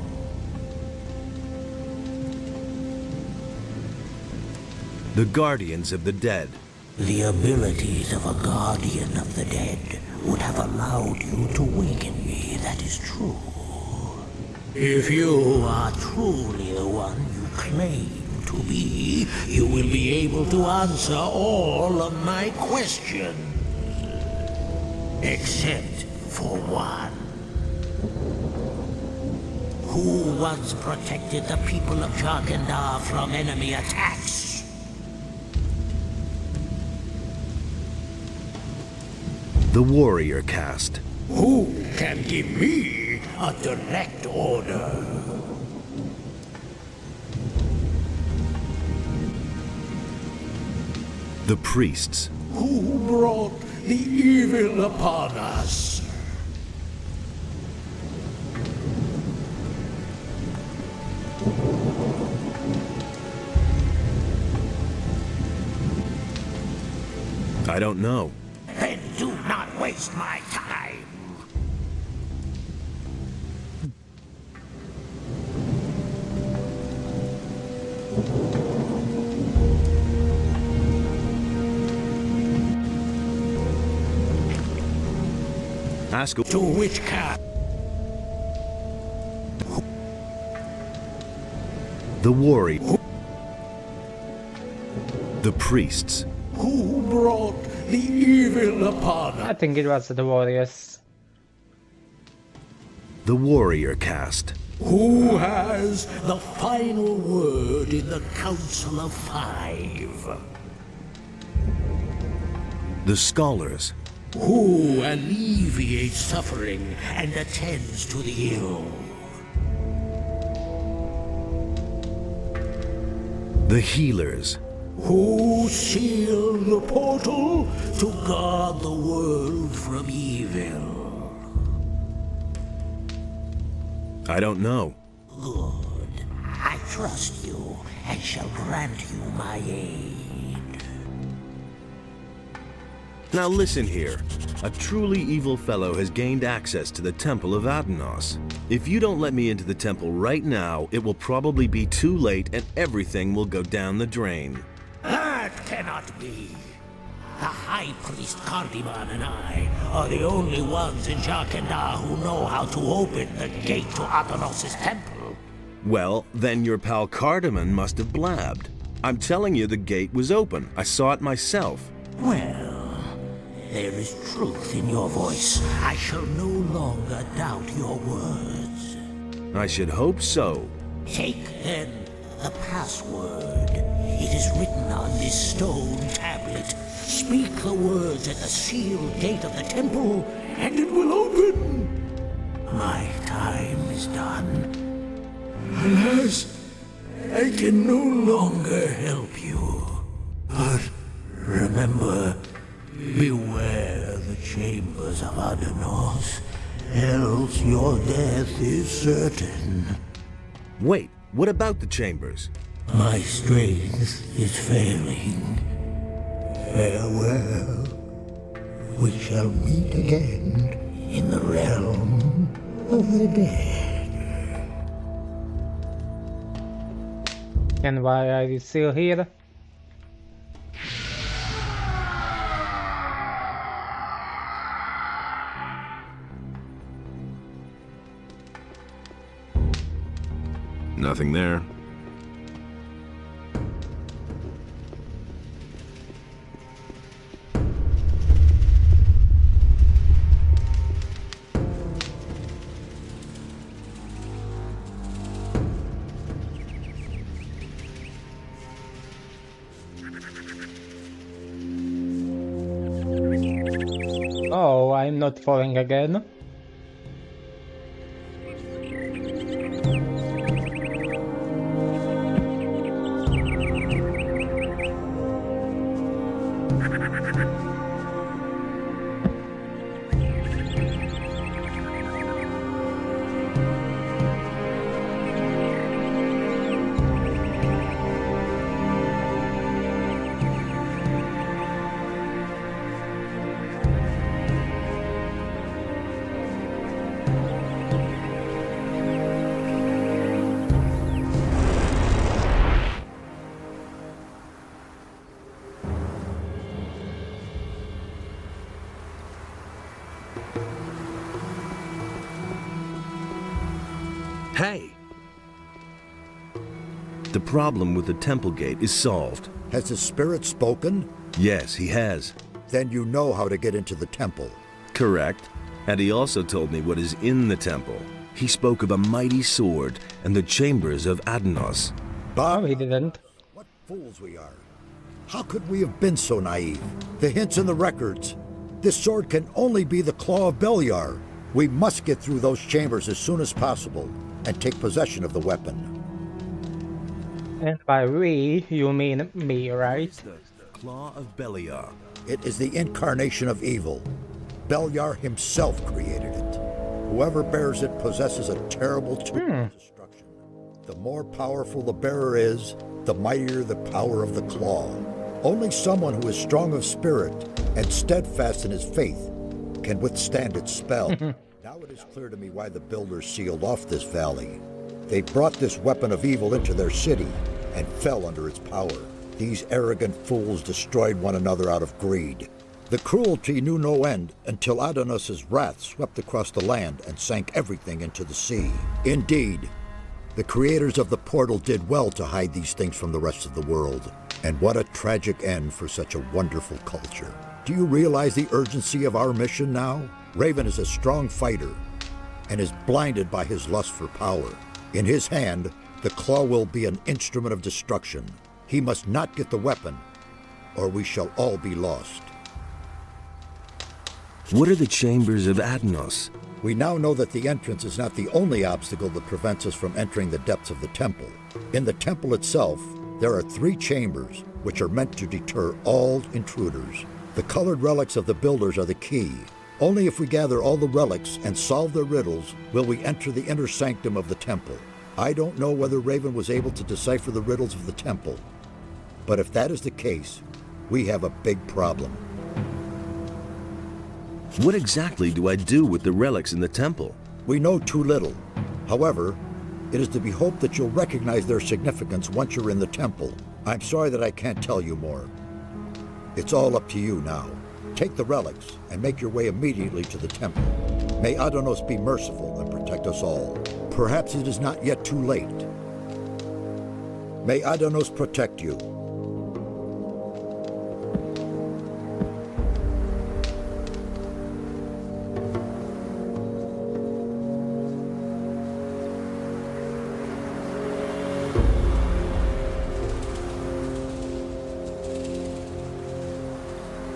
The Guardians of the Dead. The abilities of a Guardian of the Dead would have allowed you to waken me, that is true. If you are truly the one you claim to be, you will be able to answer all of my questions. Except for one. Who once protected the people of Jarkendar from enemy attacks? The Warrior Caste. Who can give me a direct order? The Priests. Who brought the evil upon us? I don't know. Then do not waste my time. Ask to which caste? The Warrior. The Priests. Who brought the evil upon us? I think it was the Warriors. The Warrior Caste. Who has the final word in the Council of Five? The Scholars. Who alleviates suffering and attends to the ill? The Healers. Who seal the portal to guard the world from evil? I don't know. Good. I trust you and shall grant you my aid. Now listen here. A truly evil fellow has gained access to the Temple of Adanos. If you don't let me into the temple right now, it will probably be too late and everything will go down the drain. That cannot be. The High Priest Artemiano and I are the only ones in Jarkendar who know how to open the gate to Adanos' temple. Well, then your pal Cardamon must have blabbed. I'm telling you the gate was open. I saw it myself. Well, there is truth in your voice. I shall no longer doubt your words. I should hope so. Take, then, the password. It is written on this stone tablet. Speak the words at the sealed gate of the temple, and it will open. My time is done. Alas, I can no longer help you. But remember, beware the chambers of Adanos, else your death is certain. Wait, what about the chambers? My strength is failing. Farewell. we shall meet again in the realm of the dead. And why are you still here? Nothing there. Oh, I'm not falling again. Hey! The problem with the temple gate is solved. Has the spirit spoken? Yes, he has. Then you know how to get into the temple. Correct. And he also told me what is in the temple. He spoke of a mighty sword and the chambers of Adanos. No, he didn't. What fools we are. How could we have been so naive? The hints in the records. This sword can only be the Claw of Beliar. We must get through those chambers as soon as possible and take possession of the weapon. And by we, you mean me, right? Claw of Beliar. It is the incarnation of evil. Beliar himself created it. Whoever bears it possesses a terrible tool of destruction. The more powerful the bearer is, the mightier the power of the claw. Only someone who is strong of spirit and steadfast in his faith can withstand its spell. Now it is clear to me why the builders sealed off this valley. They brought this weapon of evil into their city and fell under its power. These arrogant fools destroyed one another out of greed. The cruelty knew no end until Adanos' wrath swept across the land and sank everything into the sea. Indeed, the creators of the portal did well to hide these things from the rest of the world. And what a tragic end for such a wonderful culture. Do you realize the urgency of our mission now? Raven is a strong fighter and is blinded by his lust for power. In his hand, the claw will be an instrument of destruction. He must not get the weapon, or we shall all be lost. What are the chambers of Adanos? We now know that the entrance is not the only obstacle that prevents us from entering the depths of the temple. In the temple itself, there are 3 chambers which are meant to deter all intruders. The colored relics of the builders are the key. Only if we gather all the relics and solve their riddles will we enter the inner sanctum of the temple. I don't know whether Raven was able to decipher the riddles of the temple, but if that is the case, we have a big problem. What exactly do I do with the relics in the temple? We know too little. However, it is to be hoped that you'll recognize their significance once you're in the temple. I'm sorry that I can't tell you more. It's all up to you now. Take the relics and make your way immediately to the temple. May Adanos be merciful and protect us all. Perhaps it is not yet too late. May Adanos protect you.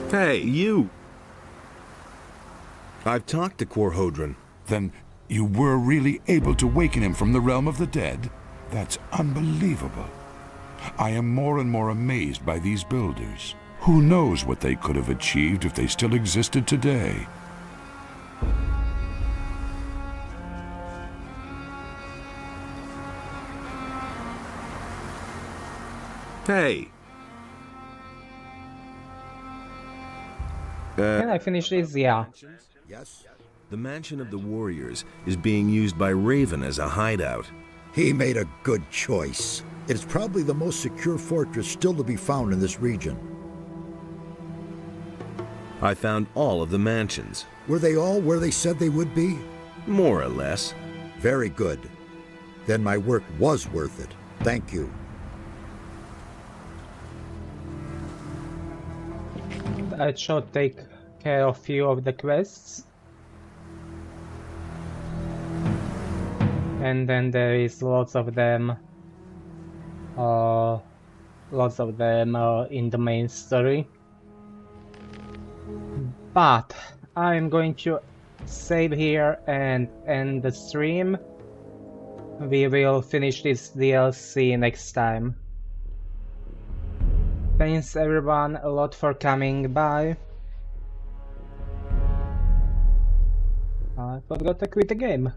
Hey, you! I've talked to Quarhodron. Then you were really able to waken him from the realm of the dead? That's unbelievable. I am more and more amazed by these builders. Who knows what they could have achieved if they still existed today? Hey! Can I finish this? Yeah. Yes? The mansion of the warriors is being used by Raven as a hideout. He made a good choice. It is probably the most secure fortress still to be found in this region. I found all of the mansions. Were they all where they said they would be? More or less. Very good. Then my work was worth it. Thank you. I shall take care of few of the quests. And then there is lots of them in the main story. But I'm going to save here and end the stream. We will finish this DLC next time. Thanks everyone a lot for coming by. I forgot to quit the game.